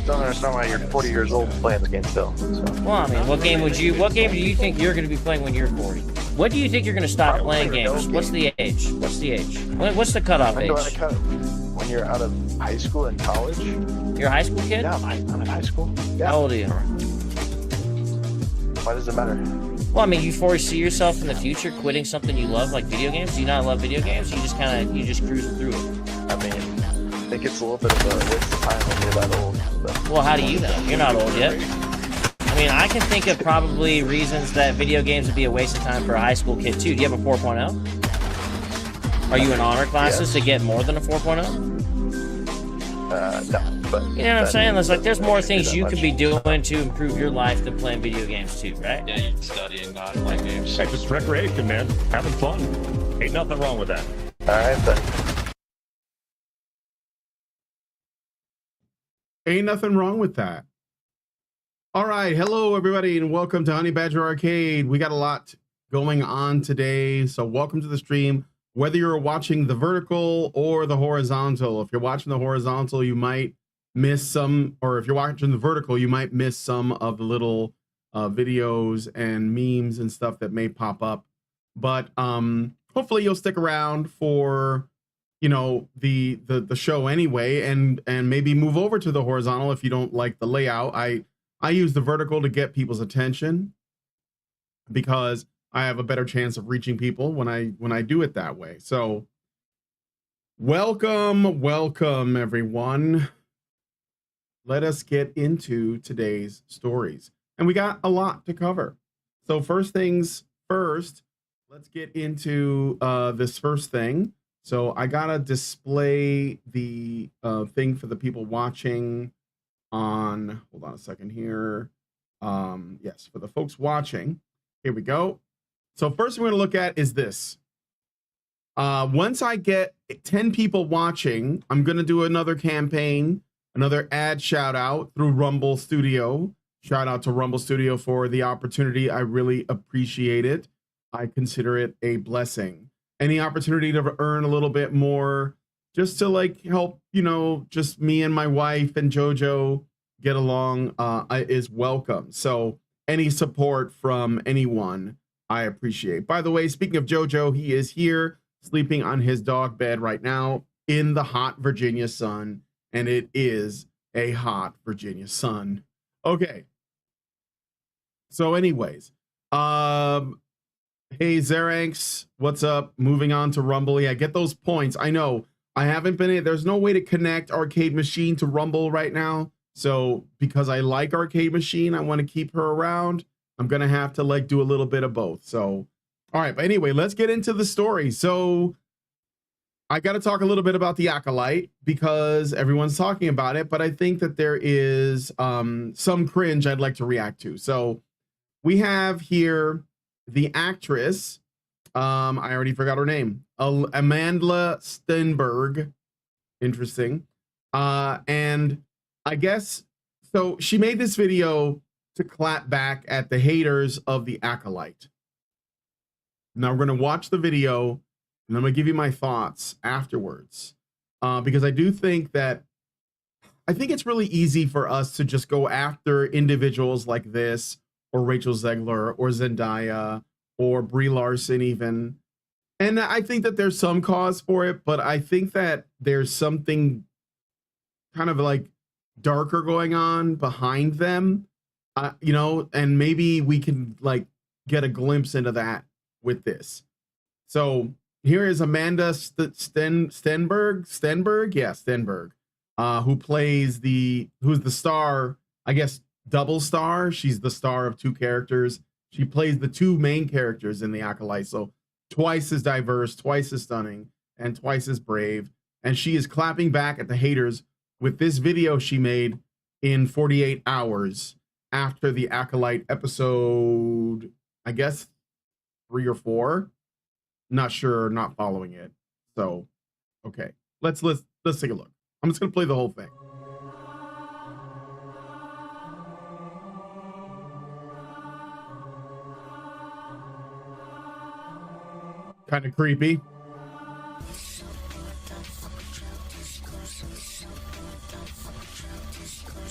Don't understand why you're 40 years old playing the game still. So. Well, I mean, what game do you think you're going to be playing when you're 40? When do you think you're going to stop playing games? What's the age? What's the age? What's the cutoff age? When you're out of high school and college. You're a high school kid? Yeah, I'm in high school. Yeah. How old are you? Why does it matter? Well, I mean, you foresee yourself in the future quitting something you love, like video games? Do you not love video games? You just cruising through it. I mean, I think it's a little bit of a waste of time when you're that old. But... Well, how do you know? You're not old yet. I mean, I can think of probably reasons that video games would be a waste of time for a high school kid, too. Do you have a 4.0? Are you in honor classes to get more than a 4.0? No, but... You know what I'm saying? There's more things you could be doing to improve your life than playing video games, too, right? Yeah, you can study and not play games. Hey, just recreation, man. Having fun. Ain't nothing wrong with that. Alright, then. Ain't nothing wrong with that. All right, hello everybody, and welcome to Honey Badger Arcade. We got a lot going on today, so welcome to the stream. Whether you're watching the vertical or the horizontal, if you're watching the horizontal, you might miss some, or if you're watching the vertical, you might miss some of the little videos and memes and stuff that may pop up. But hopefully you'll stick around for the show anyway, and maybe move over to the horizontal if you don't like the layout. I use the vertical to get people's attention because I have a better chance of reaching people when I do it that way. So welcome everyone. Let us get into today's stories, and we got a lot to cover. So first things first, let's get into this first thing. So I gotta display the thing for the people watching on, hold on a second here. Yes, for the folks watching, here we go. So first we're gonna look at is this. Once I get 10 people watching, I'm gonna do another campaign, another ad shout out through Rumble Studio. Shout out to Rumble Studio for the opportunity. I really appreciate it. I consider it a blessing. Any opportunity to earn a little bit more just to help, just me and my wife and Jojo get along is welcome. So any support from anyone, I appreciate. By the way, speaking of Jojo, he is here sleeping on his dog bed right now in the hot Virginia sun. And it is a hot Virginia sun. Okay. So anyways, hey, Zeranx, what's up? Moving on to Rumble. Yeah, get those points. I know I haven't been, there's no way to connect Arcade Machine to Rumble right now. So because I like Arcade Machine, I want to keep her around. I'm going to have to do a little bit of both. So, all right. But anyway, let's get into the story. So I got to talk a little bit about the Acolyte because everyone's talking about it, but I think that there is some cringe I'd like to react to. So we have here the actress, I already forgot her name, Amanda Stenberg. Interesting. And I guess, so she made this video to clap back at the haters of the Acolyte. Now we're going to watch the video, and I'm going to give you my thoughts afterwards. Because I do think that, I think it's really easy for us to just go after individuals like this, or Rachel Zegler, or Zendaya, or Brie Larson even. And I think that there's some cause for it, but I think that there's something kind of darker going on behind them, and maybe we can get a glimpse into that with this. So here is Amanda Stenberg. Yeah, Stenberg, who's the star, I guess, double star. She's the star of two characters. She plays the two main characters in the Acolyte, so twice as diverse, twice as stunning, and twice as brave. And she is clapping back at the haters with this video she made in 48 hours after the Acolyte episode, I guess 3 or 4. Not sure, not following it. So, okay, let's take a look. I'm just gonna play the whole thing. Kind of creepy.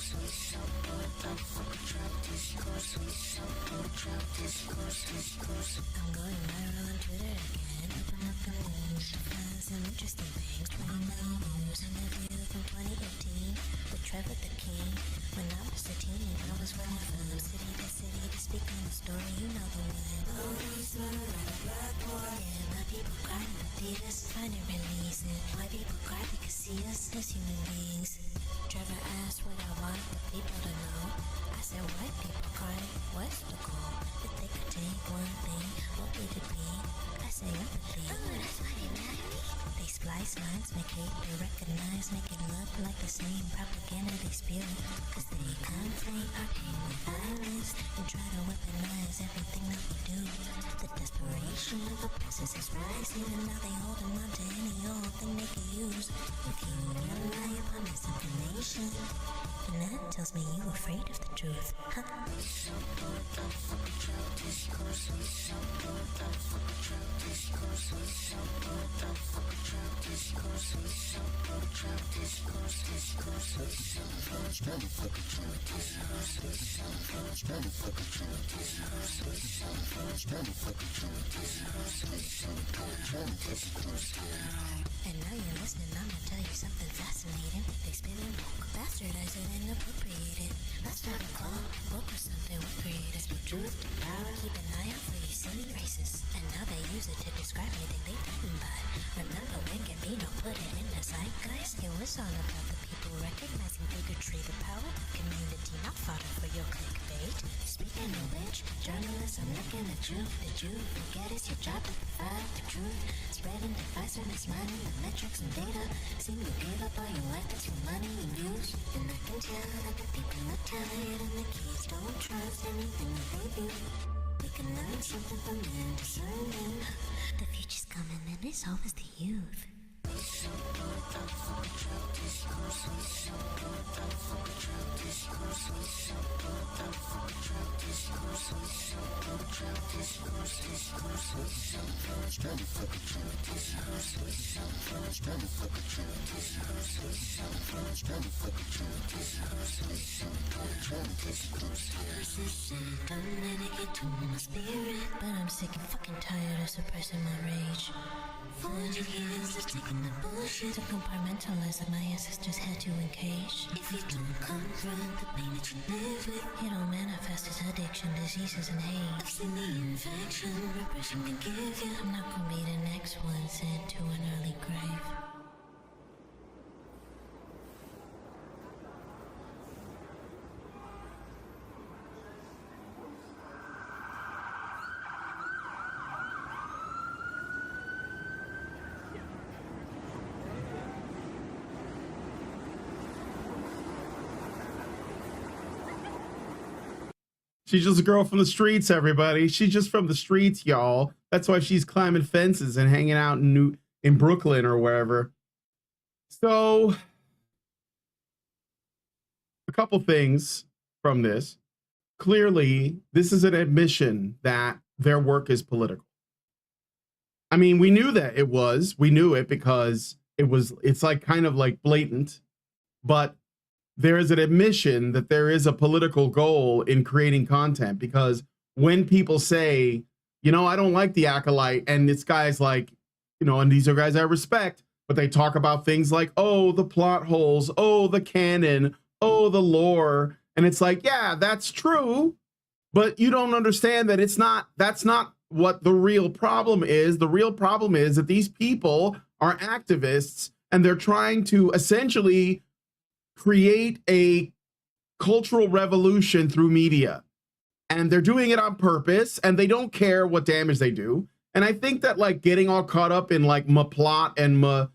I'm going viral on Twitter again. Open up the news, find some interesting things. 20 million views in a video from 2018 with Trevor the King. When I was a teen, I was running from city to speak on the story. You know the one. Police murder at a black boy. Yeah, my people cry in the theaters, find it releasing. White people cry because see us as human beings. Trevor asked what I want the people to know. I said, white people cry, what's the goal? If they could take one thing, what would it be? I say empathy. Oh, that's why they mad at me. They splice lines, make hate, they recognize, make it look like the same propaganda they spew. Cause they conflate our pain with violence and try to weaponize everything that we do. The desperation of oppressors is rising, and now they holding on to any old thing they can use. If you rely upon misinformation, and that tells me you afraid of the truth, huh? And now you're listening, I'm gonna tell you something fascinating. They spin and woke, bastardize it and appropriate it. Let's not call woke or something we created. Speak truth to power, keep an eye out for these silly racists. And now they use it to describe anything they threatened by. Remember when Gambino put it in the zeitgeist? It was all about the people recognizing bigotry, the power of community, not fodder for your clickbait. Speaking of which, journalists, I'm looking at you. Did you forget it's your job to provide the truth? Spreading divisiveness, mining the metrics and data. Seem you gave up all your efforts for money and views. And I can tell that the people are tired and the kids don't trust anything that they do. We can learn something from them, discern them. The future's coming and it's always the youth. Don't let it get to my spirit, but I'm sick and fucking tired of suppressing my rage. 400 years of taking the bullshit to compartmentalize that my ancestors had to encage. If you don't confront the pain that you live with, it'll manifest as addiction, diseases, and hate. I've seen the infection repression can give you. I'm not gonna be the next one sent to an early grave. She's just a girl from the streets, everybody. She's just from the streets, y'all. That's why she's climbing fences and hanging out in Brooklyn or wherever. So, a couple things from this. Clearly, this is an admission that their work is political. I mean, we knew that it was. We knew it because it's like kind of like blatant, but there is an admission that there is a political goal in creating content, because when people say, you know, I don't like the Acolyte, and it's guys like, you know, and these are guys I respect, but they talk about things like, oh, the plot holes, oh, the canon, oh, the lore. And it's like, yeah, that's true, but you don't understand that that's not what the real problem is. The real problem is that these people are activists and they're trying to essentially create a cultural revolution through media, and they're doing it on purpose, and they don't care what damage they do. And I think that, like, getting all caught up in like my plot and my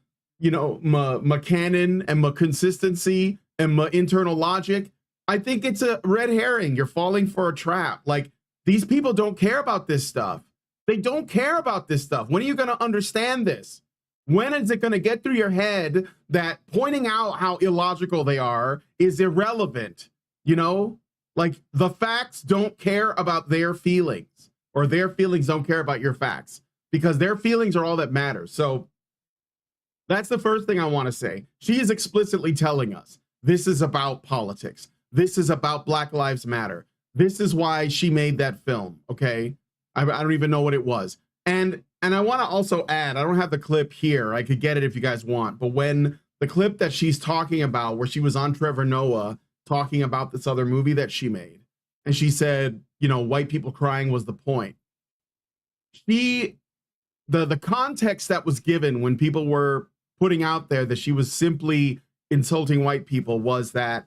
canon and my consistency and my internal logic, I think it's a red herring. You're falling for a trap. Like, these people don't care about this stuff. They don't care about this stuff. When are you going to understand this? When is it going to get through your head that pointing out how illogical they are is irrelevant? You know, like, the facts don't care about their feelings, or their feelings don't care about your facts, because their feelings are all that matters. So that's the first thing I want to say. She is explicitly telling us this is about politics. this is about Black Lives Matter. This is why she made that film, okay? I don't even know what it was. And I want to also add, I don't have the clip here. I could get it if you guys want. But when the clip that she's talking about, where she was on Trevor Noah talking about this other movie that she made, and she said, you know, white people crying was the point. The context that was given when people were putting out there that she was simply insulting white people was that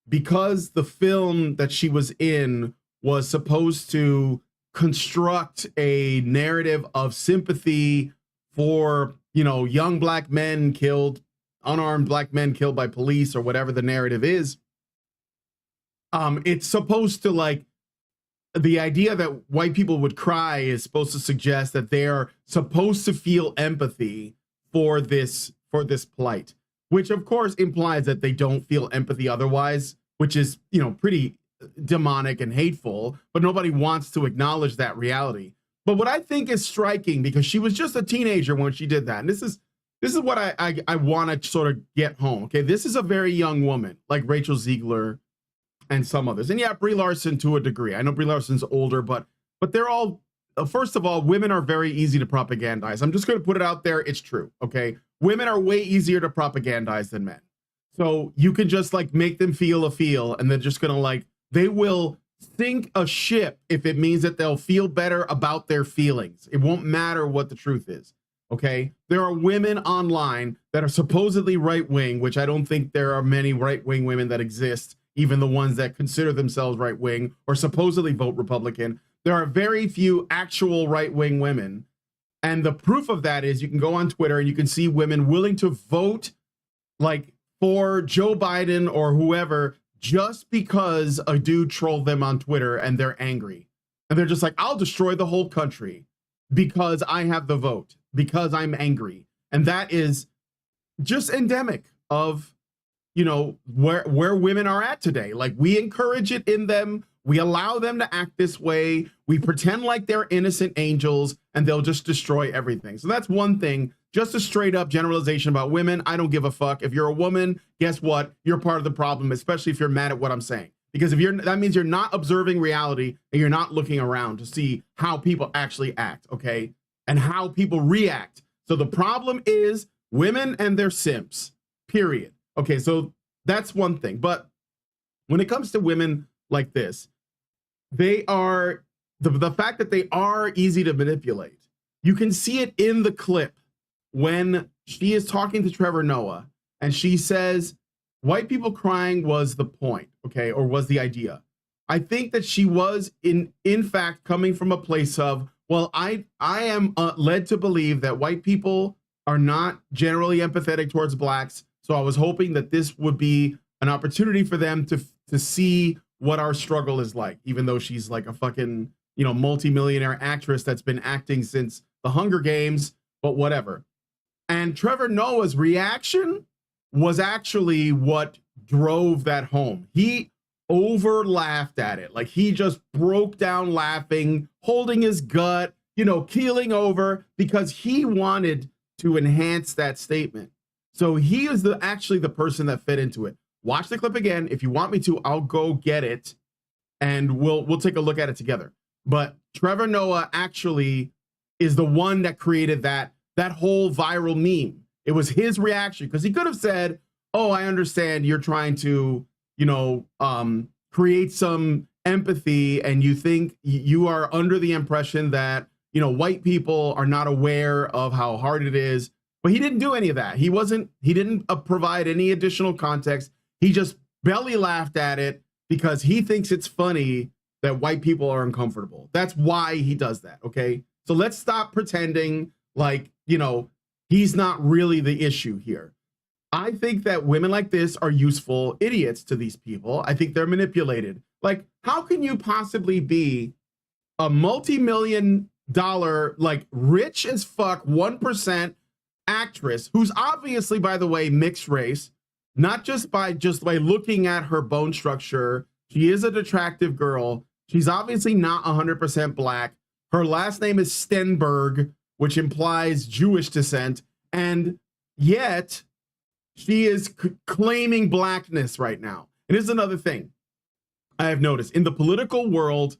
because the film that she was in was supposed to construct a narrative of sympathy for, you know, young black men killed, unarmed black men killed by police, or whatever the narrative is. It's supposed to, like, the idea that white people would cry is supposed to suggest that they are supposed to feel empathy for this plight, which of course implies that they don't feel empathy otherwise, which is, you know, pretty demonic and hateful, but nobody wants to acknowledge that reality. But what I think is striking, because she was just a teenager when she did that, and this is what I want to sort of get home. Okay, this is a very young woman, like Rachel Ziegler and some others, and yeah, Brie Larson to a degree. I know Brie Larson's older, but they're all, first of all, women are very easy to propagandize. I'm just going to put it out there. It's true. Okay, women are way easier to propagandize than men. So you can just like make them feel a feel, and they're just gonna like, they will sink a ship if it means that they'll feel better about their feelings. It won't matter what the truth is. Okay, there are women online that are supposedly right-wing, which I don't think there are many right-wing women that exist, even the ones that consider themselves right-wing or supposedly vote Republican. There are very few actual right-wing women. And the proof of that is you can go on Twitter and you can see women willing to vote like for Joe Biden or whoever just because a dude trolled them on Twitter and they're angry. And they're just like, I'll destroy the whole country because I have the vote, because I'm angry. And that is just endemic of, you know, where women are at today. Like, we encourage it in them. We allow them to act this way. We pretend like they're innocent angels and they'll just destroy everything. So that's one thing. Just a straight up generalization about women. I don't give a fuck. If you're a woman, guess what? You're part of the problem, especially if you're mad at what I'm saying. Because if that means you're not observing reality and you're not looking around to see how people actually act, okay? And how people react. So the problem is women and their simps, period. Okay, so that's one thing. But when it comes to women like this, they are, the fact that they are easy to manipulate. You can see it in the clip when she is talking to Trevor Noah and she says, white people crying was the point, okay, or was the idea. I think that she was in fact coming from a place of, well, I am led to believe that white people are not generally empathetic towards blacks. So I was hoping that this would be an opportunity for them to see what our struggle is like, even though she's like a fucking, you know, multimillionaire actress that's been acting since the Hunger Games, but whatever. And Trevor Noah's reaction was actually what drove that home. He over laughed at it. Like, he just broke down laughing, holding his gut, you know, keeling over, because he wanted to enhance that statement. So he is actually the person that fit into it. Watch the clip again. If you want me to, I'll go get it and we'll take a look at it together. But Trevor Noah actually is the one that created that whole viral meme. It was his reaction, because he could have said, oh, I understand you're trying to, you know, create some empathy and you think you are under the impression that, you know, white people are not aware of how hard it is. But he didn't do any of that. He didn't provide any additional context. He just belly laughed at it because he thinks it's funny that white people are uncomfortable. That's why he does that, okay? So let's stop pretending like, you know, he's not really the issue here. I think that women like this are useful idiots to these people. I think they're manipulated. Like, how can you possibly be a multi-million-dollar, like, rich as fuck, 1% actress who's obviously, by the way, mixed race, not just by looking at her bone structure. She is an attractive girl. She's obviously not 100% black. Her last name is Stenberg, which implies Jewish descent, and yet she is claiming blackness right now. And here's another thing. I have noticed in the political world,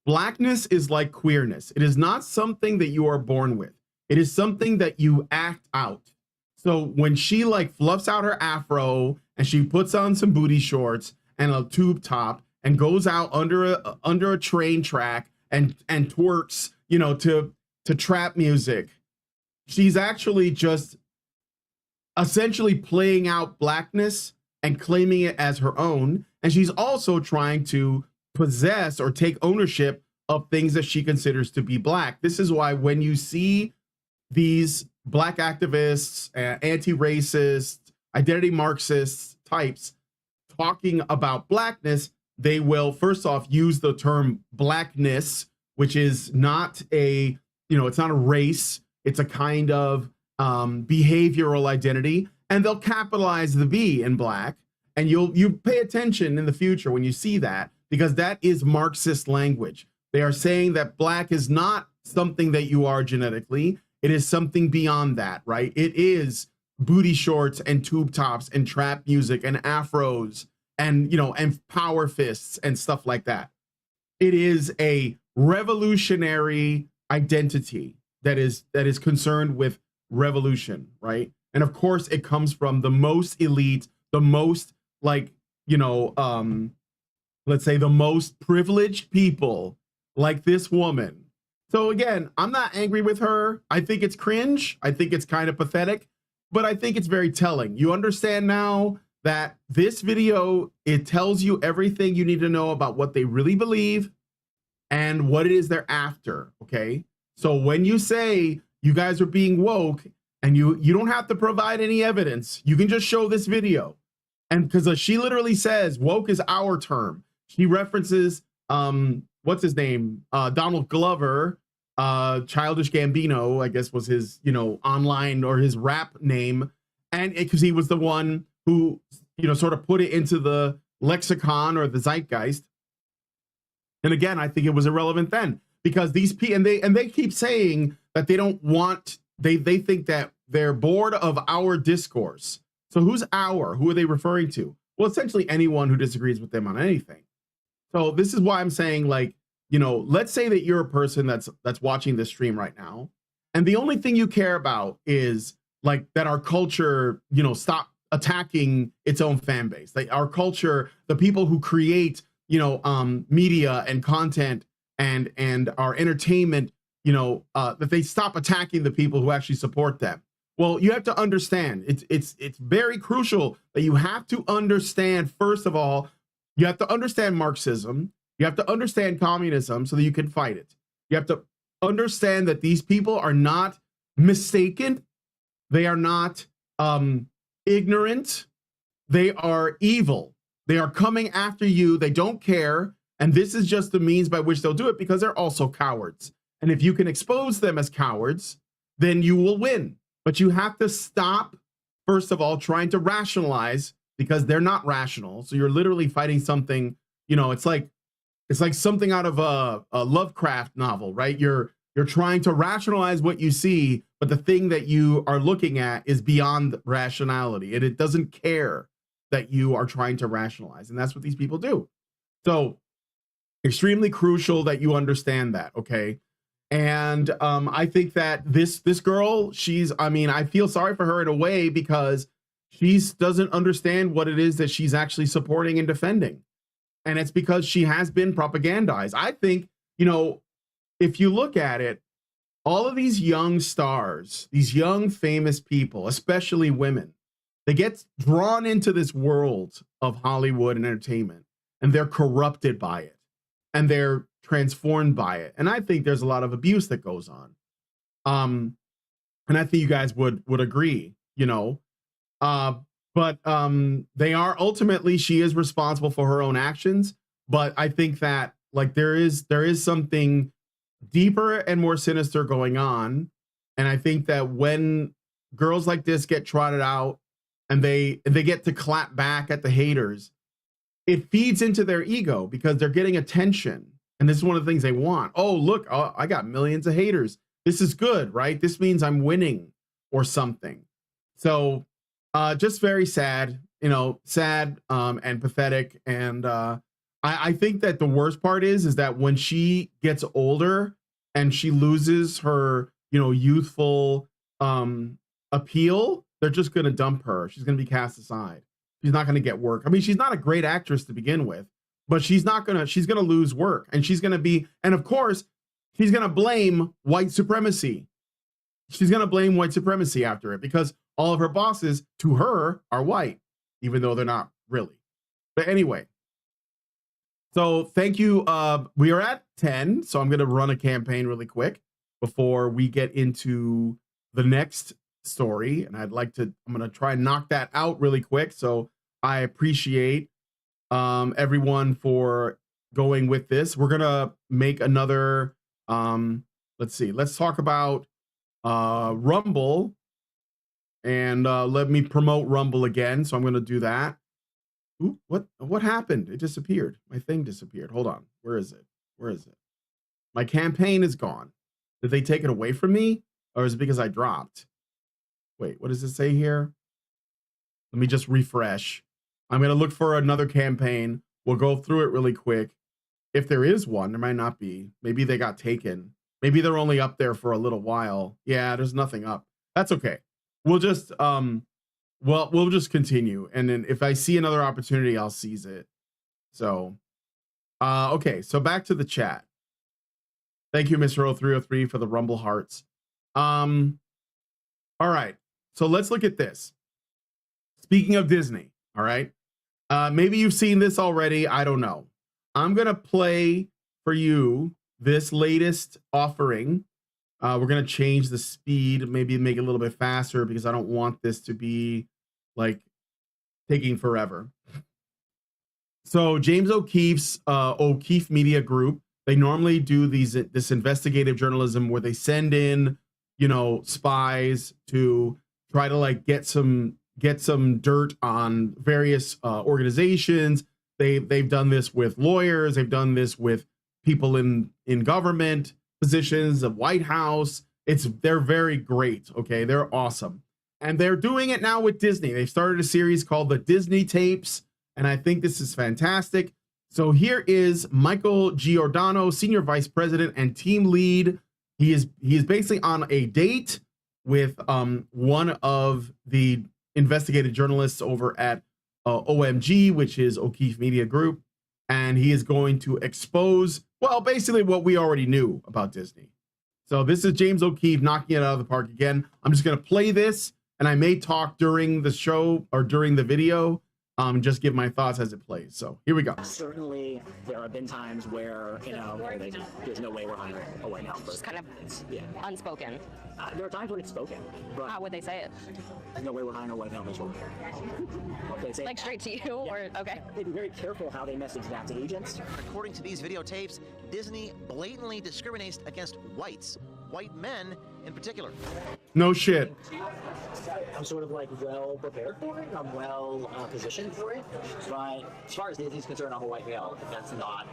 blackness is like queerness. It is not something that you are born with. It is something that you act out. So when she like fluffs out her afro and she puts on some booty shorts and a tube top and goes out under a train track and twerks, you know, to trap music, she's actually just essentially playing out blackness and claiming it as her own. And she's also trying to possess or take ownership of things that she considers to be black. This is why when you see these black activists, anti-racist, identity Marxist types talking about blackness, they will first off use the term blackness, which is not a, you know, it's not a race. It's a kind of behavioral identity, and they'll capitalize the B in black. And you pay attention in the future when you see that, because that is Marxist language. They are saying that black is not something that you are genetically. It is something beyond that, right? It is booty shorts and tube tops and trap music and afros and, you know, and power fists and stuff like that. It is a revolutionary identity that is concerned with revolution, right? And of course it comes from the most elite, the most, like, you know, let's say the most privileged people, like this woman. So again, I'm not angry with her. I think it's cringe. I think it's kind of pathetic, but I think it's very telling. You understand now that this video, it tells you everything you need to know about what they really believe and what it is they're after, okay? So when you say you guys are being woke and you don't have to provide any evidence, you can just show this video. And because she literally says woke is our term. She references, what's his name? Donald Glover, Childish Gambino, I guess was his, you know, online or his rap name. And because he was the one who, you know, sort of put it into the lexicon or the zeitgeist. And again, I think it was irrelevant then, because these people, and they keep saying that they don't want, they think that they're bored of our discourse. So who's our? Who are they referring to? Well, essentially anyone who disagrees with them on anything. So this is why I'm saying, like, you know, let's say that you're a person that's watching this stream right now, and the only thing you care about is like that our culture, you know, stop attacking its own fan base. Like our culture, the people who create, you know, media and content and our entertainment, you know, that they stop attacking the people who actually support them. Well, you have to understand, it's very crucial that you have to understand, first of all, you have to understand Marxism. You have to understand communism so that you can fight it. You have to understand that these people are not mistaken. They are not ignorant. They are evil. They are coming after you. They don't care. And this is just the means by which they'll do it, because they're also cowards. And if you can expose them as cowards, then you will win. But you have to stop, first of all, trying to rationalize, because they're not rational. So you're literally fighting something, you know, it's like something out of a Lovecraft novel, right? You're trying to rationalize what you see, but the thing that you are looking at is beyond rationality, and it doesn't care that you are trying to rationalize. And that's what these people do. So extremely crucial that you understand that, okay? And I think that this girl, I mean, I feel sorry for her in a way, because she doesn't understand what it is that she's actually supporting and defending. And it's because she has been propagandized. I think, you know, if you look at it, all of these young stars, these young famous people, especially women, they get drawn into this world of Hollywood and entertainment, and they're corrupted by it, and they're transformed by it. And I think there's a lot of abuse that goes on. And I think you guys would agree, you know. But they are ultimately, she is responsible for her own actions. But I think that, like, there is something deeper and more sinister going on. And I think that when girls like this get trotted out and they get to clap back at the haters, it feeds into their ego, because they're getting attention. And this is one of the things they want. Oh, look, I got millions of haters. This is good, right? This means I'm winning or something. So just very sad, you know, sad and pathetic. And I think that the worst part is that when she gets older and she loses her, youthful appeal, they're just going to dump her. She's going to be cast aside. She's not going to get work. I mean, she's not a great actress to begin with, but she's going to lose work, and she's going to be, and of course, she's going to blame white supremacy. She's going to blame white supremacy after it because all of her bosses to her are white, even though they're not really. But anyway, so thank you. We are at 10, so I'm going to run a campaign really quick before we get into the next story. And I'm going to try and knock that out really quick. So I appreciate everyone for going with this. We're going to make another, let's see, let's talk about Rumble, and let me promote Rumble again. So I'm going to do that. Ooh, what happened? It disappeared. My thing disappeared. Hold on. Where is it? My campaign is gone. Did they take it away from me, or is it because I dropped? Wait, what does it say here? Let me just refresh. I'm going to look for another campaign. We'll go through it really quick. If there is one, there might not be. Maybe they got taken. Maybe they're only up there for a little while. Yeah, there's nothing up. That's okay. We'll just we'll just continue, and then if I see another opportunity, I'll seize it. So okay, so back to the chat. Thank you, Mr. 0303, for the Rumble hearts. All right, so let's look at this. Speaking of Disney, all right, maybe you've seen this already, I don't know. I'm gonna play for you this latest offering. We're going to change the speed, maybe make it a little bit faster because I don't want this to be like taking forever. So James O'Keefe's O'Keefe Media Group, they normally do this investigative journalism where they send in, spies to try to like get some dirt on various organizations. They've done this with lawyers. They've done this with people in government positions, the White House. They're very great. Okay, they're awesome, and they're doing it now with Disney. They've started a series called the Disney Tapes, and I think this is fantastic. So here is Michael Giordano, Senior Vice President and Team Lead. He is basically on a date with one of the investigative journalists over at OMG, which is O'Keefe Media Group, and he is going to expose, well, basically what we already knew about Disney. So this is James O'Keefe knocking it out of the park again. I'm just going to play this, and I may talk during the show or during the video, just give my thoughts as it plays. So here we go. Certainly, there have been times where, there's no way we're hiring a White House person. Just kind of unspoken. There are times when it's spoken, but How would they say it? there's no way we're hiring a White House person. They say Like straight to you, or okay? they'd be very careful how they message that to agents. According to these videotapes, Disney blatantly discriminates against whites, white men in particular. No shit. I'm sort of like well prepared for it. I'm well positioned for it. But as far as Disney's concerned, I'm a white male. That's not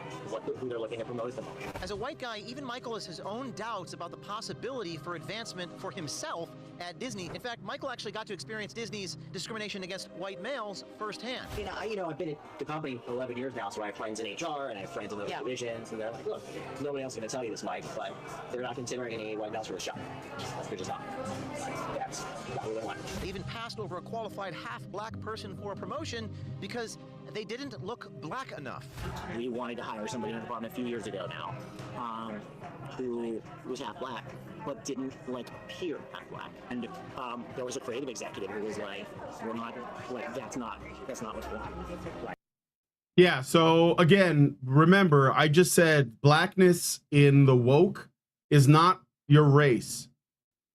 who they're looking to promote them. As a white guy, even Michael has his own doubts about the possibility for advancement for himself at Disney. In fact, Michael actually got to experience Disney's discrimination against white males firsthand. I've been at the company for 11 years now, so I have friends in HR and I have friends in those divisions, and they're like, look, nobody else is going to tell you this, Mike, but they're not considering any white males for this job. They're just not. That's not what they want. They even passed over a qualified half-black person for a promotion because they didn't look black enough. We wanted to hire somebody in the department a few years ago now, who was half black, but didn't appear half black. And there was a creative executive who was like, "We're not that's not what's wrong." Yeah, so again, remember, I just said blackness in the woke is not your race.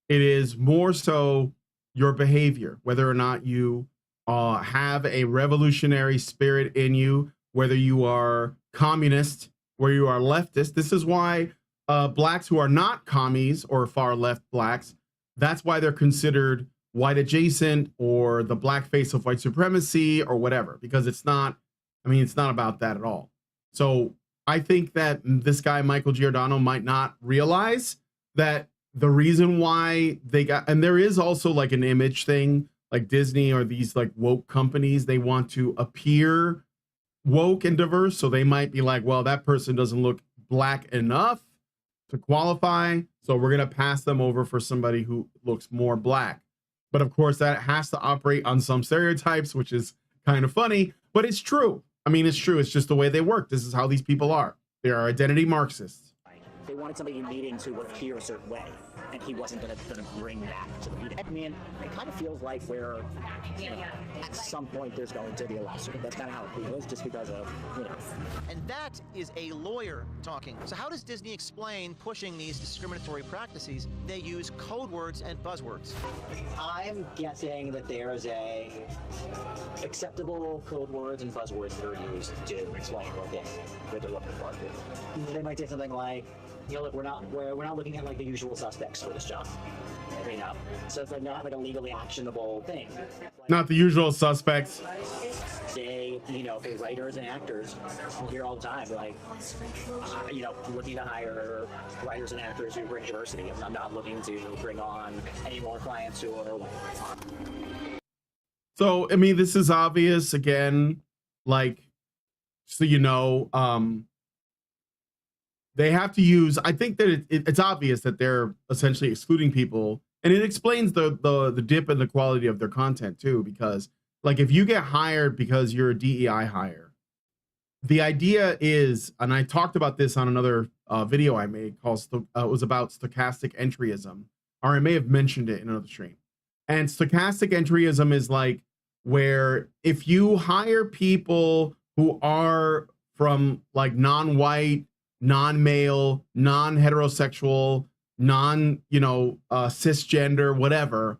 It is more so your behavior, whether or not you have a revolutionary spirit in you, whether you are communist, where you are leftist. This is why blacks who are not commies or far left blacks, that's why they're considered white adjacent or the black face of white supremacy or whatever, because it's not about that at all. So I think that this guy, Michael Giordano, might not realize that the reason why they got, and there is also like an image thing, like Disney or these like woke companies, they want to appear woke and diverse, so they might be like, well, that person doesn't look black enough to qualify, so we're gonna pass them over for somebody who looks more black. But of course, that has to operate on some stereotypes, which is kind of funny, but it's true. I mean, it's true. It's just the way they work. This is how these people are. They are identity Marxists. They wanted somebody in meeting to appear a certain way, and he wasn't going to bring that to the meeting. I mean, it kind of feels like we're, at some point there's going to be a lawsuit. That's kind of how it feels, just because of, And that is a lawyer talking. So how does Disney explain pushing these discriminatory practices? They use code words and buzzwords. I'm guessing that there is a acceptable code words and buzzwords that are used to explain what they're looking for. They might say something like, look, we're not looking at like the usual suspects for this job. So it's like not like a legally actionable thing. Not the usual suspects. They, for writers and actors, I'll hear all the time, like, looking to hire writers and actors who bring diversity. I'm not looking to bring on any more clients who are white. So, I mean, this is obvious again, like, so they have to use, I think that it's obvious that they're essentially excluding people, and it explains the dip in the quality of their content too, because like if you get hired because you're a DEI hire, the idea is, and I talked about this on another video I made called, it was about stochastic entryism, or I may have mentioned it in another stream. And stochastic entryism is like where if you hire people who are from like non-white, non-male, non-heterosexual, cisgender, whatever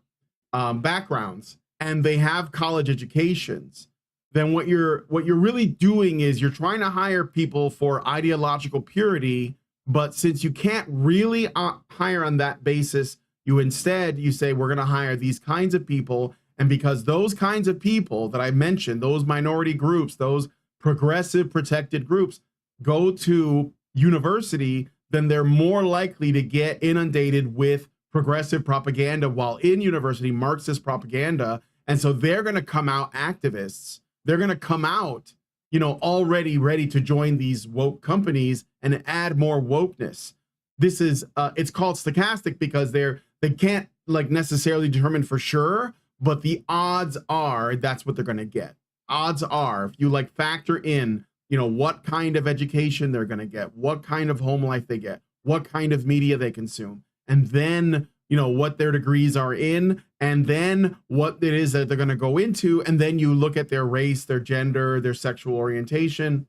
backgrounds, and they have college educations, then what you're really doing is you're trying to hire people for ideological purity. But since you can't really hire on that basis, you say we're going to hire these kinds of people, and because those kinds of people that I mentioned, those minority groups, those progressive protected groups, go to university, then they're more likely to get inundated with progressive propaganda while in university, Marxist propaganda. And so they're going to come out activists. They're going to come out, already ready to join these woke companies and add more wokeness. This is, it's called stochastic because they can't like necessarily determine for sure, but the odds are that's what they're going to get. Odds are, if you like factor in what kind of education they're going to get, what kind of home life they get, what kind of media they consume, and then, what their degrees are in, and then what it is that they're going to go into. And then you look at their race, their gender, their sexual orientation,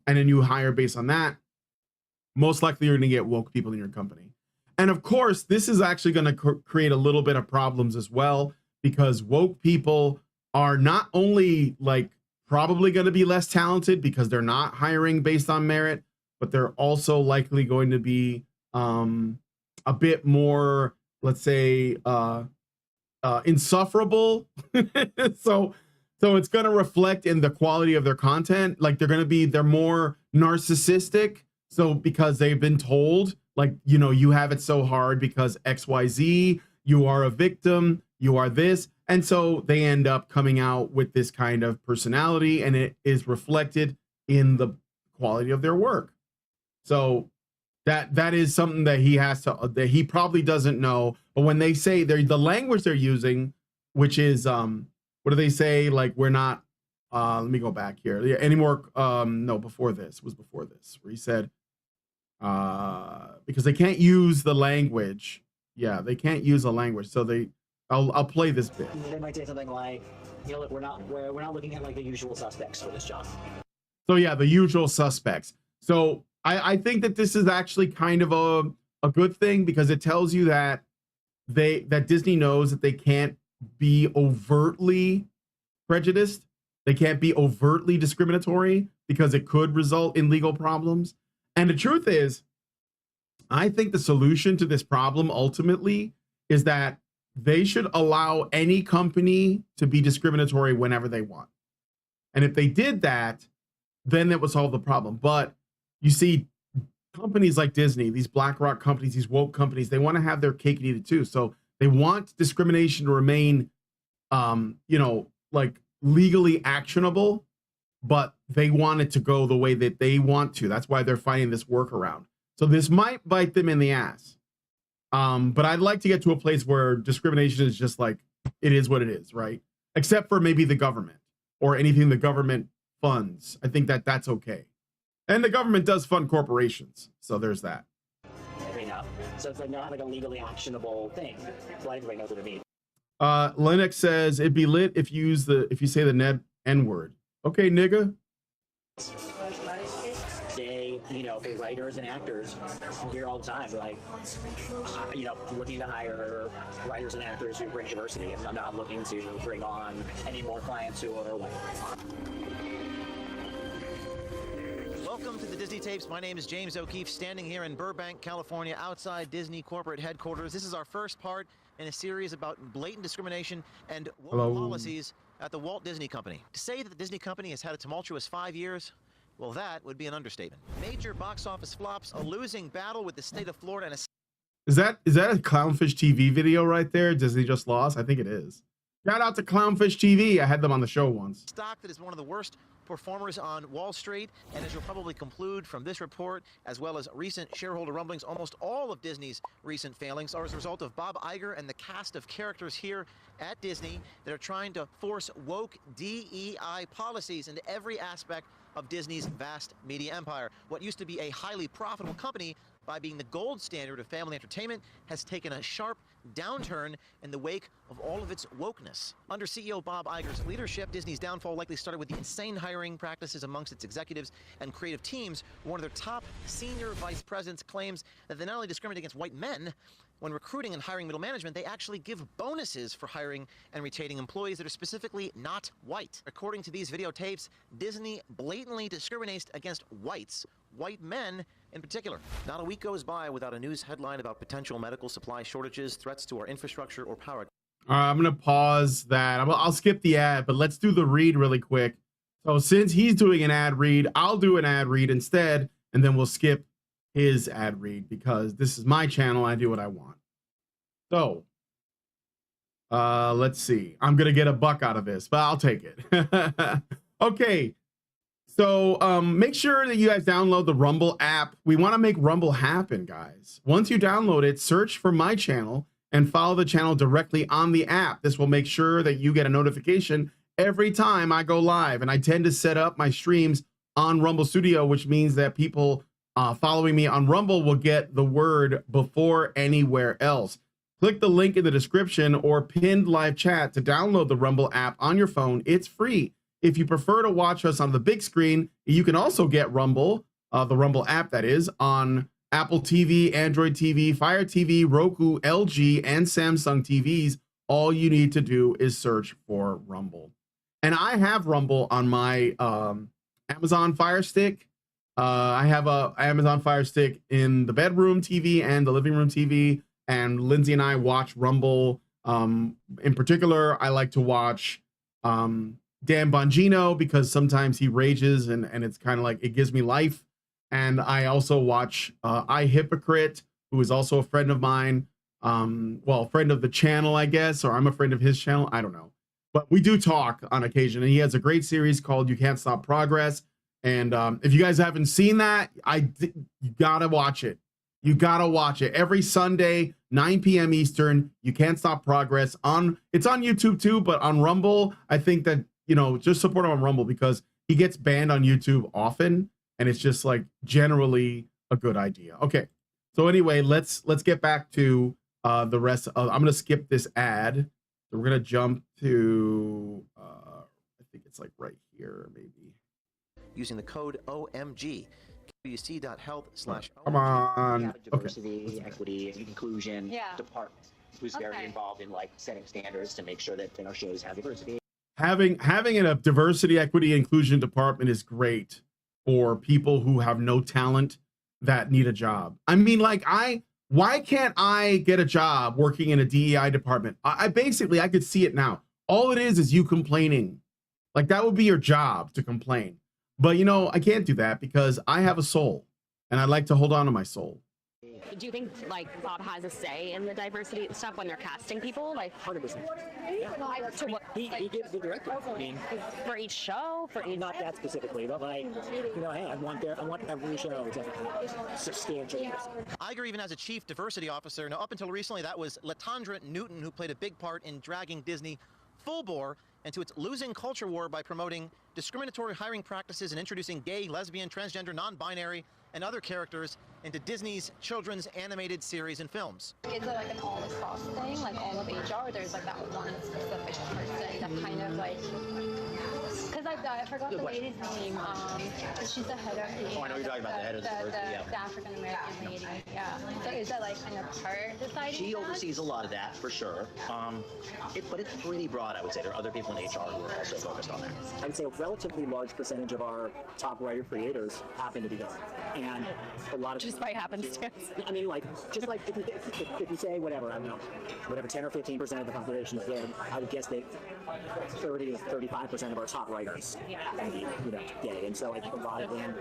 and then you hire based on that. Most likely you're going to get woke people in your company. And of course, this is actually going to create a little bit of problems as well, because woke people are not only like probably going to be less talented because they're not hiring based on merit, but they're also likely going to be a bit more, let's say, insufferable. so it's going to reflect in the quality of their content. Like they're more narcissistic. So because they've been told, like, you have it so hard because XYZ, you are a victim, you are this. And so they end up coming out with this kind of personality, and it is reflected in the quality of their work. So that is something that that he probably doesn't know. But when they say the language they're using, which is what do they say? Like, we're not let me go back here. Yeah, anymore. No, before this where he said because they can't use the language. Yeah, they can't use the language. So I'll play this bit. They might say something like, look, we're not looking at like the usual suspects for this job. So yeah, the usual suspects. So I think that this is actually kind of a good thing, because it tells you that Disney knows that they can't be overtly prejudiced. They can't be overtly discriminatory because it could result in legal problems. And the truth is, I think the solution to this problem ultimately is that they should allow any company to be discriminatory whenever they want. And if they did that, then that would solve the problem. But you see, companies like Disney, these BlackRock companies, these woke companies, they want to have their cake and eat it too. So they want discrimination to remain, like legally actionable. but they want it to go the way that they want to. That's why they're finding this workaround. So this might bite them in the ass. But I'd like to get to a place where discrimination is just like, it is what it is, right? Except for maybe the government or anything the government funds. I think that that's okay. And the government does fund corporations. So there's that. So it's like not like a legally actionable thing. So everybody knows what it means. Linux says it'd be lit if you say the N-word. Okay, nigga. They, for writers and actors, I hear all the time, like, looking to hire writers and actors who bring diversity, and I'm not looking to bring on any more clients who are like. Welcome to the Disney Tapes. My name is James O'Keefe, standing here in Burbank, California, outside Disney corporate headquarters. This is our first part in a series about blatant discrimination and woke policies at the Walt Disney Company. To say that the Disney Company has had a tumultuous 5 years, well, that would be an understatement. Major box office flops, a losing battle with the state of Florida, and a... Is that a Clownfish TV video right there? Disney just lost? I think it is. Shout out to Clownfish TV. I had them on the show once. Stock that is one of the worst performers on Wall Street, and as you'll probably conclude from this report, as well as recent shareholder rumblings, almost all of Disney's recent failings are as a result of Bob Iger and the cast of characters here at Disney that are trying to force woke DEI policies into every aspect of Disney's vast media empire. What used to be a highly profitable company, by being the gold standard of family entertainment, has taken a sharp downturn in the wake of all of its wokeness. Under CEO Bob Iger's leadership, Disney's downfall likely started with the insane hiring practices amongst its executives and creative teams. One of their top senior vice presidents claims that they not only discriminate against white men, when recruiting and hiring middle management, they actually give bonuses for hiring and retaining employees that are specifically not white. According to these videotapes, Disney blatantly discriminates against whites, white men in particular. Not a week goes by without a news headline about potential medical supply shortages, threats to our infrastructure, or power. I'm going to pause that. I'll skip the ad, but let's do the read really quick. So since he's doing an ad read, I'll do an ad read instead, and then we'll skip his ad read because this is my channel. I do what I want. So let's see. I'm going to get a buck out of this, but I'll take it. Okay. So make sure that you guys download the Rumble app. We want to make Rumble happen, guys. Once you download it, search for my channel and follow the channel directly on the app. This will make sure that you get a notification every time I go live. And I tend to set up my streams on Rumble Studio, which means that people following me on Rumble will get the word before anywhere else. Click the link in the description or pinned live chat to download the Rumble app on your phone. It's free. If you prefer to watch us on the big screen, you can also get Rumble, the Rumble app that is, on Apple TV, Android TV, Fire TV, Roku, LG, and Samsung TVs. All you need to do is search for Rumble. And I have Rumble on my Amazon Fire Stick. I have a Amazon Fire Stick in the bedroom TV and the living room TV. And Lindsay and I watch Rumble. In particular, I like to watch Dan Bongino because sometimes he rages and it's kind of like it gives me life. And I also watch iHypocrite, who is also a friend of mine. Well, friend of the channel, I guess, or I'm a friend of his channel. I don't know. But we do talk on occasion. And he has a great series called You Can't Stop Progress. And if you guys haven't seen that, you gotta watch it. You gotta watch it every Sunday, 9 p.m. Eastern. You Can't Stop Progress it's on YouTube too, but on Rumble, I think that, just support him on Rumble because he gets banned on YouTube often, and it's just like generally a good idea. Okay, so anyway, let's get back to the rest. I'm gonna skip this ad. So we're gonna jump to I think it's like right here, maybe. Using the code OMG. WC.health/. Come on. Diversity, equity, and inclusion department, who's very Okay. involved in setting standards to make sure that our shows have diversity. Having a diversity, equity, inclusion department is great for people who have no talent that need a job. I mean, why can't I get a job working in a DEI department? I basically, I could see it now. All it is you complaining. Like, that would be your job, to complain. But I can't do that because I have a soul and I like to hold on to my soul. Do you think like Bob has a say in the diversity stuff when they're casting people? Like 100%. to what? He gives the directive. I mean, For each show, for each. not that specifically, but like, you know, hey, I want every show to have substantial. Iger even has a chief diversity officer. Now, up until recently, that was Latondra Newton, who played a big part in dragging Disney full bore into its losing culture war by promoting discriminatory hiring practices and introducing gay, lesbian, transgender, non-binary, and other characters into Disney's children's animated series and films. Is it like an all across thing, like all of HR, or there's like that one specific person that kind of like, because I forgot the lady's name, she's the head of the, Oh, I know you're talking about the head of the diversity, yeah. the African American lady, yeah. So is that like kind of her deciding She that? oversees a lot of that, for sure. But it's pretty broad, I would say. There are other people in HR who are also focused on that. I would say a relatively large percentage of our top writer creators happen to be women. And a lot of... Just by happenstance. I mean, like, just like if you say whatever, I don't know, whatever 10 or 15% of the population is gay, I would guess that 30 to 35% of our top writers can be, you know, gay. And so I think a lot of them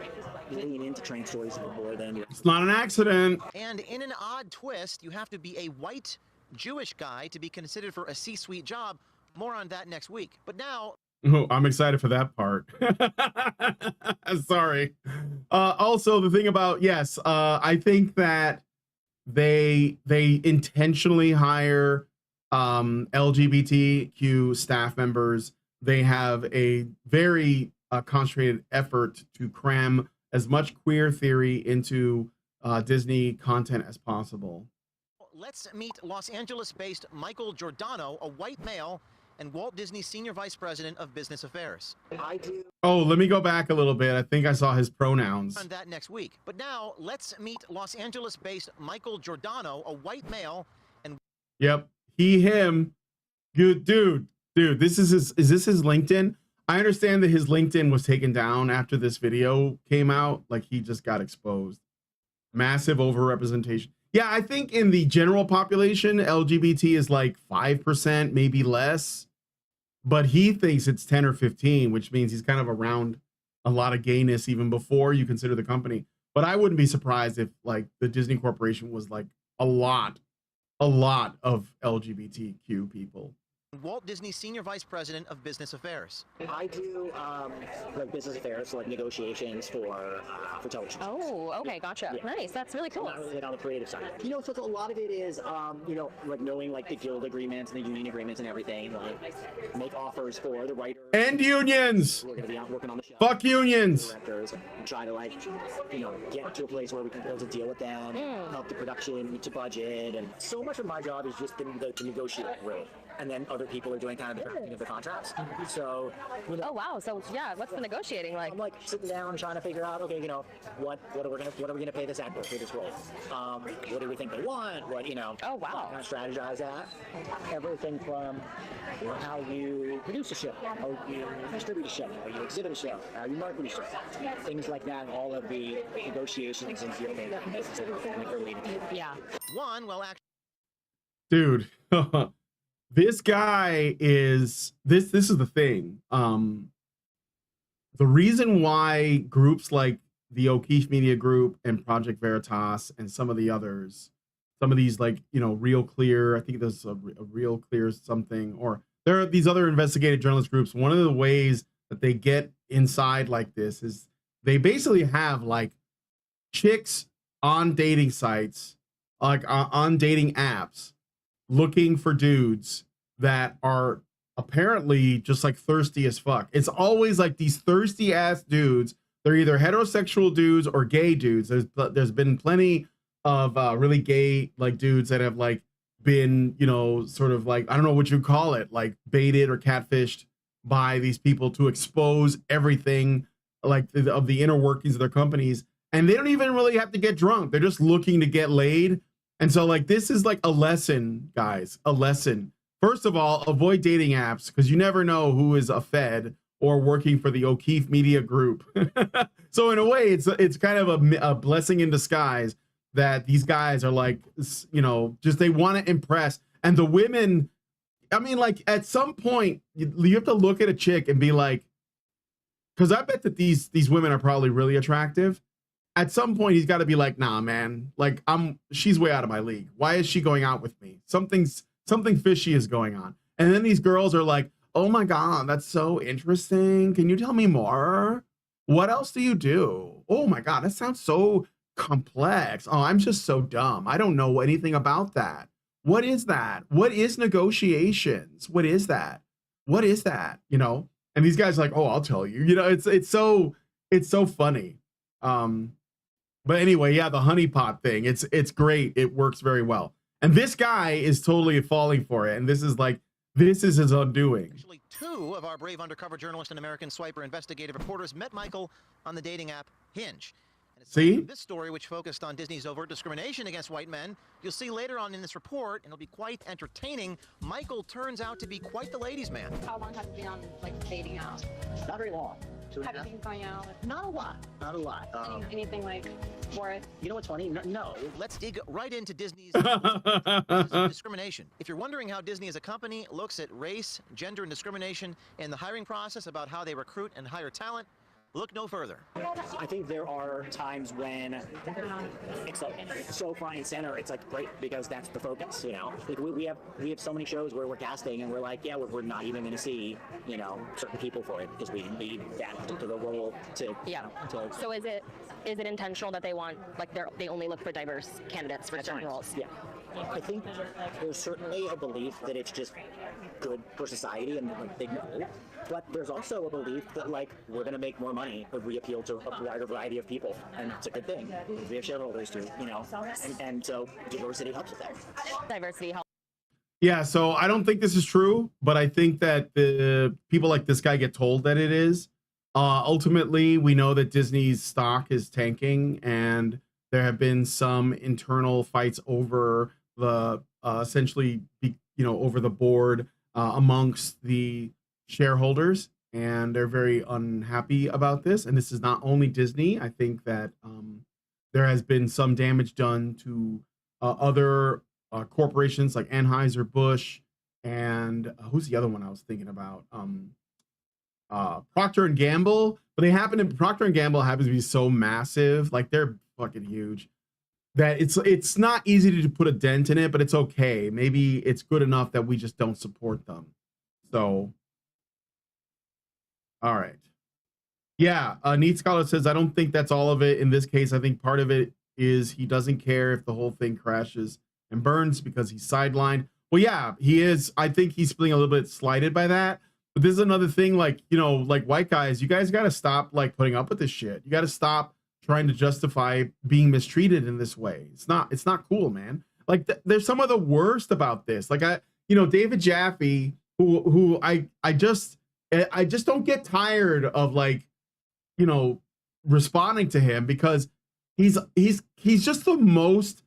lean into trans stories more than... It's not an accident. And in an odd twist, you have to be a white Jewish guy to be considered for a C-suite job. More on that next week. But now... Oh, I'm excited for that part. Sorry. Also, the thing about, yes, I think that they intentionally hire LGBTQ staff members. They have a very concentrated effort to cram as much queer theory into Disney content as possible. Let's meet Los Angeles-based Michael Giordano, a white male and Walt Disney Senior Vice President of Business Affairs. I do... Oh, let me go back a little bit. I think I saw his pronouns. On that next week. But now, let's meet Los Angeles-based Michael Giordano, a white male and... Yep. He, him. Good dude. Dude, is this his LinkedIn? I understand that his LinkedIn was taken down after this video came out. Like, he just got exposed. Massive overrepresentation. Yeah, I think in the general population, LGBT is like 5%, maybe less. But he thinks it's 10 or 15, which means he's kind of around a lot of gayness even before you consider the company. But I wouldn't be surprised if like the Disney Corporation was like a lot of LGBTQ people. Walt Disney Senior Vice President of Business Affairs. I do like business affairs, so like negotiations for television. Oh, okay, gotcha. Yeah. Nice. That's really cool. Not really like on the creative side. You know, so a lot of it is, you know, like knowing like the guild agreements and the union agreements and everything. Like make offers for the writers And unions. who are going to be out working on the show. Fuck unions. Directors, and try to like, you know, get to a place where we can build a deal with them, help the production to budget, and so much of my job is just to negotiate, really. And then other people are doing kind of the drafting of the contracts. So, you know, Oh wow. So yeah, what's the negotiating like? I'm like sitting down trying to figure out, okay, you know, what are we gonna pay this actor for this role? What do we think they want? What, you know? Oh wow. Kind of strategize that. Everything from how you produce a show, how you distribute a show, how you exhibit a show, how you market a show, things like that. All of the negotiations and deal-making are leading. Yeah. One, well, actually, Dude. This guy is this is the thing. The reason why groups like the O'Keefe Media Group and Project Veritas and some of the others, some of these like, you know, Real Clear, I think there's a Real Clear something, or there are these other investigative journalist groups. One of the ways that they get inside like this is they basically have like chicks on dating sites, like on dating apps, looking for dudes that are apparently just like thirsty as fuck. It's always like these thirsty ass dudes. They're either heterosexual dudes or gay dudes. There's been plenty of really gay like dudes that have like been, you know, sort of like, I don't know what you call it, like baited or catfished by these people to expose everything like of the inner workings of their companies. And they don't even really have to get drunk. They're just looking to get laid. And so like, this is like a lesson, guys, a lesson. First of all, avoid dating apps because you never know who is a Fed or working for the O'Keefe Media Group. So in a way, it's kind of a blessing in disguise that these guys are like, you know, just they want to impress. And the women, I mean, like at some point, you have to look at a chick and be like, because I bet that these women are probably really attractive. at some point he's got to be like, nah, man, like she's way out of my league. Why is she going out with me? Something fishy is going on. And then these girls are like, oh my God, that's so interesting. Can you tell me more? What else do you do? Oh my God, that sounds so complex. Oh, I'm just so dumb. I don't know anything about that. What is that? What is negotiations? What is that? What is that? You know? And these guys are like, oh, I'll tell you. You know, it's so funny. But anyway, yeah, the honeypot thing, it's great. It works very well. And this guy is totally falling for it. And this is his undoing. Actually, 2 of our brave undercover journalist and American swiper investigative reporters met Michael on the dating app Hinge. And it's See? this story, which focused on Disney's overt discrimination against white men, you'll see later on in this report, and it'll be quite entertaining. Michael turns out to be quite the ladies' man. How long have you been on like dating out? Not very long. Have you been going out with Not a lot. Not a lot. anything like worth? You know what's funny? No. Let's dig right into Disney's discrimination. If you're wondering how Disney as a company looks at race, gender, and discrimination in the hiring process about how they recruit and hire talent, look no further. I think there are times when it's like so front and center. It's like great because that's the focus, you know. Like we have so many shows where we're casting and we're like, yeah, we're not even going to see, you know, certain people for it because we need that to the role to. Yeah. So is it intentional that they want they only look for diverse candidates for certain roles? Yeah. I think there's certainly a belief that it's just good for society and like, they know. But there's also a belief that like we're going to make more money if we appeal to a wider variety of people, and it's a good thing. We have shareholders too, you know, and so diversity helps with that. Diversity helps. Yeah, so I don't think this is true, but I think that the people like this guy get told that it is. Ultimately, we know that Disney's stock is tanking, and there have been some internal fights over the essentially, over the board amongst the shareholders, and they're very unhappy about this. And this is not only Disney. I think that there has been some damage done to other corporations like Anheuser-Busch and who's the other one I was thinking about? Procter & Gamble. But Procter & Gamble happens to be so massive, like they're fucking huge, that it's not easy to put a dent in it, but it's okay. Maybe it's good enough that we just don't support them. So, all right. Yeah, Neat Scholar says, I don't think that's all of it. In this case, I think part of it is he doesn't care if the whole thing crashes and burns because he's sidelined. Well, yeah, he is. I think he's feeling a little bit slighted by that. But this is another thing, like, like white guys, you guys got to stop like putting up with this shit. You got to stop trying to justify being mistreated in this way. It's not cool, man. Like there's some of the worst about this. Like David Jaffe, who I just don't get tired of like, responding to him because he's just the most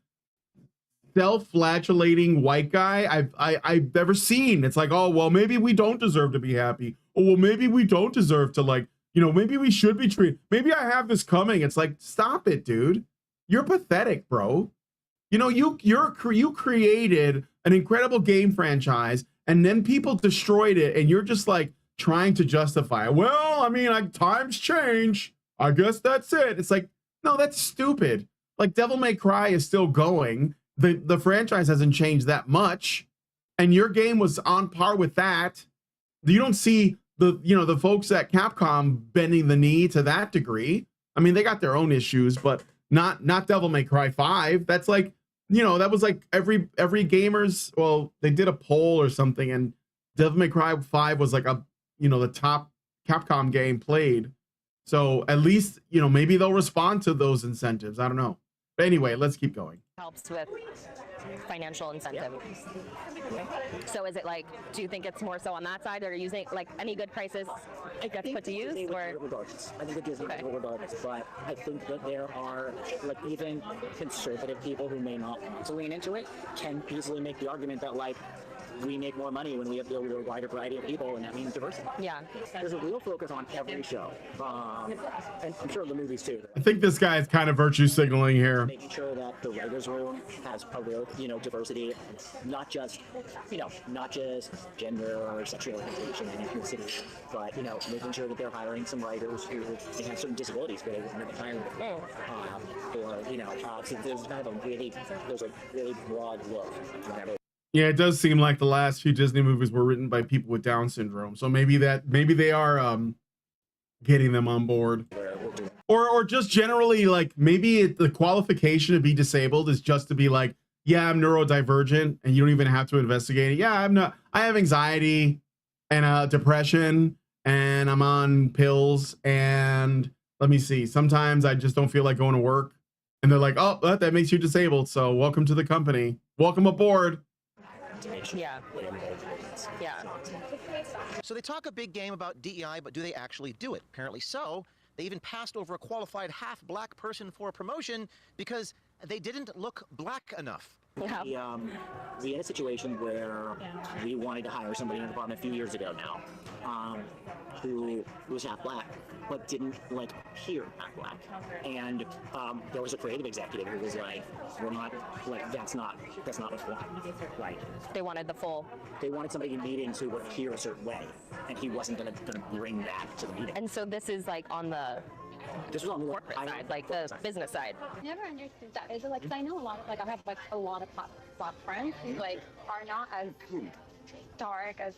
self-flagellating white guy I've ever seen. It's like, oh, well, maybe we don't deserve to be happy. Oh, well, maybe we don't deserve to like, maybe we should be treated. Maybe I have this coming. It's like, stop it, dude. You're pathetic, bro. You created an incredible game franchise and then people destroyed it. And you're just like trying to justify it. Well, I mean, times change. I guess that's it. It's like, no, that's stupid. Like Devil May Cry is still going. The franchise hasn't changed that much. And your game was on par with that. You don't see the folks at Capcom bending the knee to that degree. I mean, they got their own issues, but not Devil May Cry 5. That's like, that was like every gamer's, well, they did a poll or something and Devil May Cry 5 was like the top Capcom game played. So at least, maybe they'll respond to those incentives. I don't know. But anyway, let's keep going. Helps with financial incentive. So is it like, do you think it's more so on that side, or using like any good prices gets put to use, or? Regardless, I think it gives people regardless, but I think that there are like even conservative people who may not want to lean into it can easily make the argument that like we make more money when we have to deal with a wider variety of people, and that means diversity. Yeah. There's a real focus on every show, and I'm sure the movies too. I think this guy is kind of virtue signaling here. Making sure that the writers' room has a real, diversity, not just, not just gender or sexual orientation and ethnicity, but making sure that they're hiring some writers who they have certain disabilities, but they wouldn't hire them. So there's kind of there's a really broad look. Whenever. Yeah, it does seem like the last few Disney movies were written by people with Down syndrome. So maybe they are getting them on board. Or just generally, like, maybe the qualification to be disabled is just to be like, yeah, I'm neurodivergent, and you don't even have to investigate it. Yeah, I have anxiety and depression, and I'm on pills, and let me see, sometimes I just don't feel like going to work. And they're like, oh, that makes you disabled, so welcome to the company. Welcome aboard. Yeah. Yeah. So they talk a big game about DEI, but do they actually do it? Apparently so. They even passed over a qualified half-black person for a promotion because they didn't look black enough. Yeah. We had a situation where we wanted to hire somebody in the department a few years ago now, who was half black, but didn't appear half black. And there was a creative executive who was like, "We're not that's not what's wrong." Right? They wanted the full. They wanted somebody in meetings who would appear a certain way, and he wasn't going to bring that to the meeting. And so this is on the. This was on the corporate side, the business side. I never understood that. Is it because I know a lot, I have a lot of black friends who are not as dark as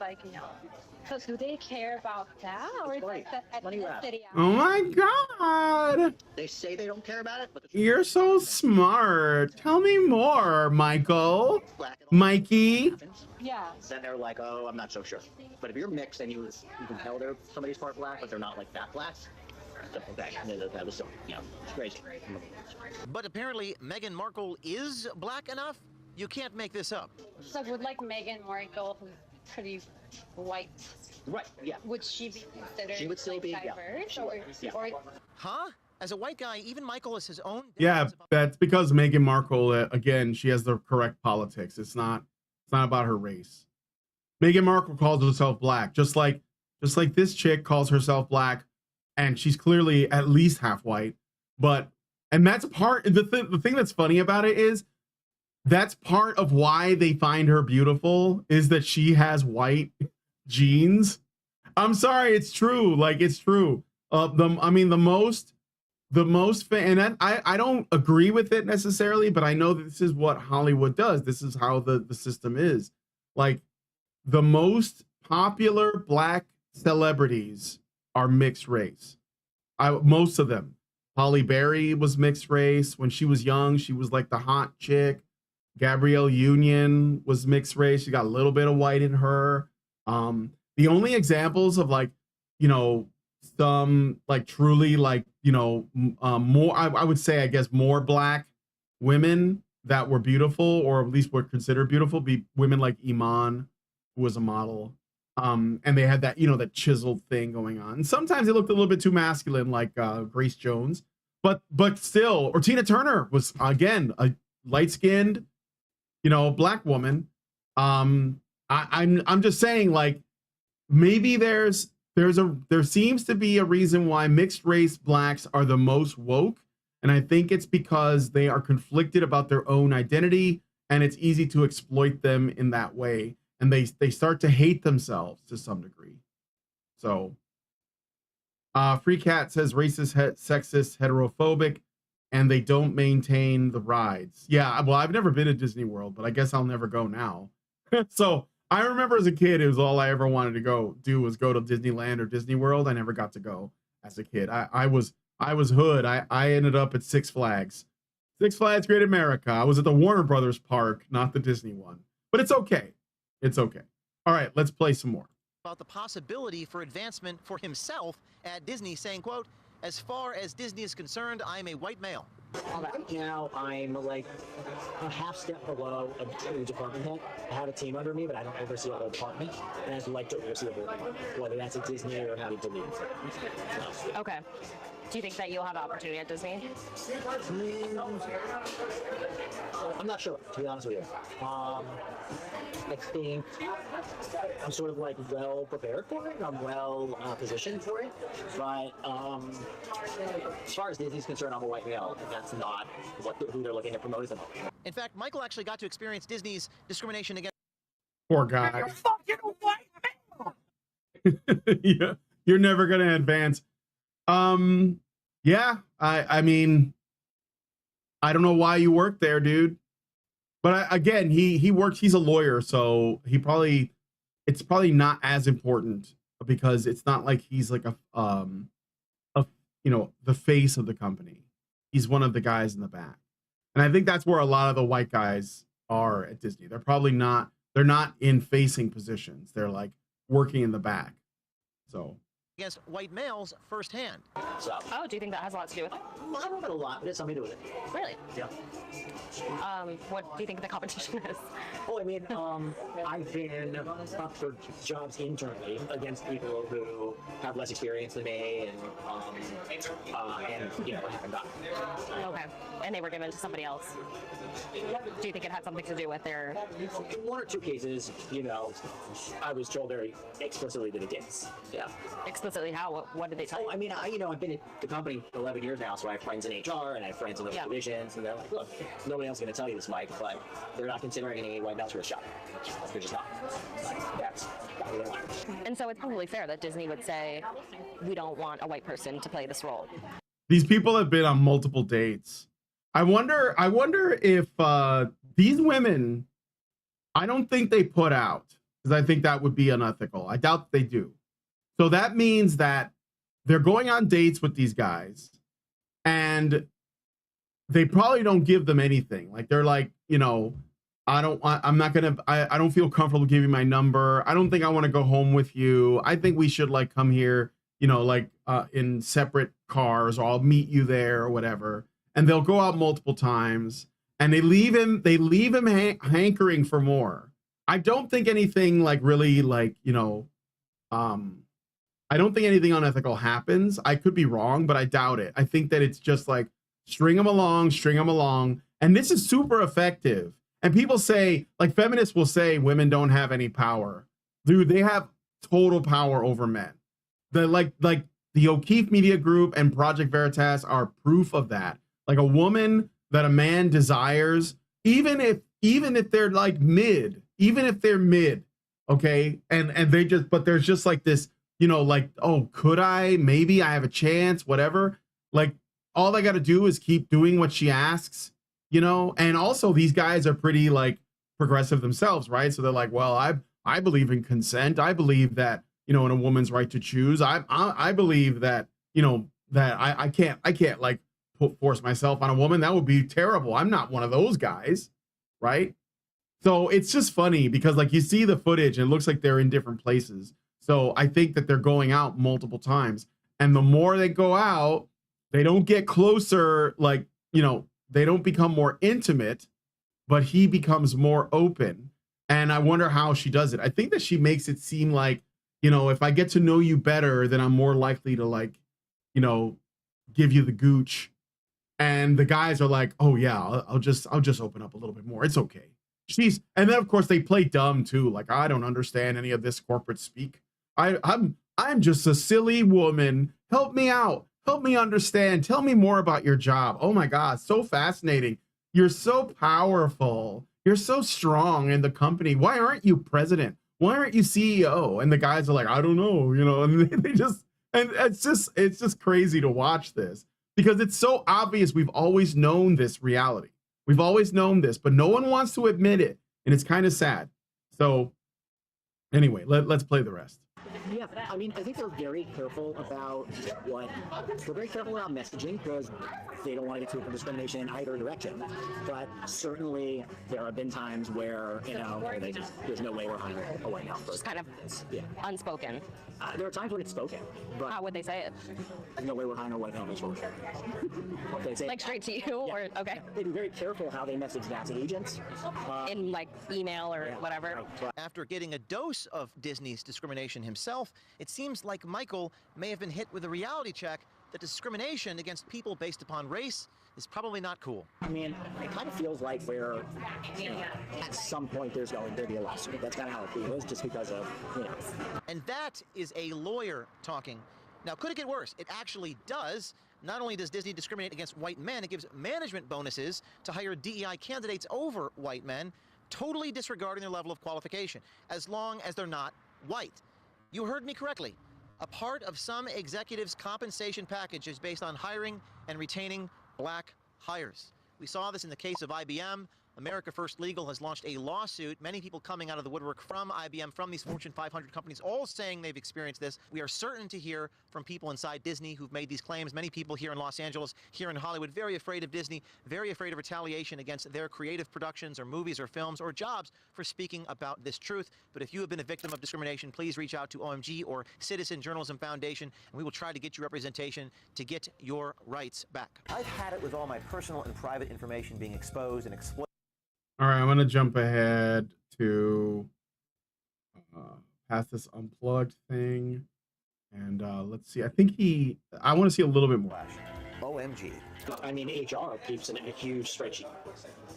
So do they care about that, or is it the ethnicity? Oh my god! They say they don't care about it, but You're so smart. Tell me more, Michael. Mikey. Yeah. Then they're like, "Oh, I'm not so sure." But if you're mixed and you can tell they're somebody's part black, but they're not that black. Okay, that was so, it's crazy. But apparently Meghan Markle is black enough? You can't make this up. So would Meghan Markle, who's pretty white, right? Yeah. Would she be considered? She would still be diverse, yeah. or huh? As a white guy, even Michael has his own. Yeah, that's because Meghan Markle, again, she has the correct politics. It's not about her race. Meghan Markle calls herself black, just like this chick calls herself black. And she's clearly at least half white, and that's the thing that's funny about it is that's part of why they find her beautiful is that she has white genes. I'm sorry, it's true. It's true. The most and I don't agree with it necessarily, but I know that this is what Hollywood does. This is how the system is. The most popular black celebrities are mixed race. Most of them. Halle Berry was mixed race. When she was young, she was the hot chick. Gabrielle Union was mixed race. She got a little bit of white in her. The only examples of some truly more, I would say, I guess, more black women that were beautiful, or at least were considered beautiful, be women like Iman, who was a model. And they had that, that chiseled thing going on. And sometimes they looked a little bit too masculine, like Grace Jones, but still, or Tina Turner was, again, a light-skinned, black woman. I'm just saying, maybe there seems to be a reason why mixed race blacks are the most woke. And I think it's because they are conflicted about their own identity, and it's easy to exploit them in that way. And they start to hate themselves to some degree. So, Free Cat says racist, sexist, heterophobic, and they don't maintain the rides. Yeah, well, I've never been to Disney World, but I guess I'll never go now. So I remember as a kid, it was all I ever wanted to do was go to Disneyland or Disney World. I never got to go as a kid. I was hood. I ended up at Six Flags. Six Flags Great America. I was at the Warner Brothers park, not the Disney one. But it's okay. It's okay. All right, let's play some more. About the possibility for advancement for himself at Disney, saying, quote, "As far as Disney is concerned, I am a white male." Right now, I'm a half step below a department head. I have a team under me, but I don't oversee a whole department. And I'd like to oversee a whole department, whether that's at Disney or how to delete it. Okay. Do you think that you'll have an opportunity at Disney? I'm not sure, to be honest with you. I think I'm sort of like well prepared for it. I'm well positioned for it. But as far as Disney's concerned, I'm a white male. And that's not who they're looking to promote as a moment. In fact, Michael actually got to experience Disney's discrimination against. Poor guy. Yeah, you're never gonna advance. Yeah, I mean, I don't know why you work there, dude. But again, he works. He's a lawyer, so it's probably not as important because it's not like he's like a the face of the company. He's one of the guys in the back, and I think that's where a lot of the white guys are at Disney. They're probably not. They're not in facing positions. They're like working in the back. So. Against white males firsthand. So, Oh, do you think that has a lot to do with it? I don't know about a lot, but it's something to do with it. Really? Yeah. What do you think the competition is? Oh, I mean, I've been up for jobs internally against people who have less experience than me, and haven't gotten it. Okay. And they were given to somebody else. Do you think it had something to do with their? In one or two cases, I was told very explicitly that it did. Yeah. Explicitly how? What did they tell you? Oh, I mean, I've been at the company 11 years now, so I have friends in HR and I have friends in those divisions, and they're like, look, nobody else is going to tell you this, Mike, but they're not considering any white males for this job. They're just not. That's what they want. And so it's probably fair that Disney would say, we don't want a white person to play this role. These people have been on multiple dates. I wonder if these women, I don't think they put out, because I think that would be unethical. I doubt they do. So that means that they're going on dates with these guys and they probably don't give them anything. Like they're like, I don't feel comfortable giving my number. I don't think I want to go home with you. I think we should like come here, in separate cars, or I'll meet you there or whatever. And they'll go out multiple times and they leave him hankering for more. I don't think anything like really like, I don't think anything unethical happens. I could be wrong, but I doubt it. I think that it's just like string them along. And this is super effective. And people say, like feminists will say, women don't have any power. Dude, they have total power over men. Like the O'Keefe Media Group and Project Veritas are proof of that. Like a woman that a man desires, even if they're like mid, okay, and they just, but there's just like this, like, oh, could I? Maybe I have a chance, whatever. Like all I got to do is keep doing what she asks, and also these guys are pretty like progressive themselves, right? So they're like, well, I believe in consent. I believe that, in a woman's right to choose. I believe that, that I can't like force myself on a woman. That would be terrible. I'm not one of those guys, right? So it's just funny because like you see the footage and it looks like they're in different places. So I think that they're going out multiple times, and the more they go out, they don't get closer. Like, they don't become more intimate, but he becomes more open. And I wonder how she does it. I think that she makes it seem like, if I get to know you better, then I'm more likely to like, give you the gooch. And the guys are like, oh yeah, I'll just open up a little bit more. It's okay. And then of course they play dumb too. Like, I don't understand any of this corporate speak. I'm just a silly woman. Help me out. Help me understand. Tell me more about your job. Oh my God, so fascinating. You're so powerful. You're so strong in the company. Why aren't you president? Why aren't you CEO? And the guys are like, I don't know, and it's just crazy to watch this because it's so obvious. We've always known this reality. We've always known this, but no one wants to admit it. And it's kind of sad. So anyway, let's play the rest. Yeah, I mean, I think they're very careful about messaging because they don't want to get to discrimination in either direction. But certainly there have been times where, there's no way we're hiring a white male person. Just kind of unspoken. There are times when it's spoken, but how would they say it? There's no way we're hiring a white male person. They say like straight to you, or okay. They'd be very careful how they message that to agents. In like email or whatever. After getting a dose of Disney's discrimination himself, it seems like Michael may have been hit with a reality check that discrimination against people based upon race is probably not cool. I mean, it kind of feels like we're, you know, at some point there's going to be a lawsuit. That's kind of how it feels, just because of, you know. And that is a lawyer talking. Now, could it get worse? It actually does. Not only does Disney discriminate against white men, it gives management bonuses to hire DEI candidates over white men, totally disregarding their level of qualification, as long as they're not white. You heard me correctly. A part of some executives' compensation package is based on hiring and retaining black hires. We saw this in the case of IBM. America First Legal has launched a lawsuit. Many people coming out of the woodwork from IBM, from these Fortune 500 companies, all saying they've experienced this. We are certain to hear from people inside Disney who've made these claims. Many people here in Los Angeles, here in Hollywood, very afraid of Disney, very afraid of retaliation against their creative productions or movies or films or jobs for speaking about this truth. But if you have been a victim of discrimination, please reach out to OMG or Citizen Journalism Foundation, and we will try to get you representation to get your rights back. I've had it with all my personal and private information being exposed and exploited. All right, I'm gonna jump ahead to past this unplugged thing, and let's see. I think I want to see a little bit more. OMG. I mean, HR keeps a huge spreadsheet.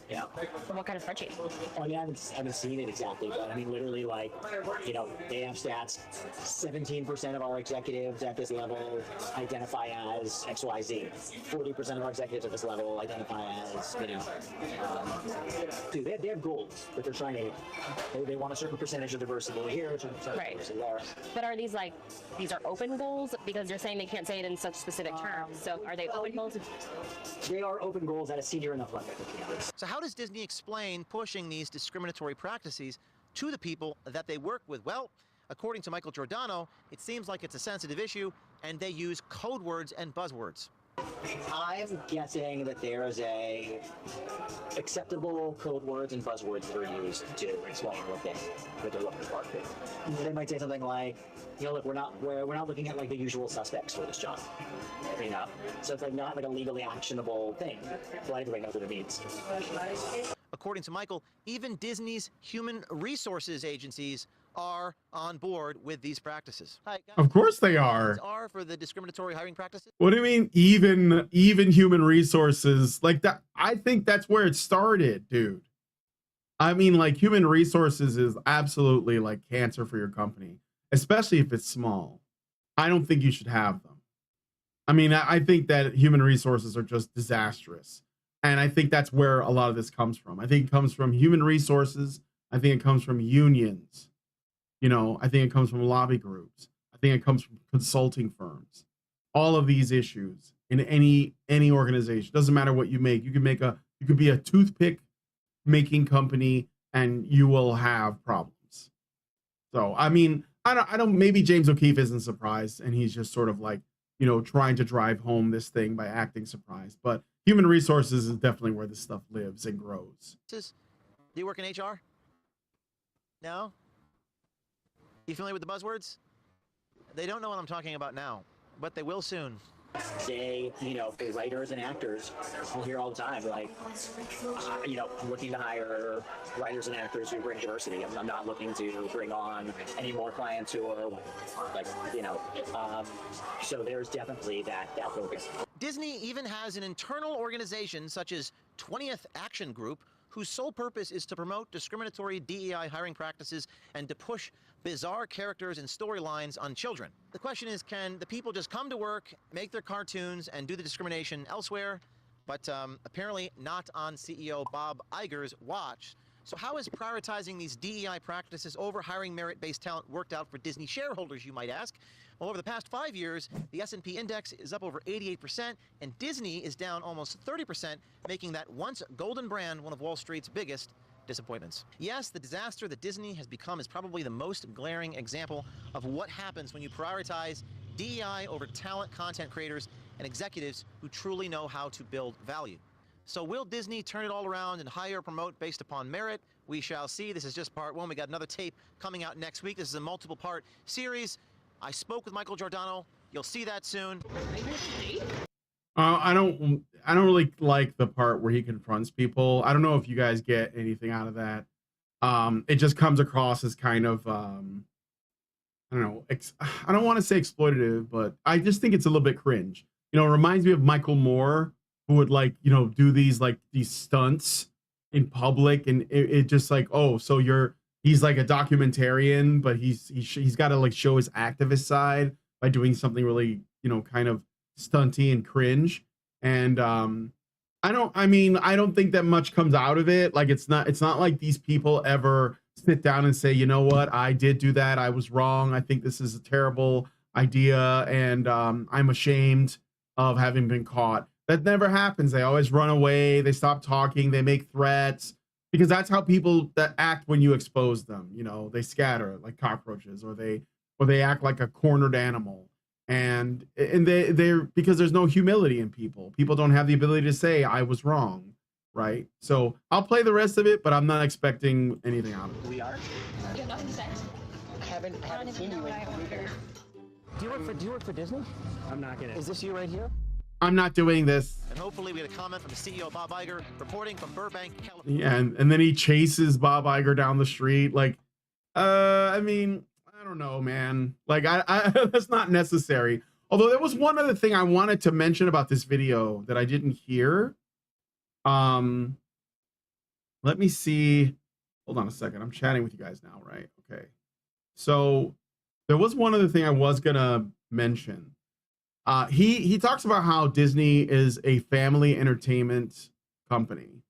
Yeah. What kind of spreadsheet? I mean, I haven't seen it exactly, but I mean, literally, like, you know, they have stats. 17% of our executives at this level identify as XYZ. 40% of our executives at this level identify as, you know, dude, they have goals that they're trying to. They want a certain percentage of diversity here, a certain percentage of diversity there. But are these open goals? Because you're saying they can't say it in such specific terms. So are they open goals? They are open goals at a senior enough level. So how does Disney explain pushing these discriminatory practices to the people that they work with? Well, according to Michael Giordano, it seems like it's a sensitive issue, and they use code words and buzzwords. I'm guessing that there is a acceptable code words and buzzwords that are used to explain what they're looking for. They might say something like, you know, look, we're not looking at like the usual suspects for this job. You know, so it's like not like a legally actionable thing, but everybody knows what it means. According to Michael, even Disney's human resources agencies are on board with these practices. Hi, guys. Of course they are. Are for the discriminatory hiring practices? What do you mean, even human resources like that? I think that's where it started, dude. I mean, like, human resources is absolutely like cancer for your company, especially if it's small. I don't think you should have them. I mean, I think that human resources are just disastrous. And I think that's where a lot of this comes from. I think it comes from human resources. I think it comes from unions. You know, I think it comes from lobby groups. I think it comes from consulting firms. All of these issues in any organization, doesn't matter what you make. You could be a toothpick making company and you will have problems. So, I mean, I don't, maybe James O'Keefe isn't surprised and he's just sort of like, you know, trying to drive home this thing by acting surprised. But human resources is definitely where this stuff lives and grows. Do you work in HR? No? You familiar with the buzzwords? They don't know what I'm talking about now, but they will soon. They, you know, for writers and actors, I'll hear all the time, like, you know, I'm looking to hire writers and actors who bring diversity. I'm not looking to bring on any more clients who are, like, you know, so there's definitely that focus. Disney even has an internal organization such as 20th Action Group, whose sole purpose is to promote discriminatory DEI hiring practices and to push bizarre characters and storylines on children. The question is, can the people just come to work, make their cartoons, and do the discrimination elsewhere? But apparently not on CEO Bob Iger's watch. So how is prioritizing these DEI practices over hiring merit-based talent worked out for Disney shareholders, you might ask? Well, over the past 5 years, the S&P index is up over 88%, and Disney is down almost 30%, making that once golden brand one of Wall Street's biggest disappointments. Yes, the disaster that Disney has become is probably the most glaring example of what happens when you prioritize DEI over talent content creators and executives who truly know how to build value. So will Disney turn it all around and hire or promote based upon merit? We shall see. This is just part one. We got another tape coming out next week. This is a multiple part series. I spoke with Michael Giordano. You'll see that soon. I don't really like the part where he confronts people. I don't know if you guys get anything out of that. It just comes across as kind of, I don't know, I don't want to say exploitative, but I just think it's a little bit cringe. you know, it reminds me of Michael Moore, who would like, you know, do these stunts in public, and it just like, oh, so he's like a documentarian, but he's got to like show his activist side by doing something really, you know, kind of stunty and cringe. And I don't think that much comes out of it. Like it's not like these people ever sit down and say, you know what, I did do that, I was wrong, I think this is a terrible idea, and I'm ashamed of having been caught. That never happens. They always run away, they stop talking, they make threats, because that's how people that act when you expose them. You know, they scatter like cockroaches, or they act like a cornered animal. And they're because there's no humility in people. People don't have the ability to say I was wrong, right? So I'll play the rest of it, but I'm not expecting anything out of it. We are. Yeah, nothing said. Haven't seen you in Do you work for Disney? I'm not gonna. Is this you right here? I'm not doing this. And hopefully we get a comment from the CEO, Bob Iger, reporting from Burbank, California. Yeah, and then he chases Bob Iger down the street. Like, I mean, I don't know, man. Like, I that's not necessary. Although there was one other thing I wanted to mention about this video that I didn't hear. Let me see. Hold on a second. I'm chatting with you guys now, right? Okay. So there was one other thing I was gonna mention. He talks about how Disney is a family entertainment company.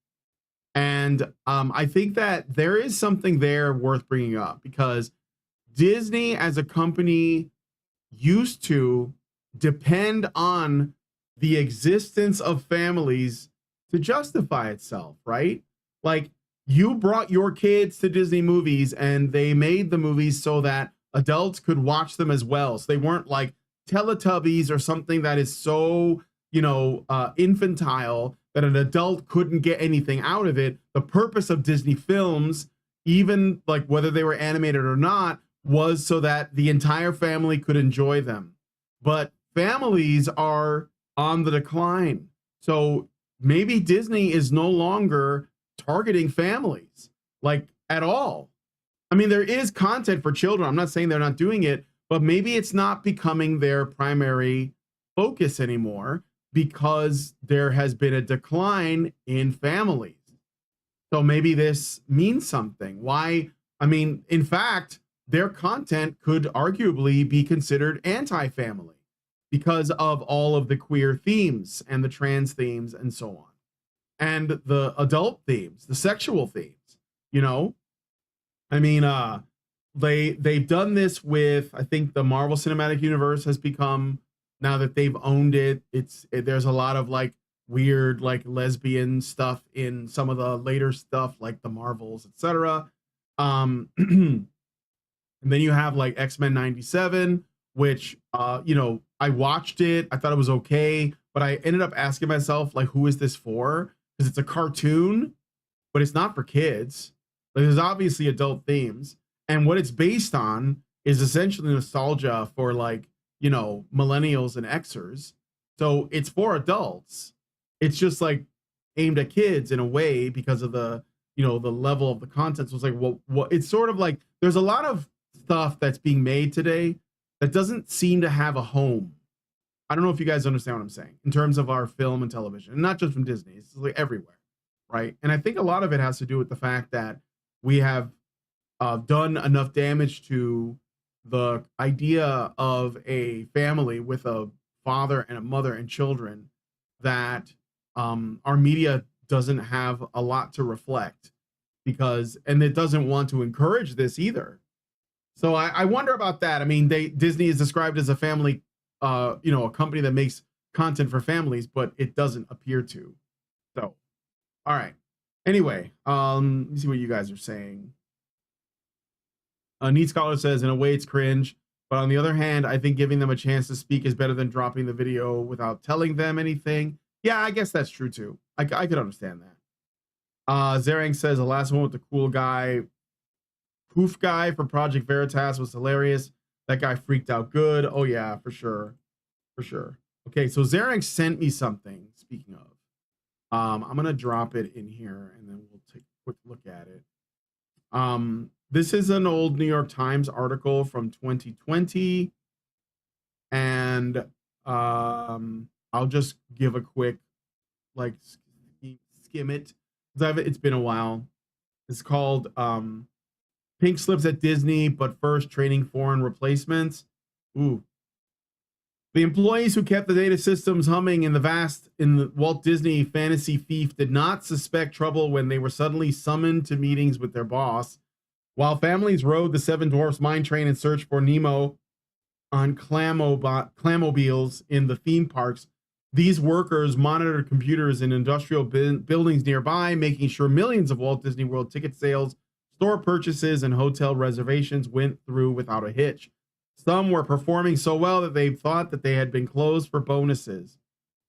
And I think that there is something there worth bringing up, because Disney as a company used to depend on the existence of families to justify itself, right? Like, you brought your kids to Disney movies and they made the movies so that adults could watch them as well. So they weren't like Teletubbies or something that is so, you know, infantile that an adult couldn't get anything out of it. The purpose of Disney films, even like whether they were animated or not, was so that the entire family could enjoy them. But families are on the decline. So maybe Disney is no longer targeting families like at all. I mean, there is content for children. I'm not saying they're not doing it, but maybe it's not becoming their primary focus anymore, because there has been a decline in families. So maybe this means something. Why? I mean, in fact, their content could arguably be considered anti-family because of all of the queer themes and the trans themes and so on, and the adult themes, the sexual themes, you know? I mean, they've done this with, I think the Marvel Cinematic Universe has become, now that they've owned it, there's a lot of like weird like lesbian stuff in some of the later stuff, like the Marvels, etc. And then you have like X-Men 97, which you know, I watched it, I thought it was okay, but I ended up asking myself, like, who is this for? Because it's a cartoon, but it's not for kids. Like, there's obviously adult themes, and what it's based on is essentially nostalgia for, like, you know, millennials and Xers. So it's for adults. It's just like aimed at kids in a way because of the, you know, the level of the content. So it's like, well, it's sort of like there's a lot of stuff that's being made today that doesn't seem to have a home. I don't know if you guys understand what I'm saying in terms of our film and television, and not just from Disney. It's like everywhere, right? And I think a lot of it has to do with the fact that we have done enough damage to the idea of a family with a father and a mother and children that our media doesn't have a lot to reflect, because, and it doesn't want to encourage this either. So I wonder about that. I mean, Disney is described as a family, you know, a company that makes content for families, but it doesn't appear to. So, all right. Anyway, let me see what you guys are saying. Neat Scholar says, in a way, it's cringe, but on the other hand, I think giving them a chance to speak is better than dropping the video without telling them anything. Yeah, I guess that's true too. I could understand that. Zerang says, the last one with the cool guy, poof guy for Project Veritas was hilarious. That guy freaked out good. Oh yeah, for sure. For sure. Okay, so Zerang sent me something, speaking of. I'm going to drop it in here and then we'll take a quick look at it. This is an old New York Times article from 2020. And I I'll just give a quick like skim it because it's been a while. It's called Pink Slips at Disney, but first training foreign replacements. Ooh. The employees who kept the data systems humming in the Walt Disney Fantasy Fief did not suspect trouble when they were suddenly summoned to meetings with their boss. While families rode the Seven Dwarfs mine train in search for Nemo on clamobiles in the theme parks, these workers monitored computers in industrial buildings nearby, making sure millions of Walt Disney World ticket sales, store purchases, and hotel reservations went through without a hitch. Some were performing so well that they thought that they had been closed for bonuses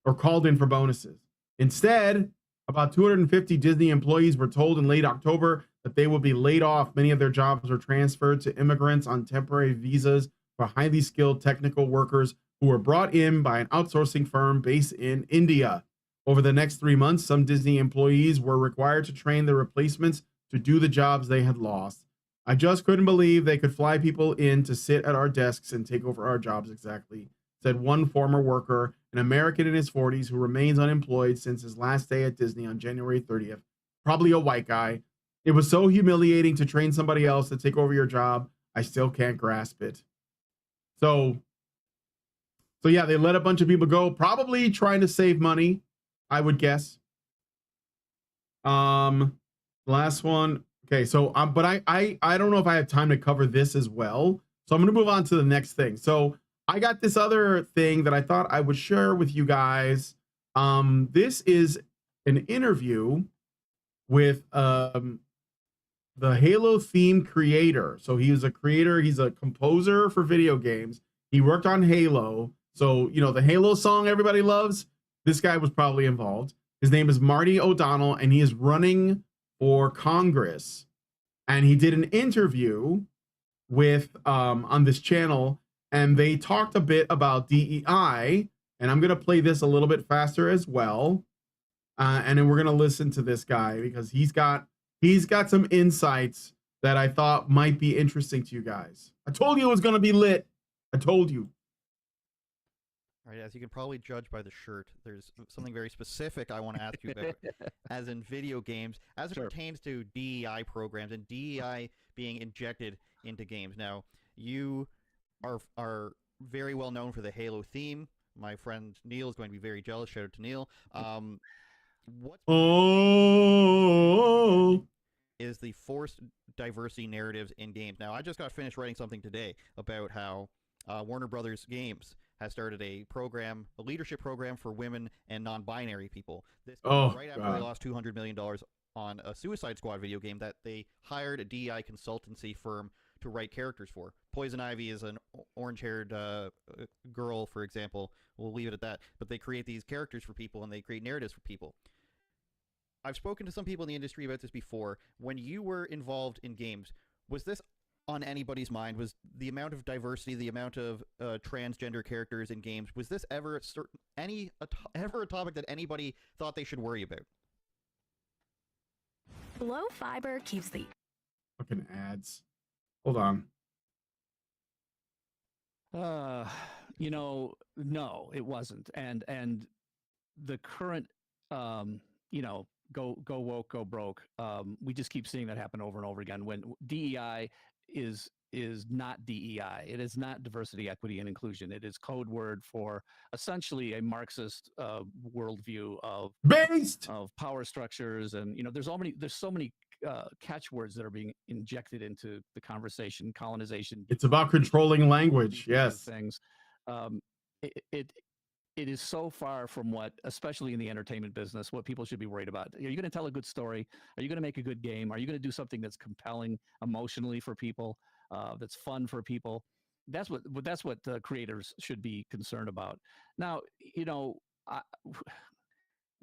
or called in for bonuses. Instead, about 250 Disney employees were told in late October that they will be laid off. Many of their jobs were transferred to immigrants on temporary visas for highly skilled technical workers who were brought in by an outsourcing firm based in India. Over the next 3 months, some Disney employees were required to train their replacements to do the jobs they had lost. I just couldn't believe they could fly people in to sit at our desks and take over our jobs exactly, said one former worker, an American in his 40s who remains unemployed since his last day at Disney on January 30th. Probably a white guy. It was so humiliating to train somebody else to take over your job. I still can't grasp it. So yeah, they let a bunch of people go, probably trying to save money, I would guess. Last one. Okay, so but I don't know if I have time to cover this as well. So I'm going to move on to the next thing. So I got this other thing that I thought I would share with you guys. This is an interview with the Halo theme creator. So he was a creator, he's a composer for video games. He worked on Halo. So, you know, the Halo song everybody loves, this guy was probably involved. His name is Marty O'Donnell, and he is running for Congress. And he did an interview with on this channel, and they talked a bit about DEI. And I'm gonna play this a little bit faster as well. And then we're gonna listen to this guy because he's got some insights that I thought might be interesting to you guys. I told you it was gonna be lit. I told you. All right, as you can probably judge by the shirt, there's something very specific I want to ask you about, as in video games, as it pertains to DEI programs and DEI being injected into games. Now, you are very well known for the Halo theme. My friend Neil is going to be very jealous. Shout out to Neil. Is the forced diversity narratives in games. Now, I just got finished writing something today about how Warner Brothers Games has started a leadership program for women and non-binary people. This right after they lost $200 million on a Suicide Squad video game that they hired a DEI consultancy firm to write characters for. Poison Ivy is an orange-haired girl, for example. We'll leave it at that. But they create these characters for people, and they create narratives for people. I've spoken to some people in the industry about this before. When you were involved in games, was this on anybody's mind? Was the amount of diversity, the amount of transgender characters in games, was this ever ever a topic that anybody thought they should worry about? Low fiber keeps the fucking ads. Hold on. You know, no, it wasn't. And the current you know, go woke, go broke. We just keep seeing that happen over and over again. When DEI is not DEI. It is not diversity, equity, and inclusion. It is code word for essentially a Marxist worldview of power structures, and you know, there's so many catchwords that are being injected into the conversation. Colonization. It's about controlling language. Yes. Things. It is so far from what, especially in the entertainment business, what people should be worried about. Are you going to tell a good story? Are you going to make a good game? Are you going to do something that's compelling emotionally for people, that's fun for people? That's what creators should be concerned about. Now, you know,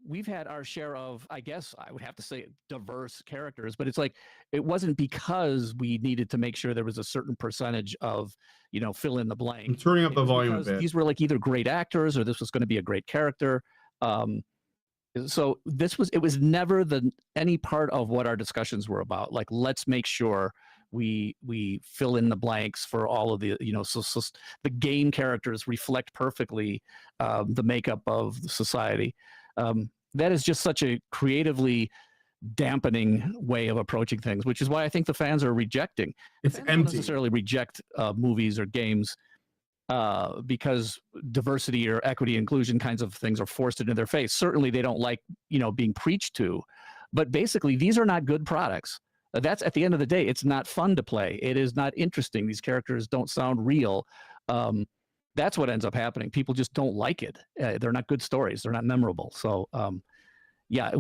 we've had our share of, I guess I would have to say, diverse characters, but it's like, it wasn't because we needed to make sure there was a certain percentage of, you know, fill in the blank. I'm turning up the volume a bit. These were like either great actors or this was going to be a great character. So it was never any part of what our discussions were about. Like, let's make sure we fill in the blanks for all of the, so the game characters reflect perfectly the makeup of the society. That is just such a creatively dampening way of approaching things, which is why I think the fans are rejecting. It's Fans empty. don't necessarily reject movies or games because diversity or equity inclusion kinds of things are forced into their face. Certainly they don't like, being preached to, but basically these are not good products. That's at the end of the day, it's not fun to play. It is not interesting. These characters don't sound real. That's what ends up happening. People just don't like it. They're not good stories. They're not memorable. So yeah,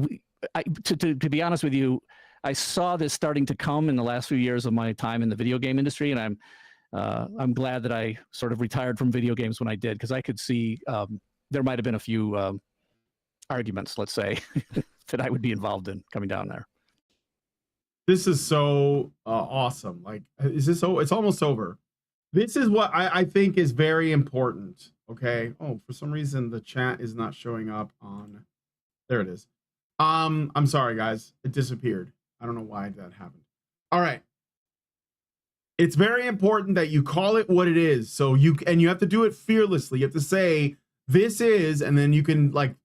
to be honest with you, I saw this starting to come in the last few years of my time in the video game industry, and I'm glad that I sort of retired from video games when I did, because I could see there might have been a few arguments, let's say, that I would be involved in coming down there. This is so awesome. Like, is this so? It's almost over. This is what I think is very important. Okay. Oh, for some reason the chat is not showing up on. There it is. I'm sorry, guys. It disappeared. I don't know why that happened. All right. It's very important that you call it what it is. So you have to do it fearlessly. You have to say this is, and then you can, like,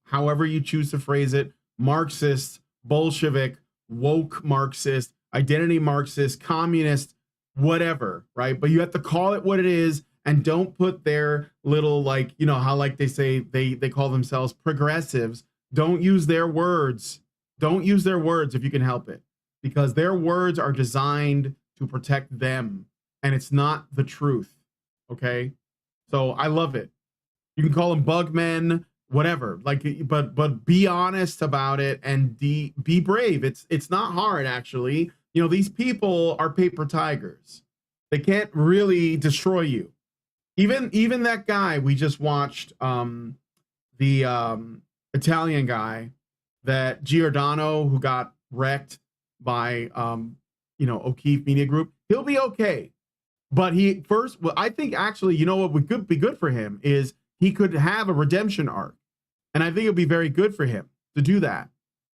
however you choose to phrase it, Marxist, Bolshevik, woke Marxist, identity Marxist, communist, whatever, right? But you have to call it what it is, and don't put their little, like, how, like, they say they call themselves progressives. Don't use their words. Don't use their words if you can help it, because their words are designed to protect them, and it's not the truth. Okay? So I love it. You can call them bugmen, whatever, like, but be honest about it and be brave. It's not hard, actually. These people are paper tigers. They can't really destroy you. Even that guy we just watched, the Italian guy, that Giordano, who got wrecked by O'Keefe Media Group, he'll be okay. But I think actually, what would be good for him is he could have a redemption arc. And I think it'd be very good for him to do that.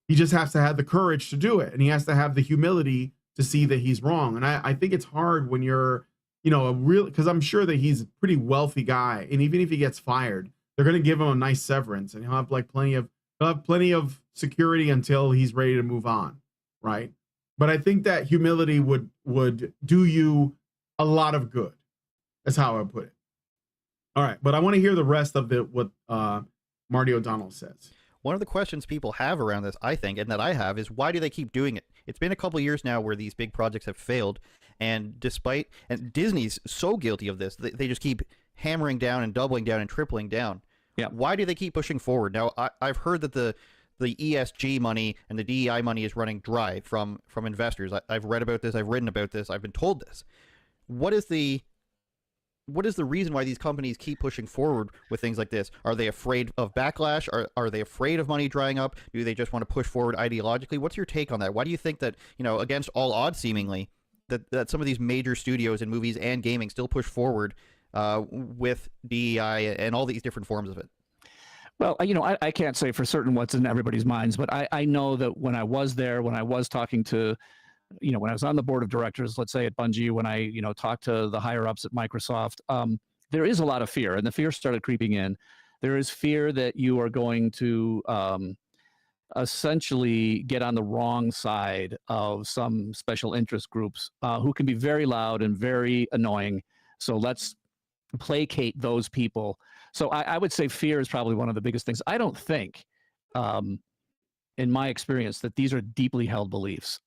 He just has to have the courage to do it. And he has to have the humility to see that he's wrong. And I think it's hard when you're, because I'm sure that he's a pretty wealthy guy. And even if he gets fired, they're going to give him a nice severance, and he'll have plenty of security until he's ready to move on. Right. But I think that humility would do you a lot of good. That's how I would put it. All right. But I want to hear the rest of what Marty O'Donnell says. One of the questions people have around this, I think, and that I have, is why do they keep doing it? It's been a couple of years now where these big projects have failed, and Disney's so guilty of this, they just keep hammering down and doubling down and tripling down. Yeah. Why do they keep pushing forward? Now, I've heard that the ESG money and the DEI money is running dry from investors. I've read about this. I've written about this. I've been told this. What is the reason why these companies keep pushing forward with things like this? Are they afraid of backlash? Are they afraid of money drying up? Do they just want to push forward ideologically? What's your take on that? Why do you think that, against all odds seemingly, that some of these major studios in movies and gaming still push forward with DEI and all these different forms of it? Well, I can't say for certain what's in everybody's minds, but I know that when I was there, when I was talking to, when I was on the board of directors, let's say at Bungie, when I, talked to the higher ups at Microsoft, there is a lot of fear, and the fear started creeping in. There is fear that you are going to essentially get on the wrong side of some special interest groups who can be very loud and very annoying. So let's placate those people. So I would say fear is probably one of the biggest things. I don't think, in my experience, that these are deeply held beliefs.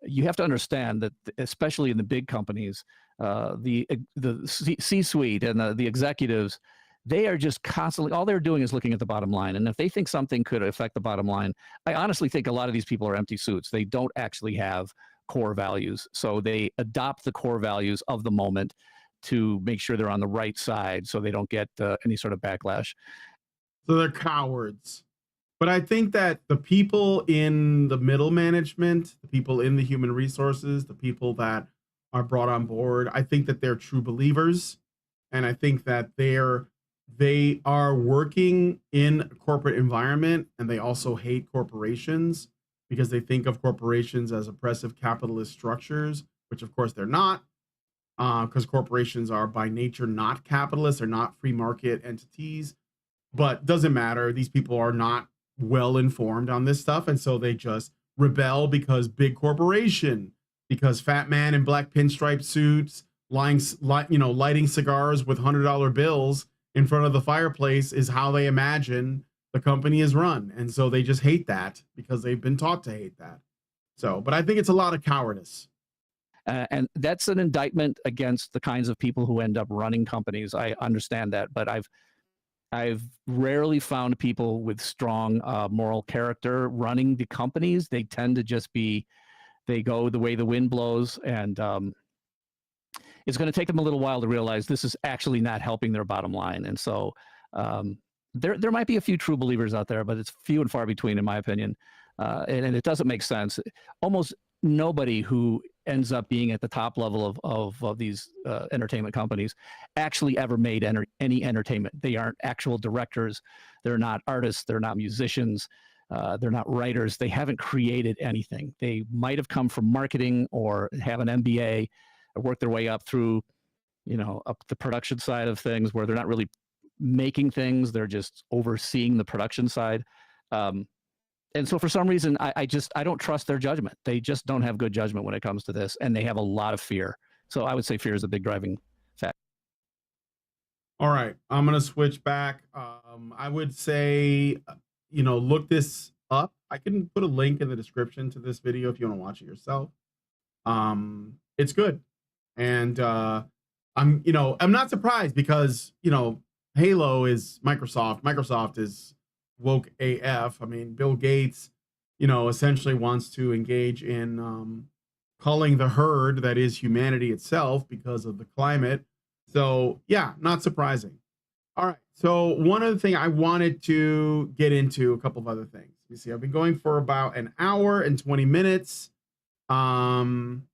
You have to understand that, especially in the big companies, the C-suite and the executives, they are just constantly, all they're doing is looking at the bottom line. And if they think something could affect the bottom line, I honestly think a lot of these people are empty suits. They don't actually have core values. So they adopt the core values of the moment to make sure they're on the right side so they don't get any sort of backlash. So they're cowards. But I think that the people in the middle management, the people in the human resources, the people that are brought on board, I think that they're true believers. And I think that they are working in a corporate environment, and they also hate corporations. because they think of corporations as oppressive capitalist structures, which of course they're not, because corporations are by nature not capitalists, they're not free market entities. But doesn't matter. These people are not well informed on this stuff, and so they just rebel because big corporation, because fat man in black pinstripe suits, lighting cigars with $100 bills in front of the fireplace is how they imagine the company is run, and so they just hate that because they've been taught to hate that. So, but I think it's a lot of cowardice. And that's an indictment against the kinds of people who end up running companies. I understand that, but I've rarely found people with strong moral character running the companies. They tend to just they go the way the wind blows, and it's going to take them a little while to realize this is actually not helping their bottom line. And so there might be a few true believers out there, but it's few and far between, in my opinion. And it doesn't make sense. Almost nobody who ends up being at the top level of these entertainment companies actually ever made any entertainment. They aren't actual directors. They're not artists. They're not musicians. They're not writers. They haven't created anything. They might have come from marketing or have an MBA or work their way up through, up the production side of things where they're not really making things. They're just overseeing the production side. And so for some reason, I don't trust their judgment. They just don't have good judgment when it comes to this, and they have a lot of fear. So I would say fear is a big driving factor. All right, I'm going to switch back. I would say, look this up. I can put a link in the description to this video if you want to watch it yourself. It's good. And I'm not surprised because, Halo is Microsoft. Microsoft is woke AF. I mean, Bill Gates, essentially wants to engage in culling the herd that is humanity itself because of the climate. So yeah, not surprising. All right. So one other thing I wanted to get into, a couple of other things. You see, I've been going for about an hour and 20 minutes. But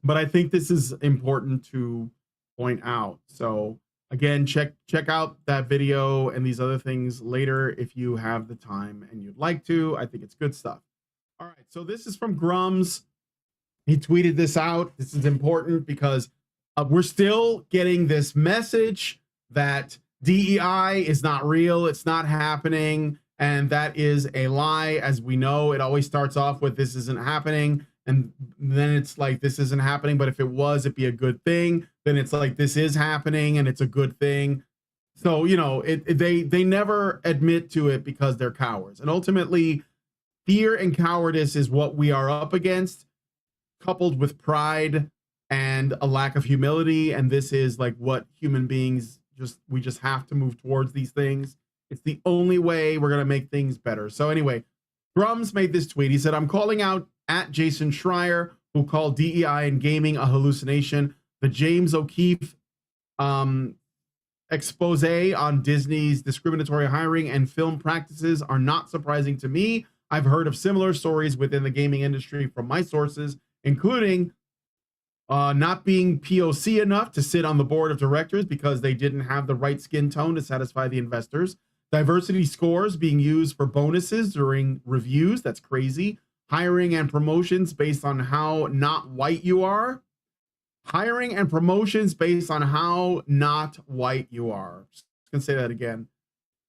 I think this is important to point out. So again, check out that video and these other things later if you have the time and you'd like to. I think it's good stuff. All right, so this is from Grums. He tweeted this out. This is important because we're still getting this message that DEI is not real. It's not happening. And that is a lie. As we know, it always starts off with this isn't happening. And then it's like, this isn't happening. But if it was, it'd be a good thing. Then it's like, this is happening and it's a good thing. So, they never admit to it because they're cowards. And ultimately, fear and cowardice is what we are up against, coupled with pride and a lack of humility. And this is like what human beings we just have to move towards these things. It's the only way we're going to make things better. So anyway, Grums made this tweet. He said, I'm calling out at Jason Schreier, who called DEI in gaming a hallucination. The James O'Keefe expose on Disney's discriminatory hiring and film practices are not surprising to me. I've heard of similar stories within the gaming industry from my sources, including not being POC enough to sit on the board of directors because they didn't have the right skin tone to satisfy the investors. Diversity scores being used for bonuses during reviews. That's crazy. Hiring and promotions based on how not white you are. Hiring and promotions based on how not white you are. Just gonna say that again.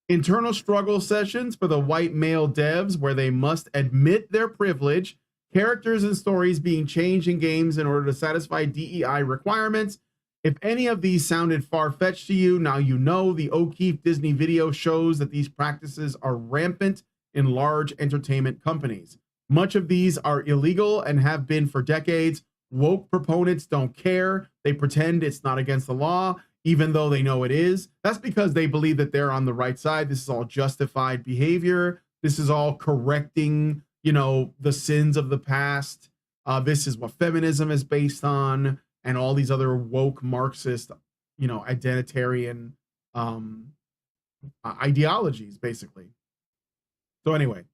Internal struggle sessions for the white male devs where they must admit their privilege. Characters and stories being changed in games in order to satisfy DEI requirements. If any of these sounded far-fetched to you, now you know. The O'Keefe Disney video shows that these practices are rampant in large entertainment companies. Much of these are illegal and have been for decades. Woke proponents don't care. They pretend it's not against the law, even though they know it is. That's because they believe that they're on the right side. This is all justified behavior. This is all correcting, the sins of the past. This is what feminism is based on, and all these other woke Marxist, identitarian ideologies, basically. So anyway.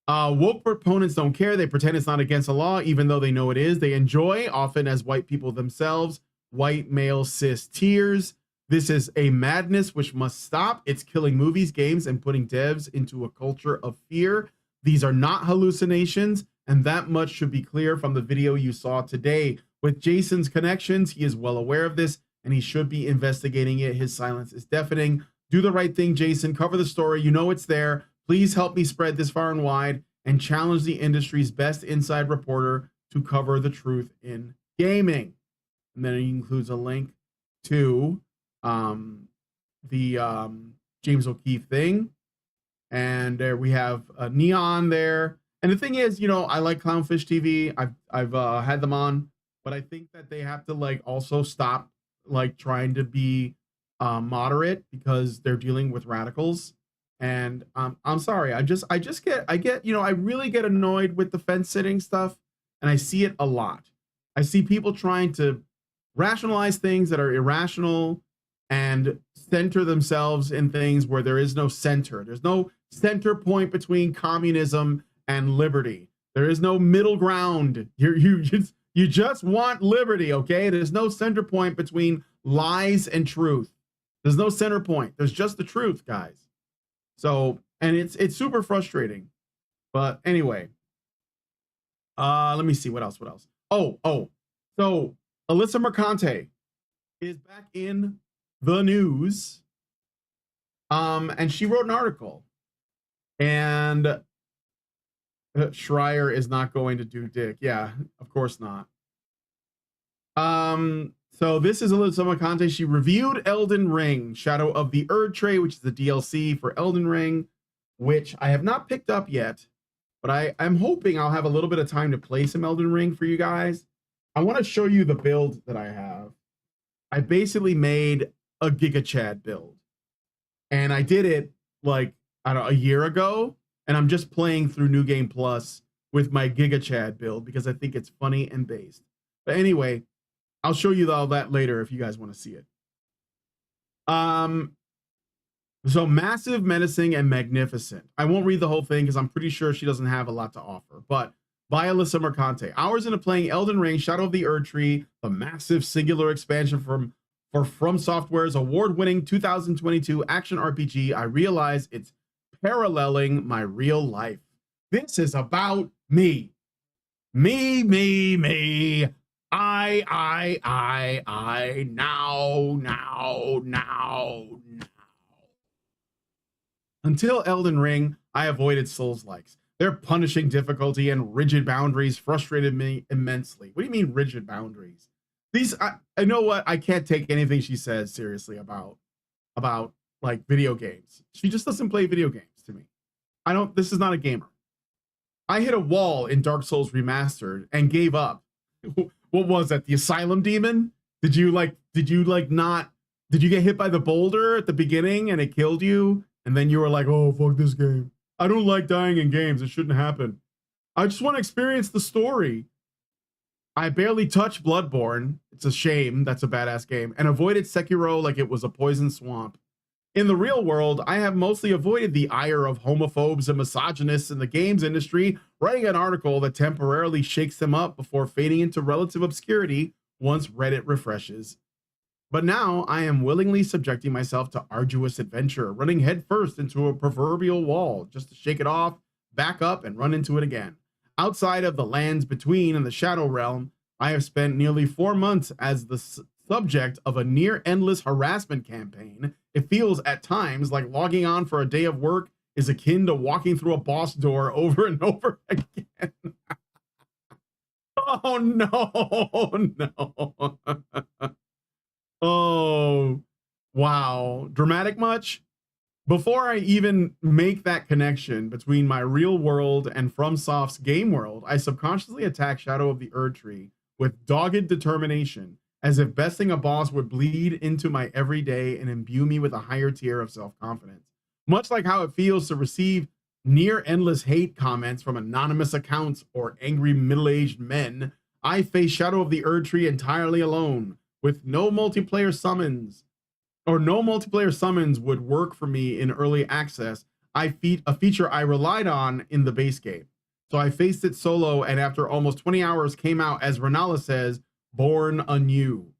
Woke proponents don't care. They pretend it's not against the law, even though they know it is. They enjoy, often as white people themselves, white male cis tears. This is a madness which must stop. It's killing movies, games, and putting devs into a culture of fear. These are not hallucinations, and that much should be clear from the video you saw today. With Jason's connections, he is well aware of this, and he should be investigating it. His silence is deafening. Do the right thing, Jason. Cover the story. You know it's there. Please help me spread this far and wide and challenge the industry's best inside reporter to cover the truth in gaming. And then he includes a link to the James O'Keefe thing. And there we have a Neon there. And the thing is, you know, I like Clownfish TV. I've had them on, but I think that they have to like also stop like trying to be moderate because they're dealing with radicals. And I'm sorry, I get, you know, I really get annoyed with the fence sitting stuff, and I see it a lot. I see people trying to rationalize things that are irrational and center themselves in things where there is no center. There's no center point between communism and liberty. There is no middle ground. You just want liberty, okay? There's no center point between lies and truth. There's no center point. There's just the truth, guys. So, and it's super frustrating. But anyway, let me see what else. So Alyssa Mercante is back in the news. And she wrote an article, and Schreier is not going to do dick. Yeah, of course not. So this is Alyssa Mercante. She reviewed Elden Ring, Shadow of the Erdtree, which is the DLC for Elden Ring, which I have not picked up yet, but I'm hoping I'll have a little bit of time to play some Elden Ring for you guys. I want to show you the build that I have. I basically made a Giga Chad build, and I did it like, I don't know, a year ago, and I'm just playing through New Game Plus with my Giga Chad build because I think it's funny and based. But anyway, I'll show you all that later if you guys want to see it. So massive, menacing, and magnificent. I won't read the whole thing because I'm pretty sure she doesn't have a lot to offer. But by Alyssa Mercante. Hours into playing Elden Ring, Shadow of the Erdtree, the massive singular expansion for From Software's award-winning 2022 action RPG, I realize it's paralleling my real life. This is about me. Me. I, now. Until Elden Ring, I avoided Souls-likes. Their punishing difficulty and rigid boundaries frustrated me immensely. What do you mean rigid boundaries? I know what, I can't take anything she says seriously about like video games. She just doesn't play video games to me. This is not a gamer. I hit a wall in Dark Souls Remastered and gave up. What was that? The Asylum Demon? Did you get hit by the boulder at the beginning and it killed you? And then you were like, oh, fuck this game. I don't like dying in games. It shouldn't happen. I just want to experience the story. I barely touched Bloodborne. It's a shame. That's a badass game. And avoided Sekiro like it was a poison swamp. In the real world, I have mostly avoided the ire of homophobes and misogynists in the games industry, writing an article that temporarily shakes them up before fading into relative obscurity once Reddit refreshes. But now I am willingly subjecting myself to arduous adventure, running headfirst into a proverbial wall just to shake it off, back up, and run into it again. Outside of the lands between and the Shadow Realm, I have spent nearly 4 months as the subject of a near-endless harassment campaign. It feels at times like logging on for a day of work is akin to walking through a boss door over and over again. Oh, no. Oh, wow. Dramatic much? Before I even make that connection between my real world and FromSoft's game world, I subconsciously attack Shadow of the Erdtree with dogged determination, as if besting a boss would bleed into my everyday and imbue me with a higher tier of self-confidence. Much like how it feels to receive near-endless hate comments from anonymous accounts or angry middle-aged men, I face Shadow of the Erdtree entirely alone, with no multiplayer summons would work for me in early access. A feature I relied on in the base game. So I faced it solo, and after almost 20 hours came out, as Renala says, born anew.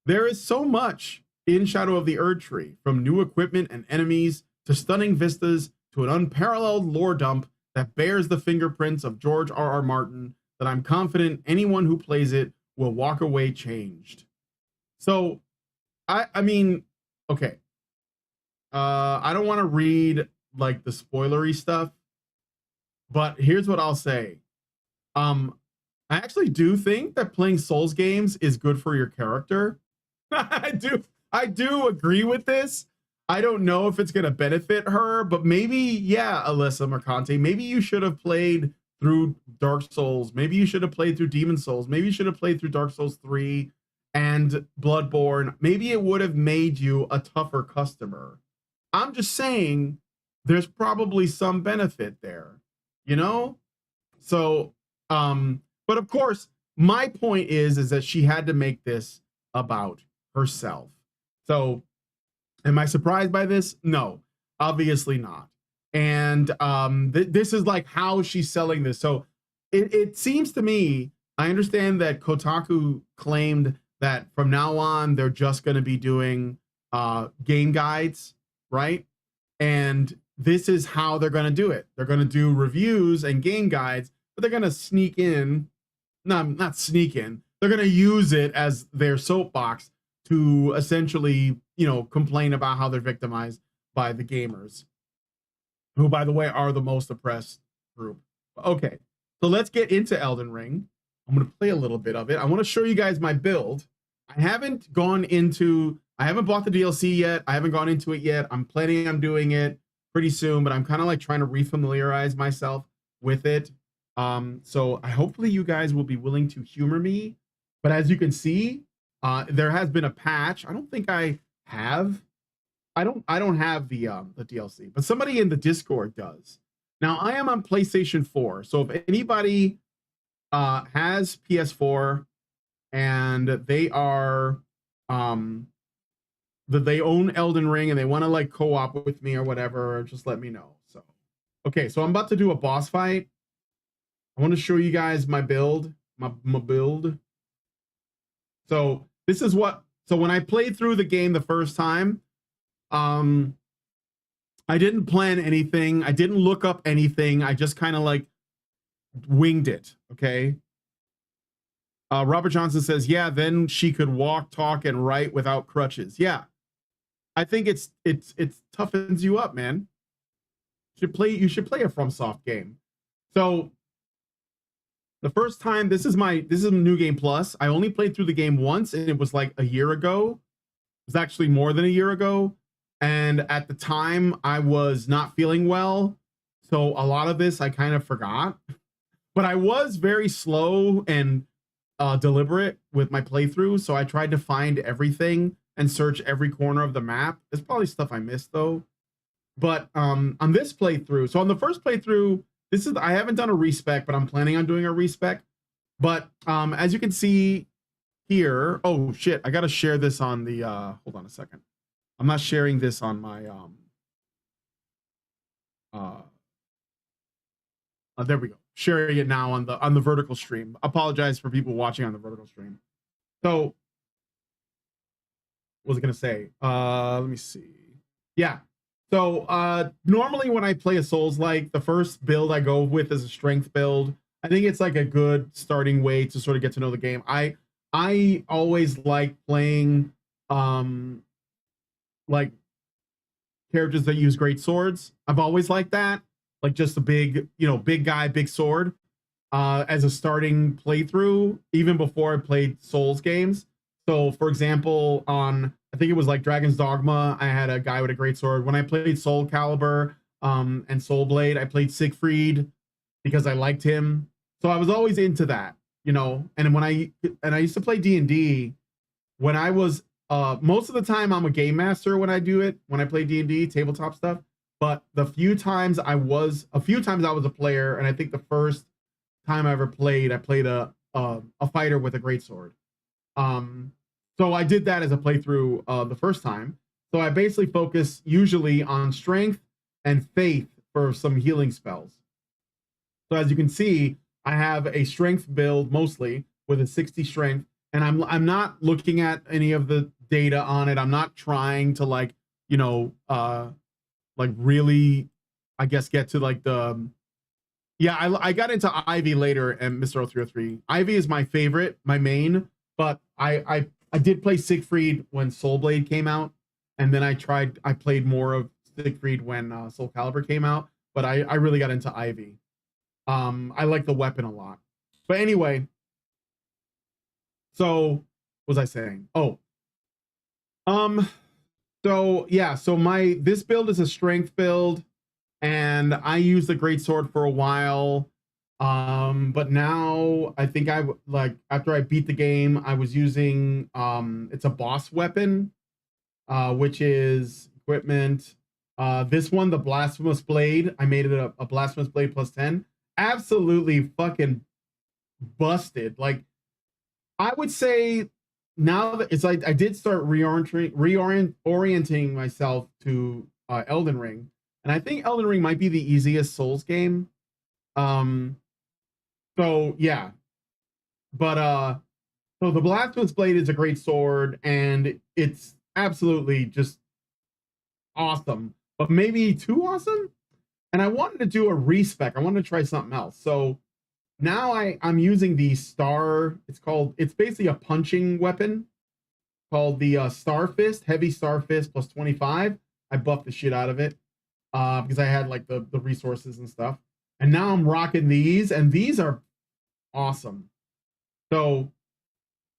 There is so much in Shadow of the Erdtree, from new equipment and enemies to stunning vistas to an unparalleled lore dump that bears the fingerprints of George R.R. Martin that I'm confident anyone who plays it will walk away changed. So, I mean, okay. I don't want to read like the spoilery stuff, but here's what I'll say. I actually do think that playing Souls games is good for your character. I do agree with this. I don't know if it's going to benefit her, but maybe, yeah, Alyssa Mercante, maybe you should have played through Dark Souls. Maybe you should have played through Demon Souls. Maybe you should have played through Dark Souls 3 and Bloodborne. Maybe it would have made you a tougher customer. I'm just saying there's probably some benefit there, you know? So, but of course, my point is that she had to make this about herself. So, am I surprised by this? No, obviously not. And this is like how she's selling this. So it seems to me, I understand that Kotaku claimed that from now on, they're just going to be doing game guides, right? And this is how they're going to do it. They're going to do reviews and game guides, but they're going to sneak in, no, not sneak in. They're going to use it as their soapbox to essentially, you know, complain about how they're victimized by the gamers, who, by the way, are the most oppressed group. Okay, so let's get into Elden Ring. I'm going to play a little bit of it. I want to show you guys my build. I haven't bought the DLC yet. I haven't gone into it yet. I'm planning on doing it pretty soon, but I'm kind of like trying to refamiliarize myself with it. So hopefully you guys will be willing to humor me. But as you can see, there has been a patch. I don't think I have. I don't have the DLC, but somebody in the Discord does. Now I am on PlayStation 4, so if anybody has PS4 and they are that they own Elden Ring and they want to like co-op with me or whatever, just let me know. So okay, so I'm about to do a boss fight. I want to show you guys my build, my build. So this is so when I played through the game the first time, I didn't plan anything. I didn't look up anything. I just kind of like winged it. Okay. Robert Johnson says, yeah, then she could walk, talk, and write without crutches. Yeah. I think it toughens you up, man. You should play a FromSoft game. So the first time, this is New Game Plus. I only played through the game once, and it was like a year ago. It was actually more than a year ago. And at the time, I was not feeling well. So a lot of this I kind of forgot. But I was very slow and deliberate with my playthrough. So I tried to find everything and search every corner of the map. There's probably stuff I missed, though. But on this playthrough, so on the first playthrough, I haven't done a respec, but I'm planning on doing a respec. But as you can see here, oh shit, I gotta share this on the hold on a second. I'm not sharing this on my there we go. Sharing it now on the vertical stream. Apologize for people watching on the vertical stream. So what was I gonna say? Let me see. Yeah. So normally when I play a Souls-like, the first build I go with is a strength build. I think it's like a good starting way to sort of get to know the game. I always like playing like characters that use great swords. I've always liked that. Like just a big, big guy, big sword as a starting playthrough, even before I played Souls games. So for example, I think it was like Dragon's Dogma, I had a guy with a great sword. When I played Soul Calibur and Soul Blade, I played Siegfried because I liked him. So I was always into that, and when I used to play D&D when I was most of the time I'm a game master when I play D&D tabletop stuff, but a few times I was a player, and I think the first time I ever played, I played a fighter with a greatsword. So I did that as a playthrough the first time. So I basically focus usually on strength and faith for some healing spells. So as you can see, I have a strength build mostly with a 60 strength, and I'm not looking at any of the data on it. I'm not trying to like really I guess get to like the yeah, I got into Ivy later and Mr. 0303. Ivy is my favorite, my main, but I did play Siegfried when Soul Blade came out, and then I played more of Siegfried when Soul Calibur came out, but I really got into Ivy. I like the weapon a lot. But anyway, so what was I saying? Oh, so yeah, so this build is a strength build, and I used the great sword for a while. But now I think after I beat the game, I was using it's a boss weapon, which is equipment. This one, the blasphemous blade, I made it a blasphemous blade plus 10. Absolutely fucking busted. Like, I would say now that it's like I did start reorienting myself to Elden Ring, and I think Elden Ring might be the easiest Souls game. So yeah, but so the blasphemous blade is a great sword, and it's absolutely just awesome, but maybe too awesome. And I wanted to do a respec. I wanted to try something else. So now I'm using the star. It's basically a punching weapon called the Star Fist, heavy Star Fist plus 25. I buffed the shit out of it because I had like the resources and stuff. And now I'm rocking these, and these are awesome. So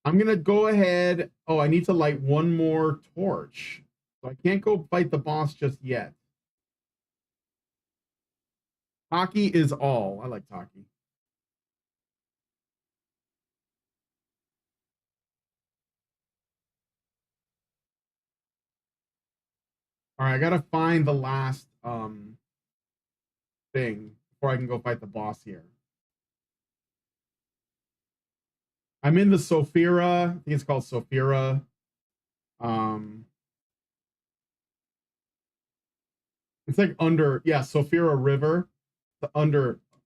I'm gonna go ahead. Oh, I need to light one more torch. So I can't go fight the boss just yet. Taki is all. I like Taki. All right, I gotta find the last thing before I can go fight the boss here. I'm in the Sophira. I think it's called Sophira. It's like Sophira River.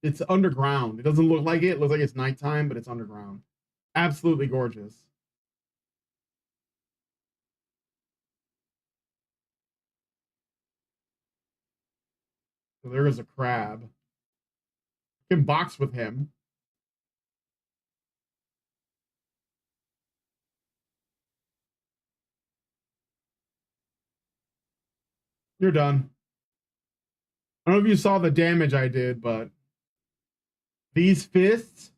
It's underground. It doesn't look like it. It looks like it's nighttime, but it's underground. Absolutely gorgeous. So there is a crab. You can box with him. You're done. I don't know if you saw the damage I did, but these fists,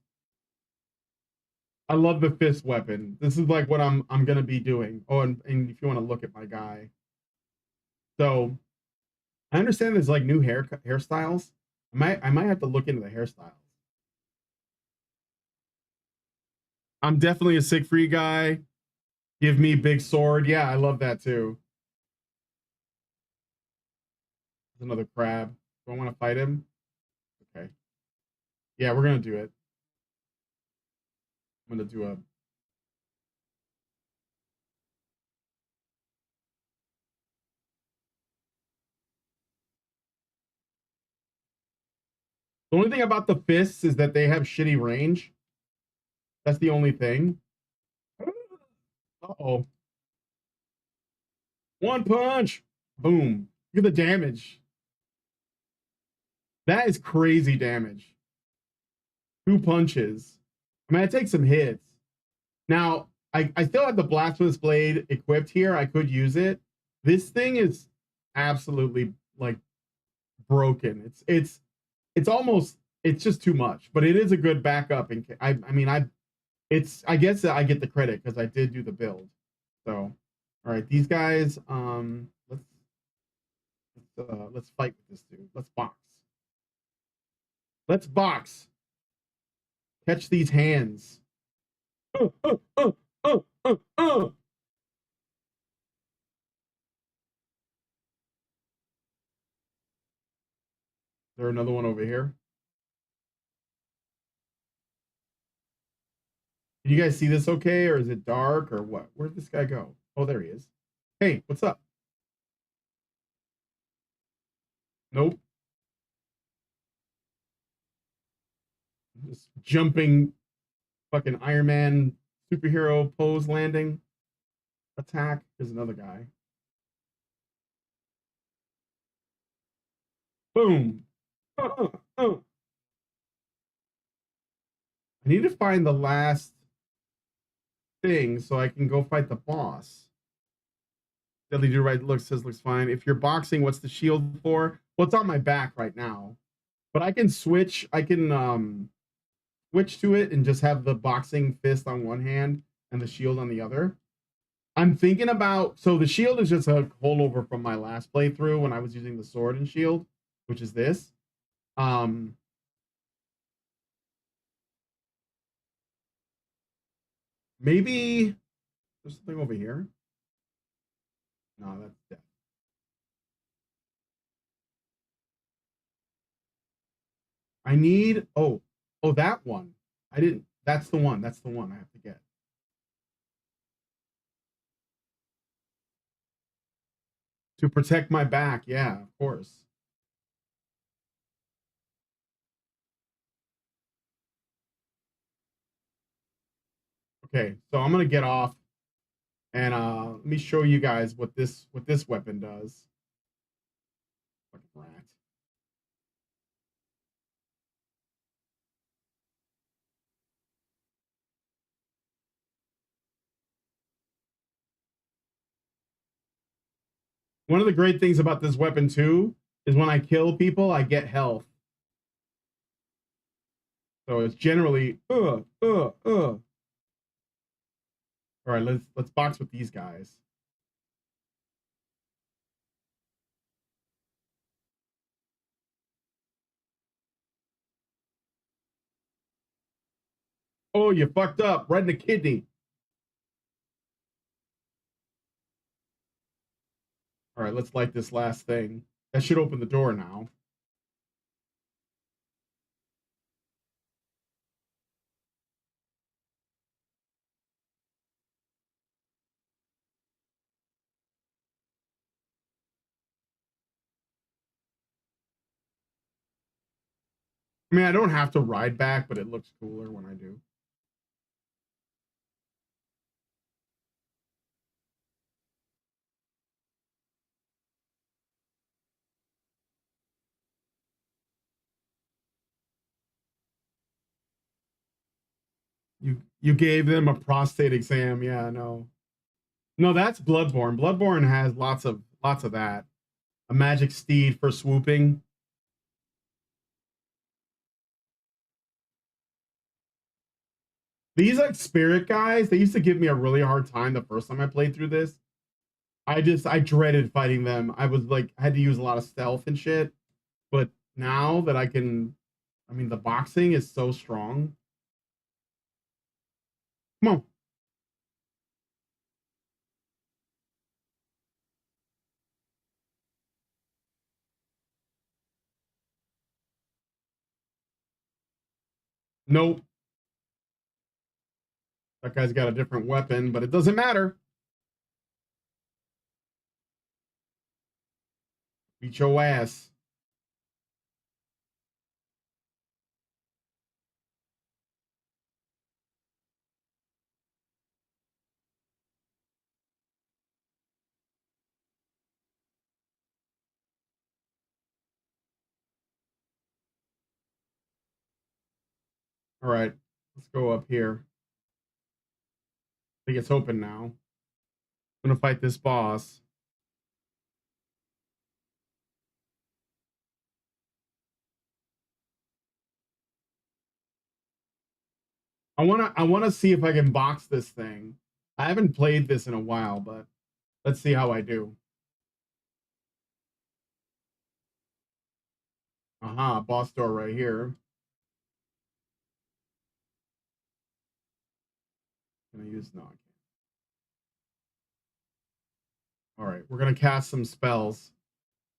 I love the fist weapon. This is like what I'm gonna be doing. Oh, and if you want to look at my guy, so I understand there's like new hairstyles. I might have to look into the hairstyles. I'm definitely a Siegfried guy. Give me big sword. Yeah, I love that too. There's another crab. Do I want to fight him? Okay. Yeah, we're gonna do it. I'm gonna do a. The only thing about the fists is that they have shitty range. That's the only thing. Uh-oh. One punch. Boom. Look at the damage. That is crazy damage. 2 punches. I mean, I take some hits. Now, I still have the blasphemous blade equipped here. I could use it. This thing is absolutely like broken. It's almost, it's just too much, but it is a good backup. I guess that I get the credit because I did do the build. So, all right, these guys, let's fight with this dude. Let's box. Let's box. Catch these hands. Is there another one over here? Did you guys see this okay, or is it dark, or what? Where'd this guy go? Oh, there he is. Hey, what's up? Nope. Just jumping fucking Iron Man superhero pose landing attack. There's another guy. Boom. I need to find the last thing so I can go fight the boss. Deadly do right looks fine. If you're boxing, what's the shield for? Well, it's on my back right now. But I can switch. I can switch to it and just have the boxing fist on one hand and the shield on the other. I'm thinking about, so the shield is just a holdover from my last playthrough when I was using the sword and shield, which is this. Maybe there's something over here. No, that's death. I need, oh, that one. I didn't, that's the one I have to get. To protect my back, yeah, of course. Okay, so I'm gonna get off and let me show you guys what this weapon does. Fucking rat. One of the great things about this weapon too is when I kill people, I get health. So it's generally All right, let's box with these guys. Oh, you fucked up right in the kidney. All right, let's light this last thing. That should open the door now. I mean, I don't have to ride back, but it looks cooler when I do. You gave them a prostate exam. Yeah, no. No, that's Bloodborne. Bloodborne has lots of that. A magic steed for swooping. These like spirit guys, they used to give me a really hard time the first time I played through this. I dreaded fighting them. I was like, I had to use a lot of stealth and shit. But now that I mean, the boxing is so strong. Come on. Nope. That guy's got a different weapon, but it doesn't matter. Beat your ass. All right, let's go up here. I think it's open now. I'm gonna fight this boss. I wanna see if I can box this thing. I haven't played this in a while, but let's see how I do. Aha, boss door right here. Can I use no? All right, we're gonna cast some spells,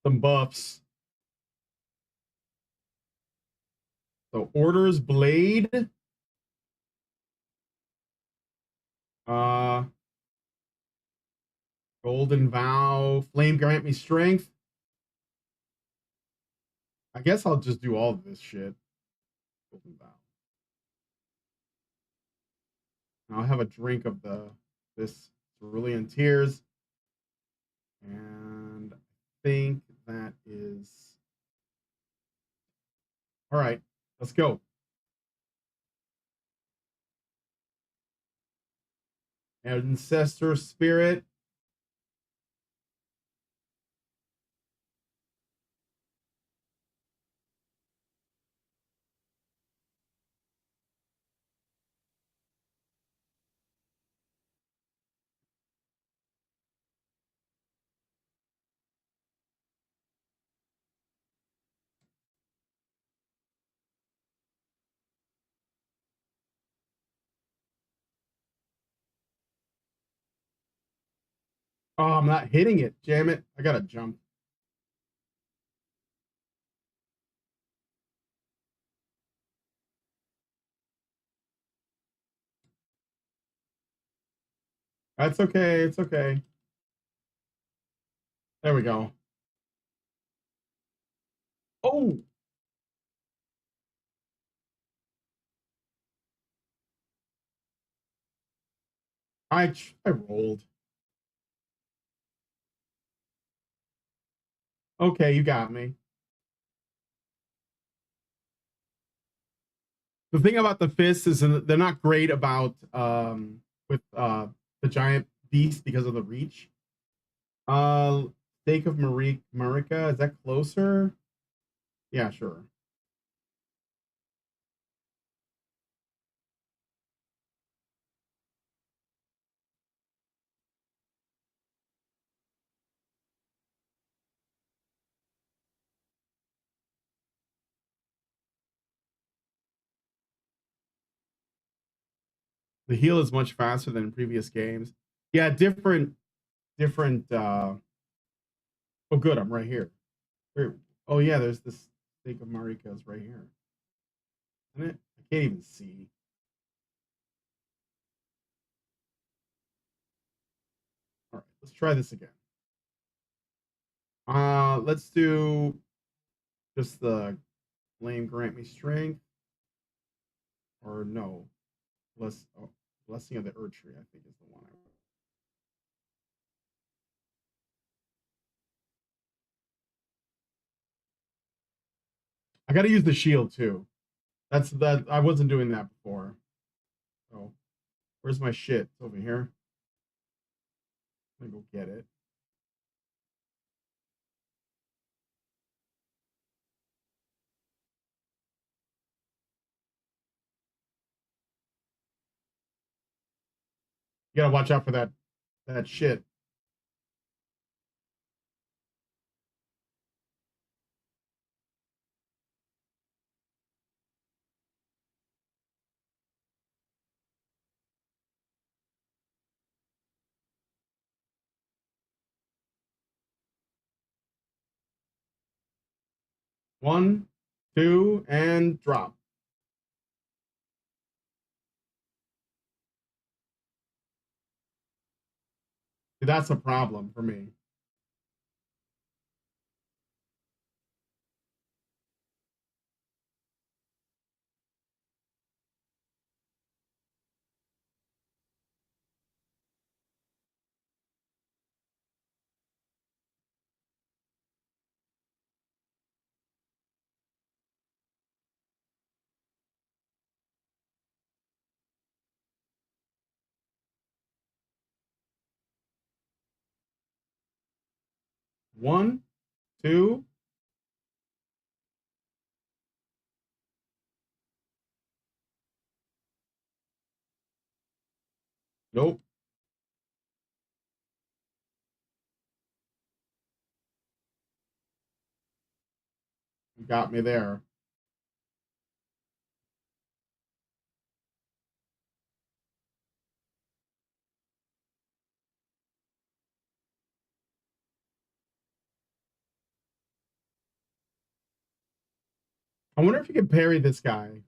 some buffs. So Order's Blade. Golden Vow. Flame grant me strength. I guess I'll just do all of this shit. Golden Vow. Now I'll have a drink of this Cerulean Tears. And I think that is All right, let's go. Ancestor spirit. Oh, I'm not hitting it. Damn it. I gotta jump. That's okay. It's okay. There we go. Oh, I rolled. Okay, you got me. The thing about the fists is they're not great about with the giant beast because of the reach. Stake of Marika, is that closer? Yeah, sure. The heal is much faster than in previous games. Yeah, different oh good, I'm right here. Oh yeah, there's this stake of Marika's right here. Isn't it? I can't even see. All right, let's try this again. Let's do just the flame grant me strength. Or no. Blessing of the Earth Tree, I think is the one I gotta use the shield too. That's that I wasn't doing that before. So where's my shit? It's over here. I'm gonna go get it. You gotta watch out for that shit. One, two, and drop. See, that's a problem for me. One, two. Nope. You got me there. I wonder if you can parry this guy.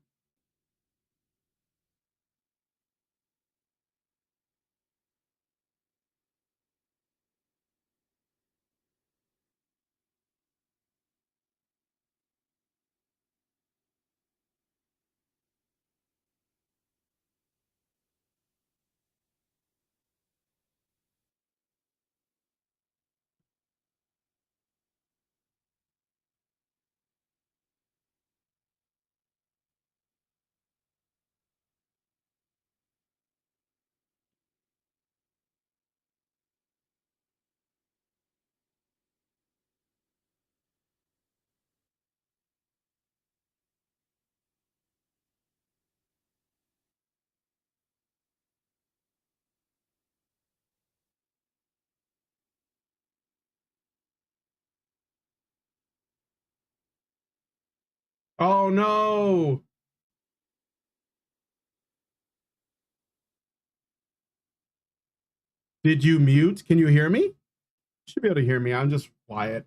Oh no! Did you mute? Can you hear me? You should be able to hear me. I'm just quiet.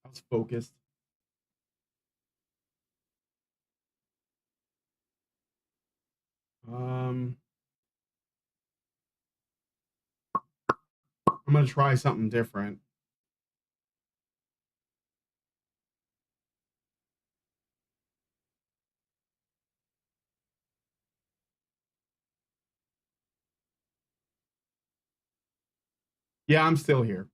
I was focused. I'm gonna try something different. Yeah, I'm still here.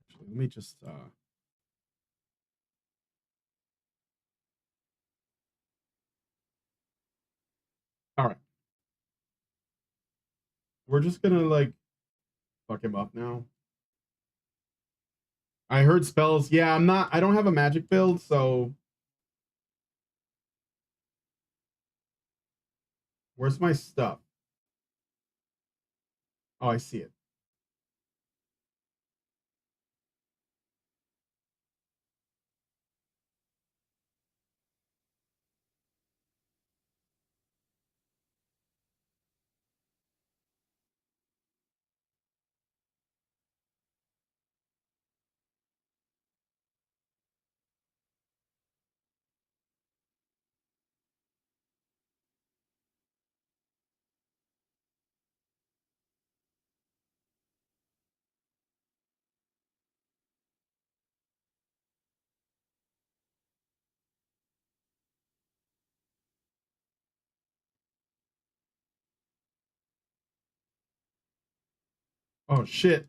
Actually, let me just all right. We're just gonna like fuck him up now. I heard spells. Yeah, I don't have a magic build, so where's my stuff? Oh, I see it. Oh shit.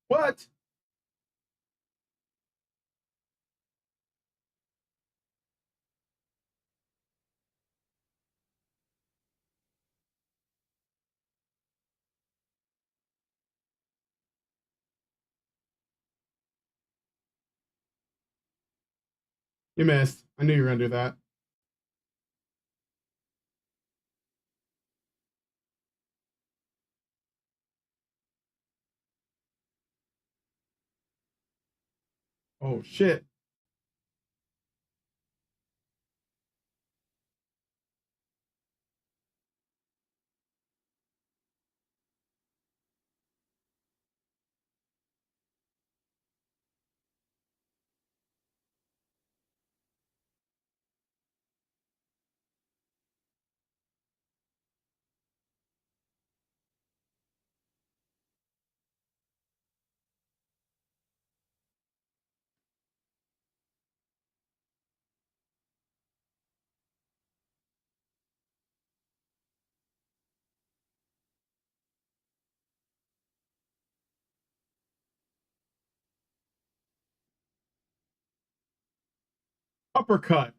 What? You missed. I knew you were gonna do that. Oh shit. Uppercut.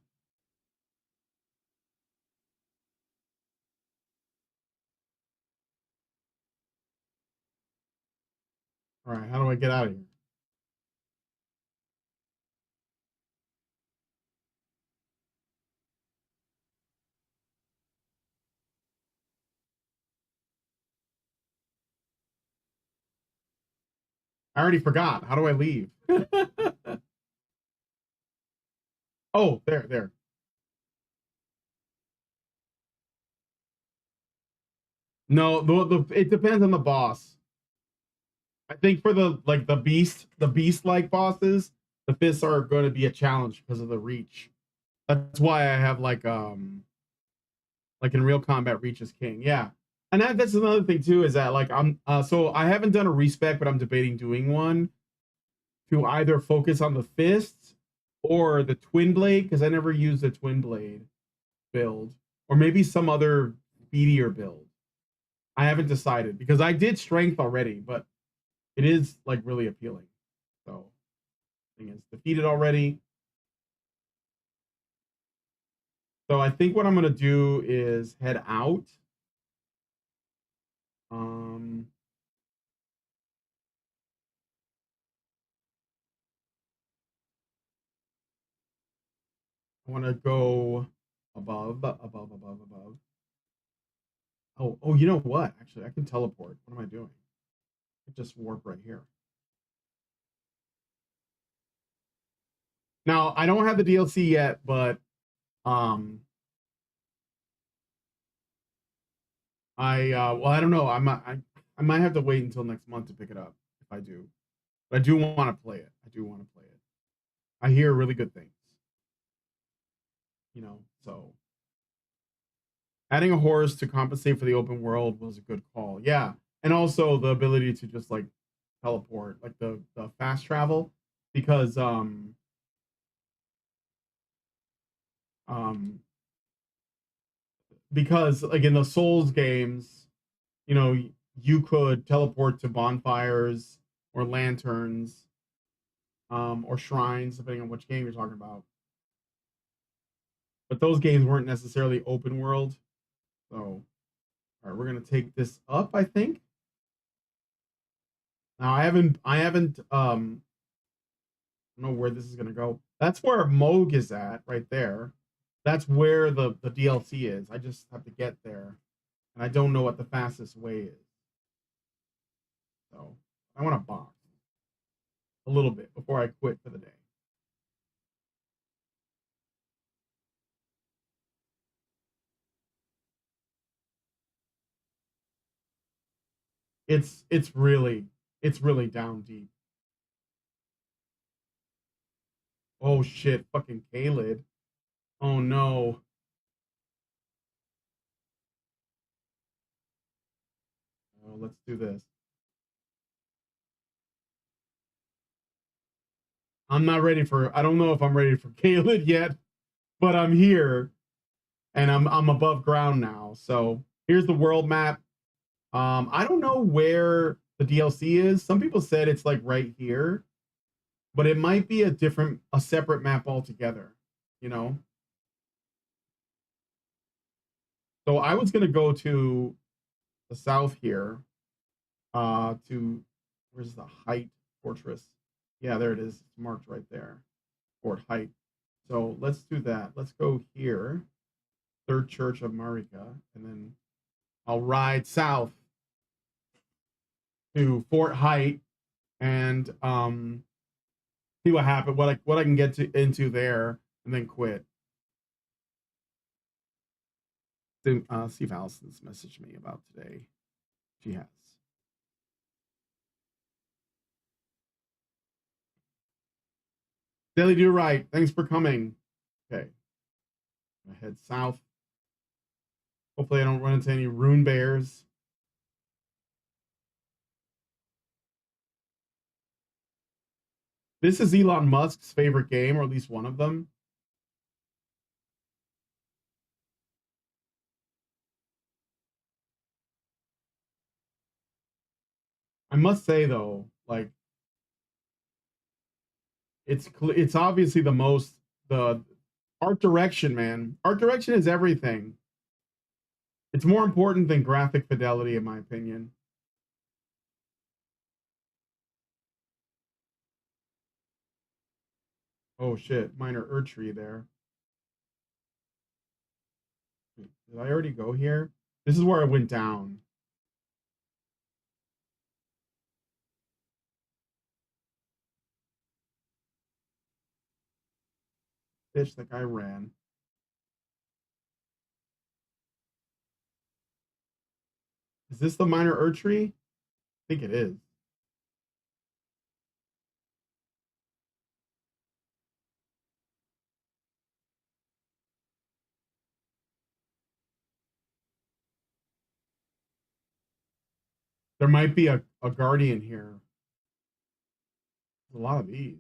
All right, how do I get out of here? I already forgot. How do I leave? Oh, there. No, it depends on the boss. I think for the beast like bosses, the fists are going to be a challenge because of the reach. That's why I have like in real combat, reach is king. Yeah, and that's another thing too is that like I'm so I haven't done a respec, but I'm debating doing one to either focus on the fists or the twin blade because I never used the twin blade build, or maybe some other speedier build. I haven't decided because I did strength already, but it is like really appealing. So, thing is defeated already. So I think what I'm gonna do is head out. I want to go above. Oh, you know what? Actually, I can teleport. What am I doing? I just warp right here. Now, I don't have the DLC yet, but well, I don't know. I might have to wait until next month to pick it up if I do. But I do want to play it. I hear really good things. You know, so adding a horse to compensate for the open world was a good call. Yeah. And also the ability to just like teleport, like the fast travel, because because like in the Souls games, you know, you could teleport to bonfires or lanterns, or shrines, depending on which game you're talking about. But those games weren't necessarily open world. So, all right, we're gonna take this up, I think. Now I haven't I don't know where this is gonna go. That's where Moog is at, right there. That's where the DLC is. I just have to get there, and I don't know what the fastest way is. So I want to box a little bit before I quit for the day. It's really down deep. Oh shit, fucking Kaled. Oh no. Oh, let's do this. I'm not ready for. I don't know if I'm ready for Kaled yet, but I'm here, and I'm above ground now. So here's the world map. I don't know where the DLC is. Some people said it's like right here, but it might be a separate map altogether. You know. So I was gonna go to the south here, to where's the Height Fortress? Yeah, there it is. It's marked right there, Fort Height. So let's do that. Let's go here, Third Church of Marika, and then I'll ride south to Fort Height and see what happens, what I can get into there, and then quit. See if Allison's messaged me about today. She has. Daily Do Right. Thanks for coming. Okay. I head south. Hopefully I don't run into any rune bears. This is Elon Musk's favorite game, or at least one of them. I must say though, like it's obviously the art direction, man. Art direction is everything. It's more important than graphic fidelity, in my opinion. Oh shit, minor Erdtree there. Wait, did I already go here? This is where I went down. Bitch, that guy ran. Is this the minor Erdtree? I think it is. There might be a guardian here. There's a lot of these.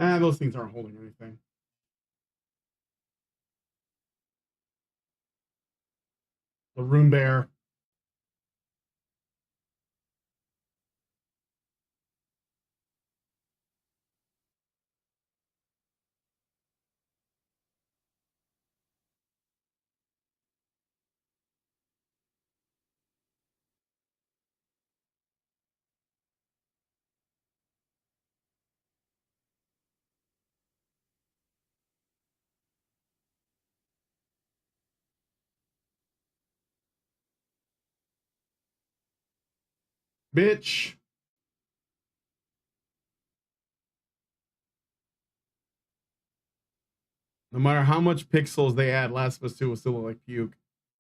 Those things aren't holding anything. The rune bear. Bitch. No matter how much pixels they add, Last of Us 2 will still look like puke.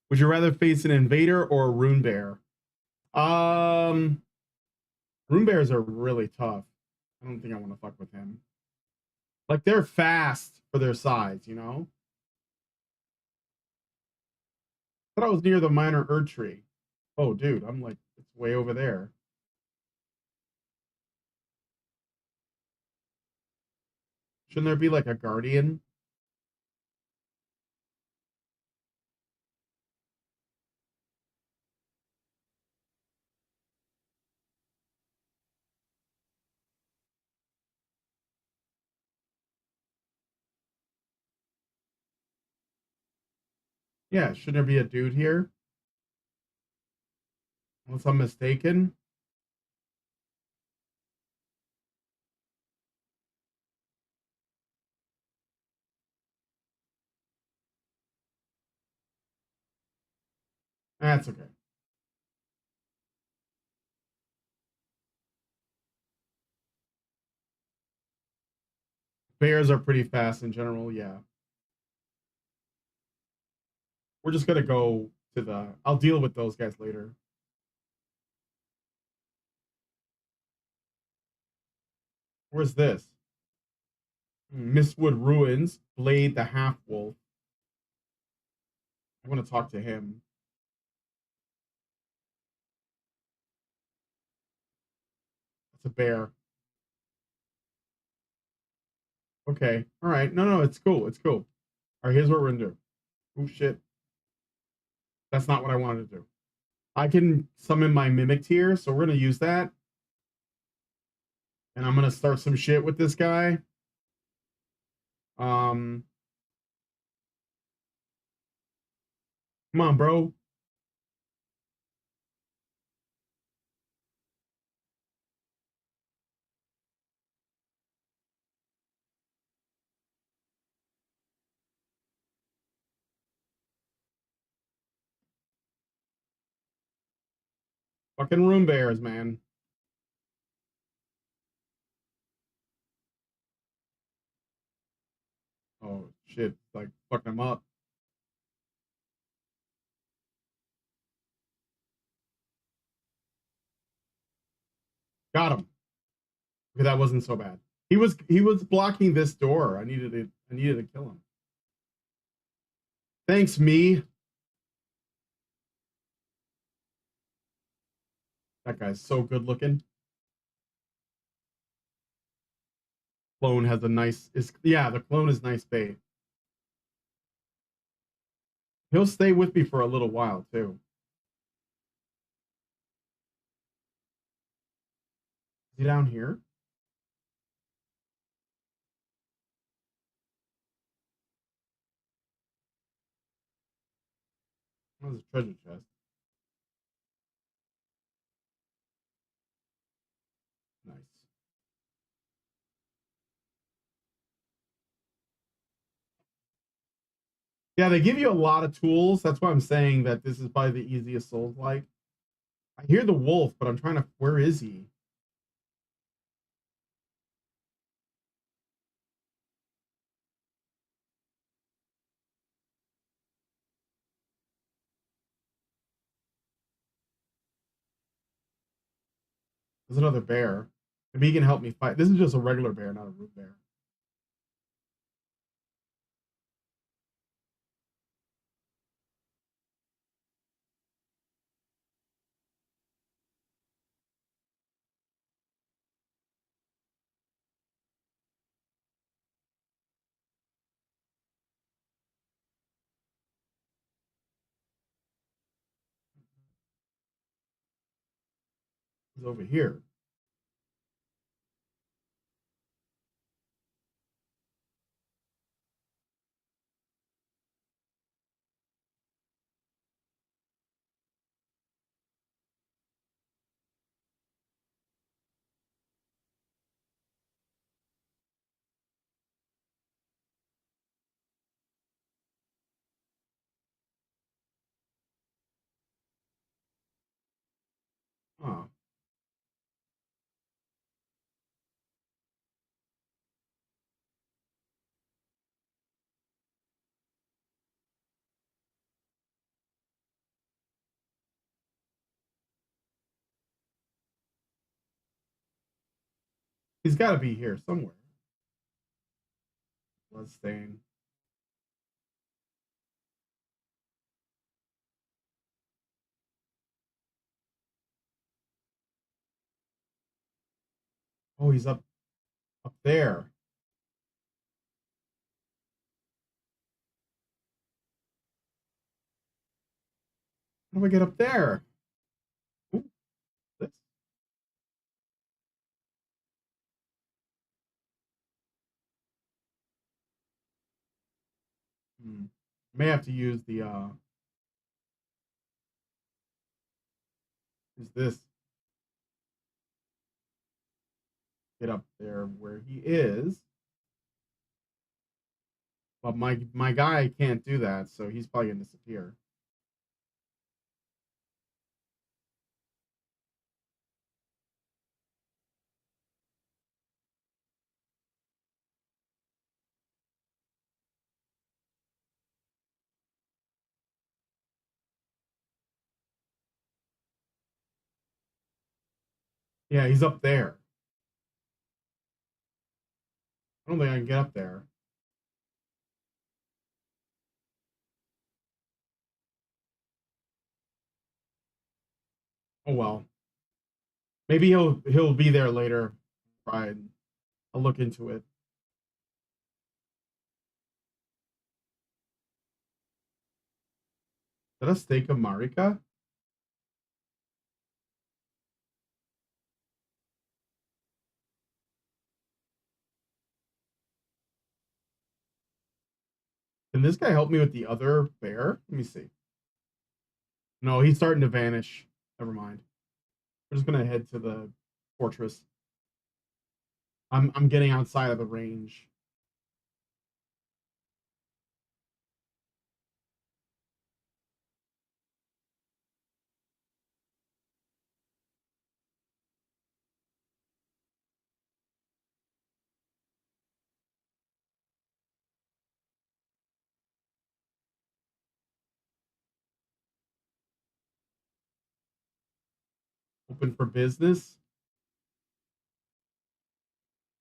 Would you rather face an invader or a rune bear? Rune bears are really tough. I don't think I want to fuck with him. Like, they're fast for their size, you know? I thought I was near the minor Erd tree. Oh, dude, I'm like, it's way over there. Shouldn't there be like a guardian? Yeah, shouldn't there be a dude here? Unless I'm mistaken. That's okay. Bears are pretty fast in general, yeah. We're just gonna go to the... I'll deal with those guys later. Where's this? Mistwood Ruins, Blade the Half-Wolf. I want to talk to him. It's a bear. Okay. All right. No, it's cool. It's cool. All right, here's what we're gonna do. Oh shit. That's not what I wanted to do. I can summon my mimic tier, so we're gonna use that. And I'm gonna start some shit with this guy. Come on, bro. Fucking room bears, man. Oh shit, like fucking them up. Got him. Okay, that wasn't so bad. He was blocking this door. I needed to kill him. Thanks, me. That guy's so good looking. Clone has a nice the clone is nice bait. He'll stay with me for a little while too. Is he down here? Oh, there's a treasure chest. Nice. Yeah, they give you a lot of tools. That's why I'm saying that this is probably the easiest Souls like. I hear the wolf, but I'm trying to... Where is he? There's another bear. Maybe he can help me fight. This is just a regular bear, not a root bear. He's over here. Oh. He's got to be here somewhere. Bloodstain. Oh, he's up there. How do I get up there? Ooh, this. May have to use the use this. Get up there where he is. But my guy can't do that, so he's probably gonna disappear. Yeah, he's up there. I don't think I can get up there. Oh well. Maybe he'll be there later. Right. I'll look into it. Is that a stake of Marika? Can this guy help me with the other bear? Let me see. No, he's starting to vanish. Never mind. We're just gonna head to the fortress. I'm getting outside of the range. Open for business.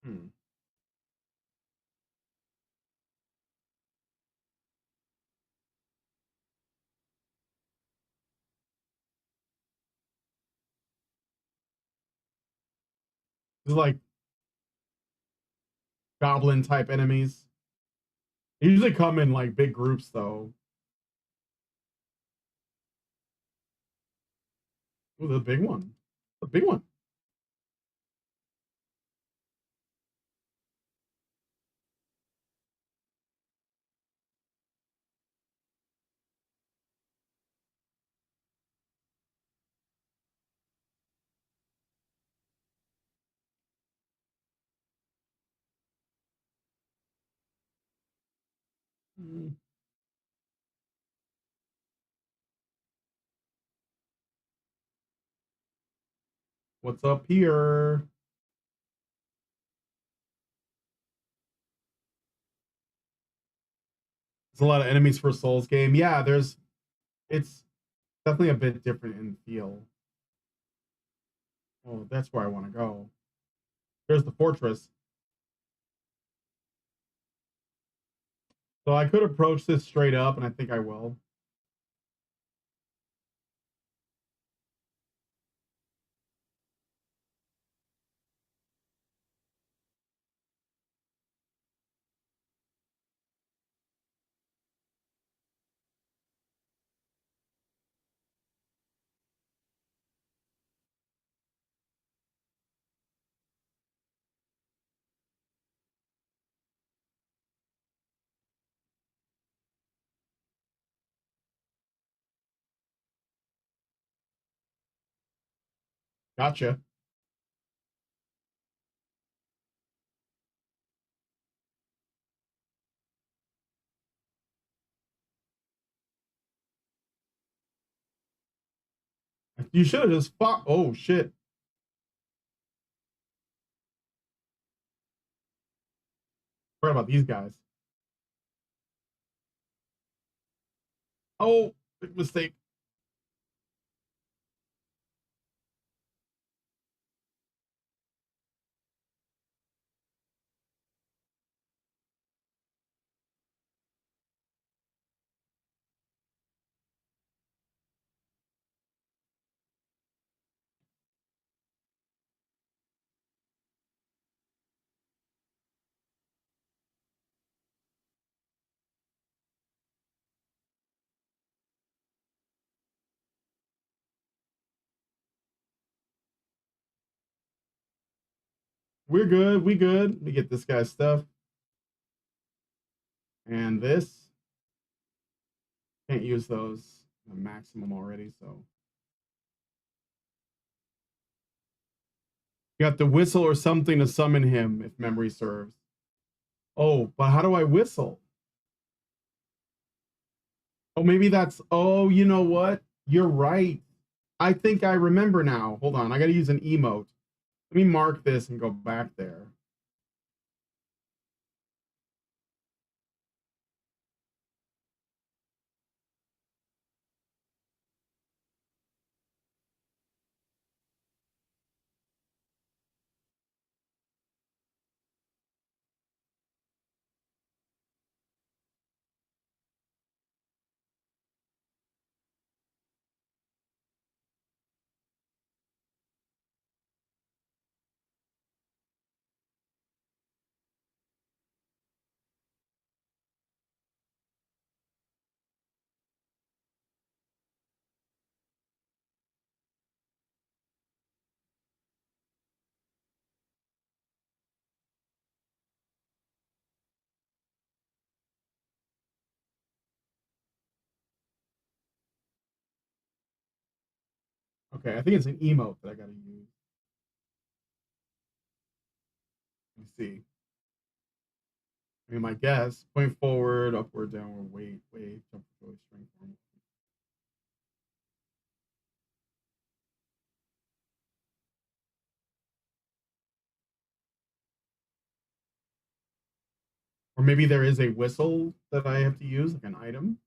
Hmm. This is like goblin type enemies. They usually come in like big groups though. Oh, the big one. The big one. Hmm. What's up here? There's a lot of enemies for a Souls game. Yeah, it's definitely a bit different in feel. Oh, that's where I want to go. There's the fortress. So I could approach this straight up, and I think I will. Gotcha. You should have just fought. Oh shit. What about these guys? Oh, big mistake. We're good. We good. Let me get this guy's stuff. And this. Can't use those. The maximum already, so. You have to whistle or something to summon him, if memory serves. Oh, but how do I whistle? Oh, maybe that's. Oh, you know what? You're right. I think I remember now. Hold on. I got to use an emote. Let me mark this and go back there. Okay, I think it's an emote that I got to use. Let me see. I mean, my guess, point forward, upward, downward, wait, jump, joy, strength, normal. Or maybe there is a whistle that I have to use, like an item.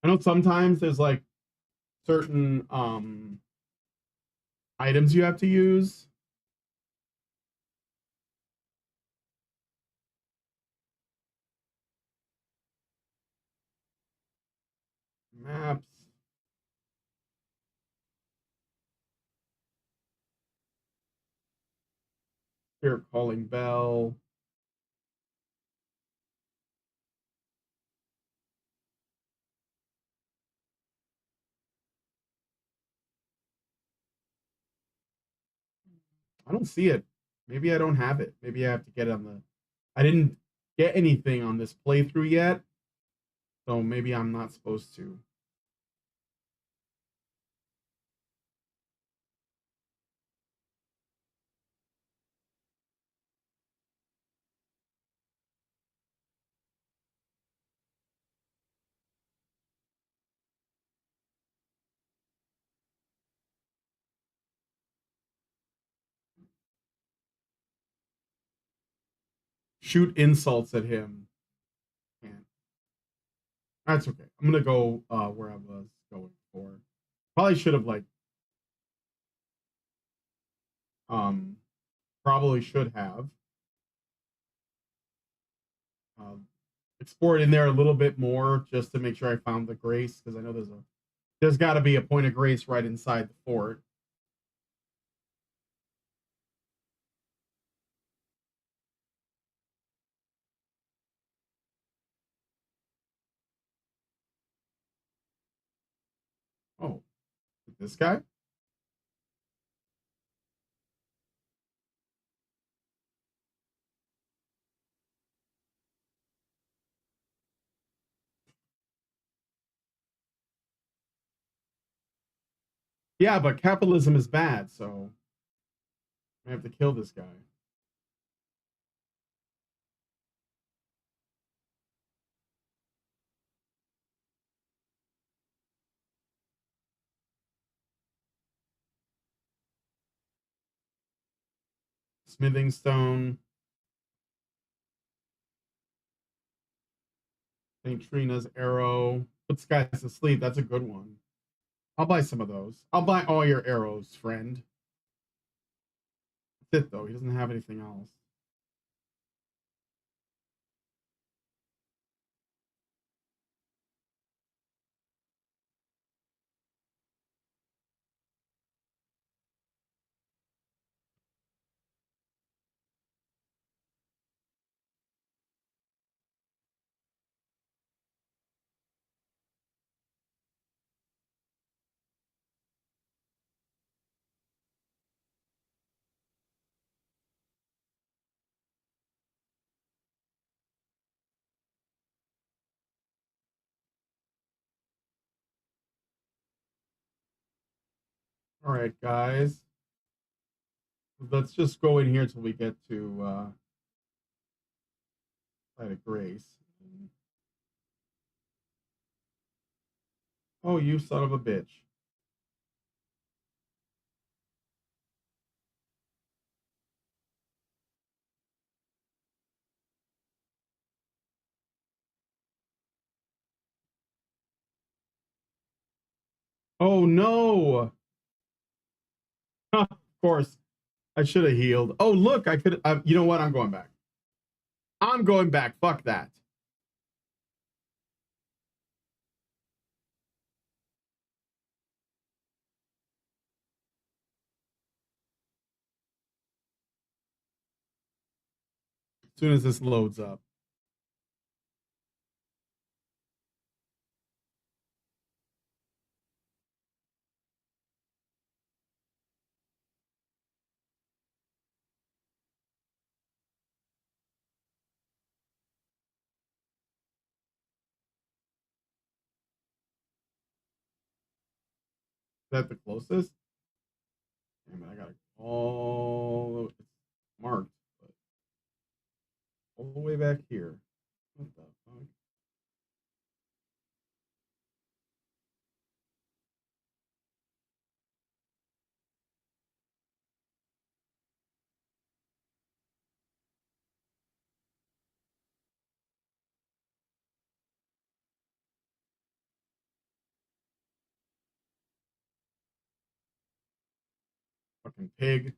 I know sometimes there's like certain items you have to use. Maps. Spirit calling bell. I don't see it. Maybe I don't have it. Maybe I have to get it on the. I didn't get anything on this playthrough yet, so maybe I'm not supposed to. Shoot insults at him. Can't. That's okay. I'm gonna go where I was going for. Probably should have like um probably should have explored in there a little bit more just to make sure I found the grace, because I know there's got to be a point of grace right inside the fort. Oh, this guy? Yeah, but capitalism is bad, so I have to kill this guy. Smithing stone. St. Trina's arrow. Puts guys to sleep. That's a good one. I'll buy some of those. I'll buy all your arrows, friend. That's it, though. He doesn't have anything else. All right, guys. Let's just go in here till we get to Site of Grace. Oh, you son of a bitch. Oh, no. Of course. I should have healed. Oh, look. I could. You know what? I'm going back. I'm going back. Fuck that. As soon as this loads up. Is that the closest? Damn it, I got all it's marked, but all the way back here. What the fuck? Fucking pig.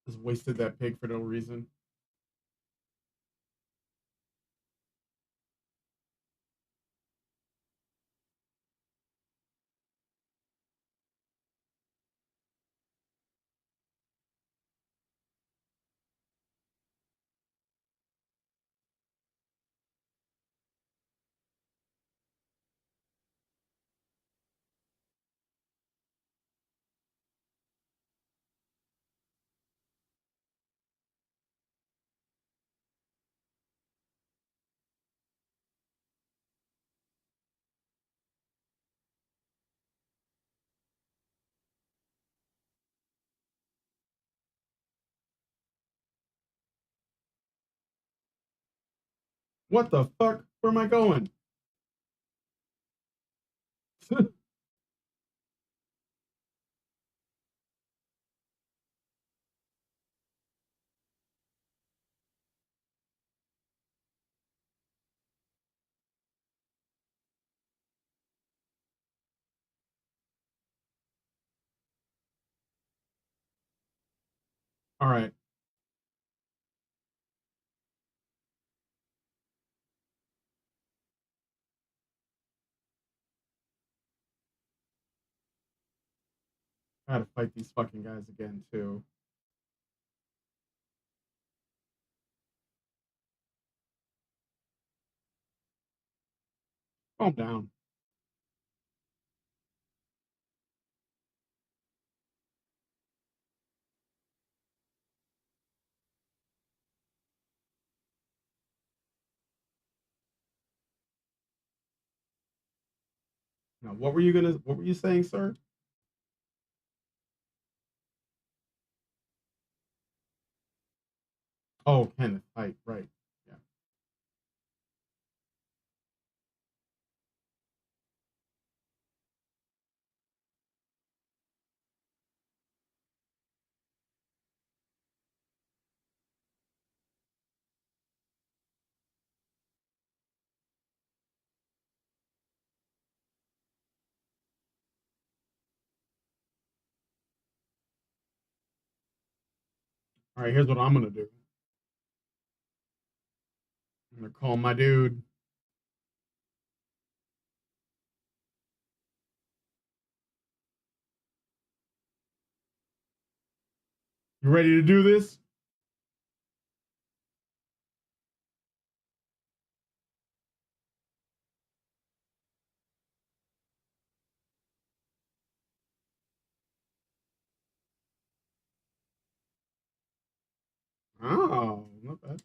Just wasted that pig for no reason. What the fuck? Where am I going? All right. I gotta fight these fucking guys again, too. Calm down. Now, what were you saying, sir? Oh, Kenneth, right. Yeah. All right, here's what I'm gonna do. I'm gonna call my dude. You ready to do this? Oh, not bad.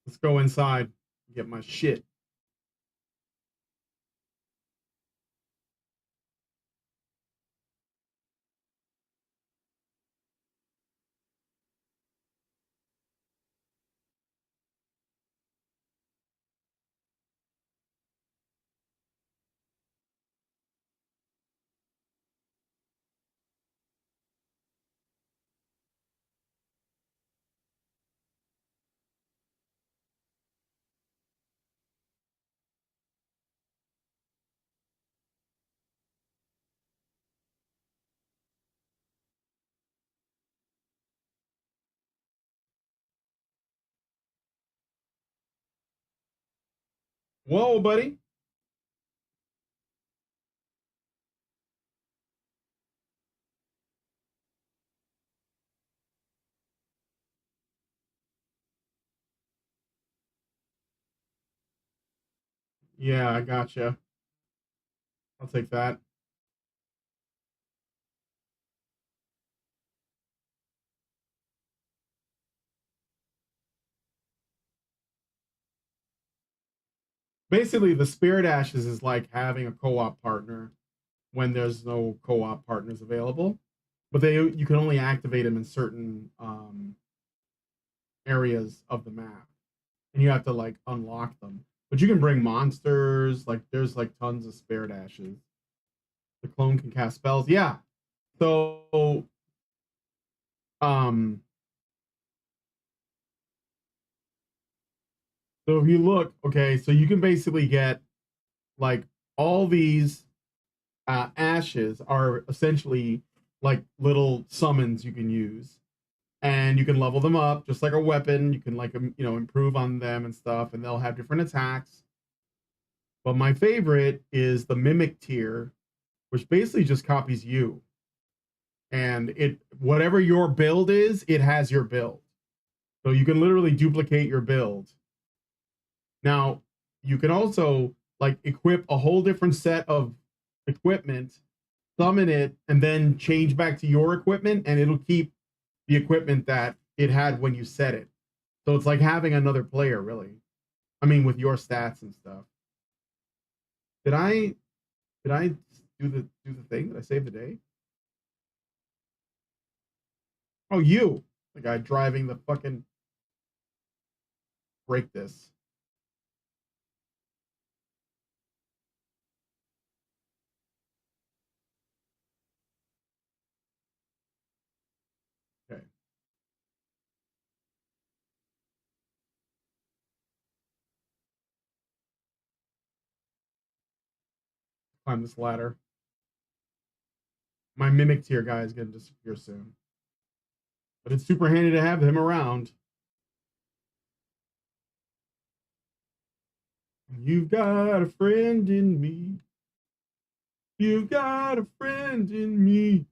Let's go inside and get my shit. Whoa, buddy. Yeah, I gotcha. I'll take that. Basically, the Spirit Ashes is like having a co-op partner when there's no co-op partners available, but you can only activate them in certain areas of the map, and you have to like unlock them. But you can bring monsters. Like there's like tons of Spirit Ashes. The clone can cast spells. Yeah. So um so if you look, okay, so you can basically get like all these ashes are essentially like little summons you can use, and you can level them up just like a weapon. You can like improve on them and stuff, and they'll have different attacks. But my favorite is the mimic tier, which basically just copies you, and it whatever your build is, it has your build, so you can literally duplicate your build. Now you can also like equip a whole different set of equipment, summon it, and then change back to your equipment, and it'll keep the equipment that it had when you set it. So it's like having another player, really. I mean, with your stats and stuff. Did I do the thing? Did I save the day? Oh, you, the guy driving the fucking break this. Okay. Climb this ladder. My mimic tier guy is gonna disappear soon. But it's super handy to have him around. You've got a friend in me. You got a friend in me.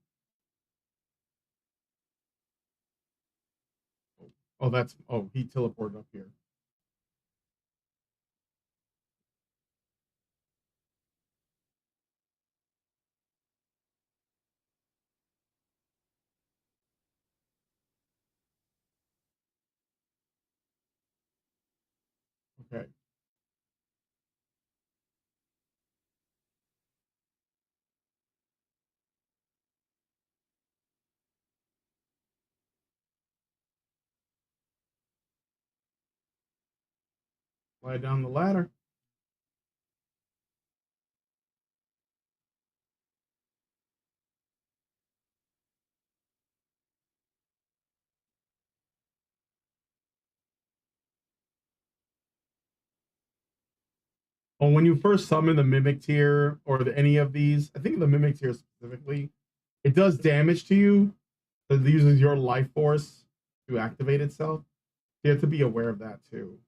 Oh, that's, oh, he teleported up here. Okay. Slide down the ladder. Oh, when you first summon the Mimic tier or any of these, I think the Mimic tier specifically, it does damage to you. It uses your life force to activate itself. You have to be aware of that too.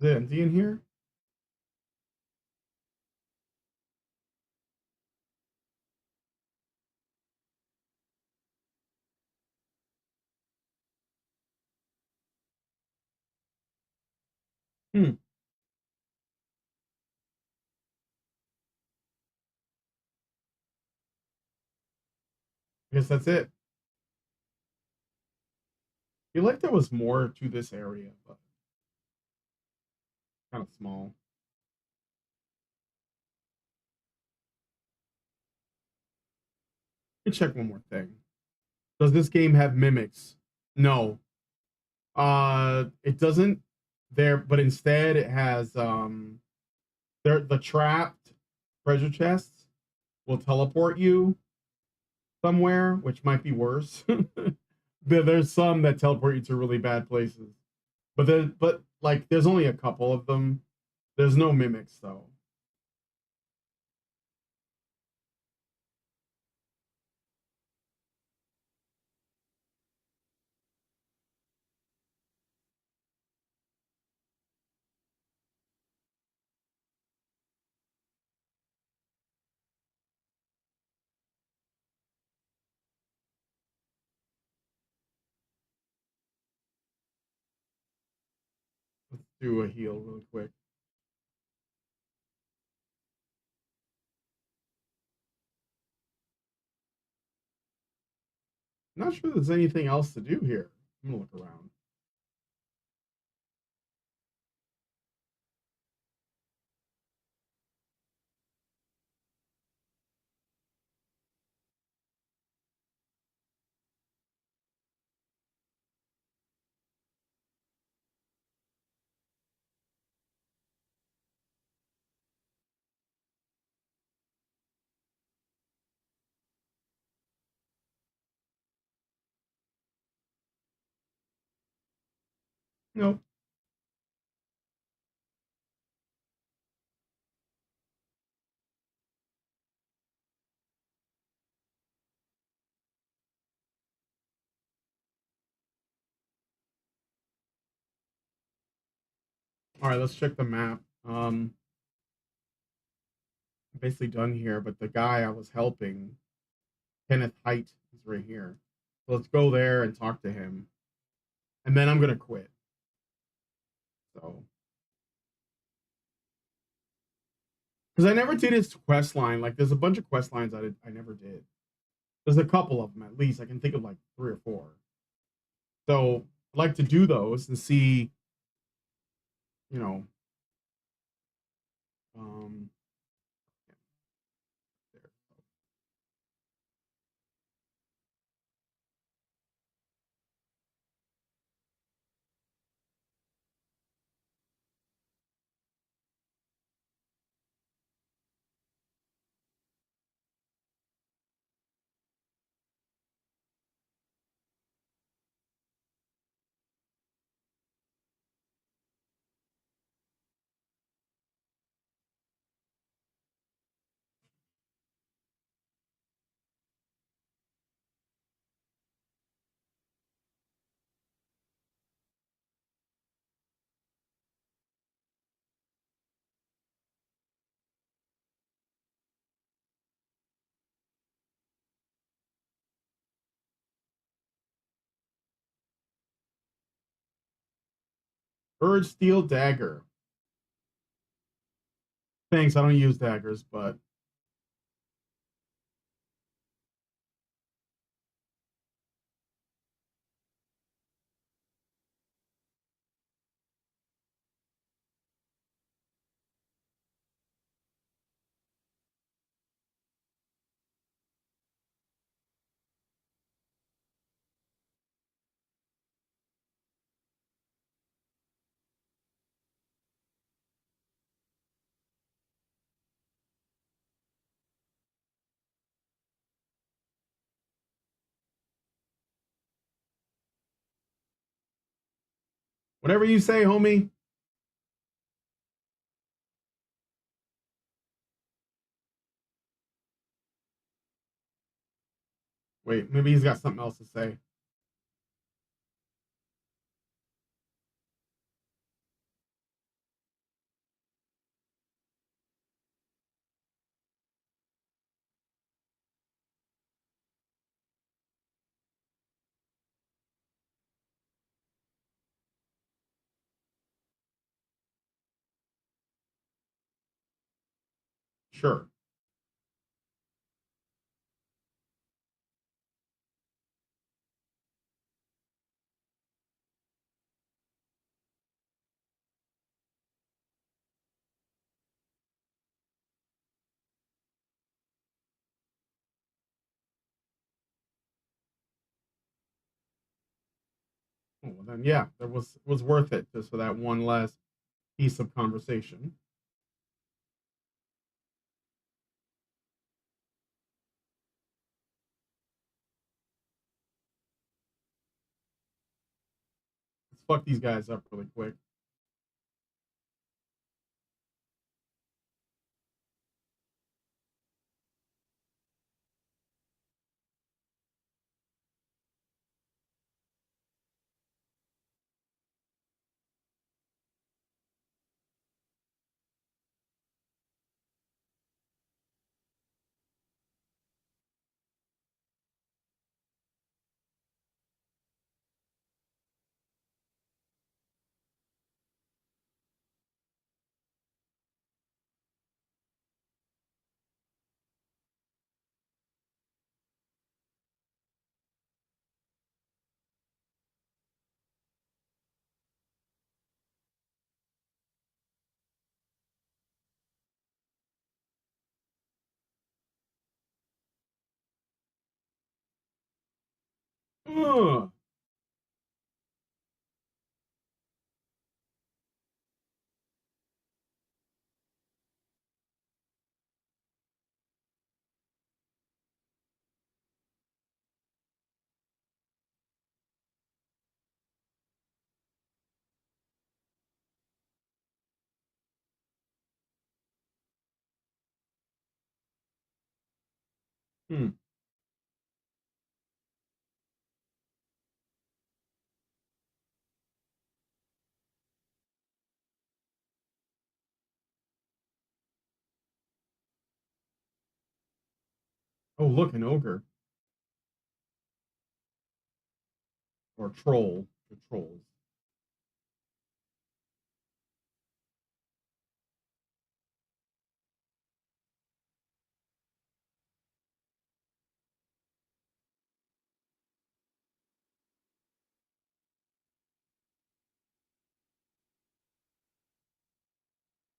Is it empty in here? Hmm. I guess that's it. I feel like there was more to this area, but kind of small. Let me check one more thing. Does this game have mimics? No. It doesn't there, but instead it has the trapped treasure chests will teleport you somewhere, which might be worse. There's some that teleport you to really bad places. But like there's only a couple of them. There's no mimics though. Let's do a heal really quick. Not sure there's anything else to do here. I'm gonna look around. Nope. All right, let's check the map. Basically done here, but the guy I was helping, Kenneth Height, is right here. So let's go there and talk to him. And then I'm gonna quit. So because I never did his quest line. Like there's a bunch of quest lines I never did. There's a couple of them at least. I can think of like 3 or 4. So I'd like to do those and see, you know, um there. Urge steel dagger. Thanks, I don't use daggers, but whatever you say, homie. Wait, maybe he's got something else to say. Sure. Oh, well then, yeah, it was worth it just for that one last piece of conversation. Let's fuck these guys up really quick. Ugh. Hmm. Oh, look, an ogre. Or troll. The trolls.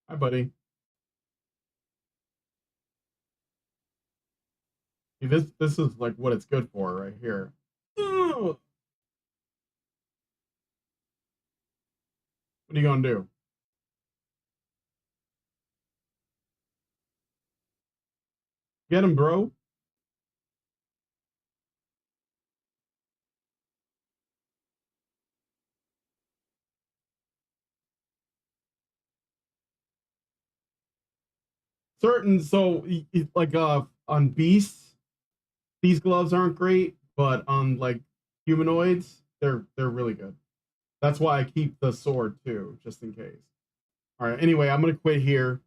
Hi, buddy. See, this is like what it's good for right here. Ugh. What are you gonna do? Get him, bro. Certain like on beasts, these gloves aren't great, but on like humanoids, they're really good. That's why I keep the sword too, just in case. All right. Anyway, I'm gonna quit here.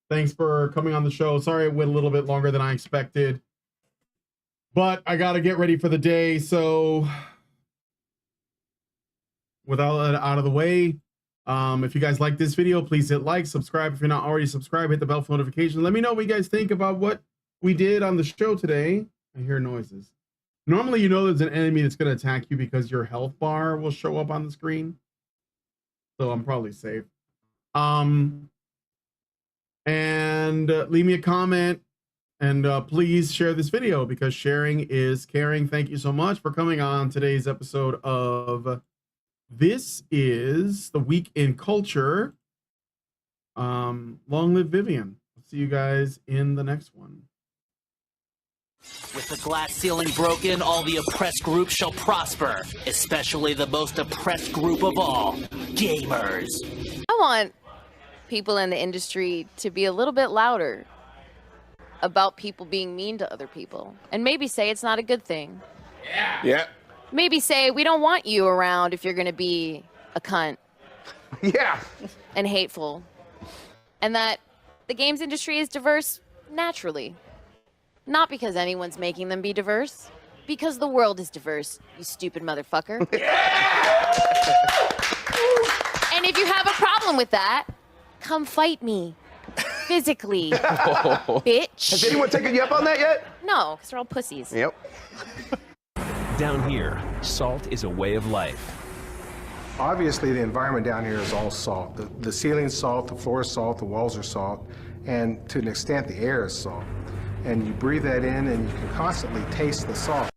Thanks for coming on the show. Sorry it went a little bit longer than I expected, but I gotta get ready for the day. So with all that out of the way, if you guys like this video, please hit like, subscribe if you're not already subscribed, hit the bell for notification. Let me know what you guys think about what we did on the show today. I hear noises. Normally, you know there's an enemy that's going to attack you because your health bar will show up on the screen. So I'm probably safe. And leave me a comment, and please share this video because sharing is caring. Thank you so much for coming on today's episode of This is the Week in Culture. Long live Vivian. I'll see you guys in the next one. With the glass ceiling broken, all the oppressed groups shall prosper, especially the most oppressed group of all, gamers. I want people in the industry to be a little bit louder about people being mean to other people, and maybe say it's not a good thing. Yeah. Maybe say we don't want you around if you're going to be a cunt. Yeah. And hateful. And that the games industry is diverse naturally. Not because anyone's making them be diverse. Because the world is diverse, you stupid motherfucker. And if you have a problem with that, come fight me. Physically. Bitch. Has anyone taken you up on that yet? No, because they're all pussies. Yep. Down here, salt is a way of life. Obviously, the environment down here is all salt. The ceiling's salt, the floor is salt, the walls are salt, and to an extent, the air is salt. And you breathe that in, and you can constantly taste the salt.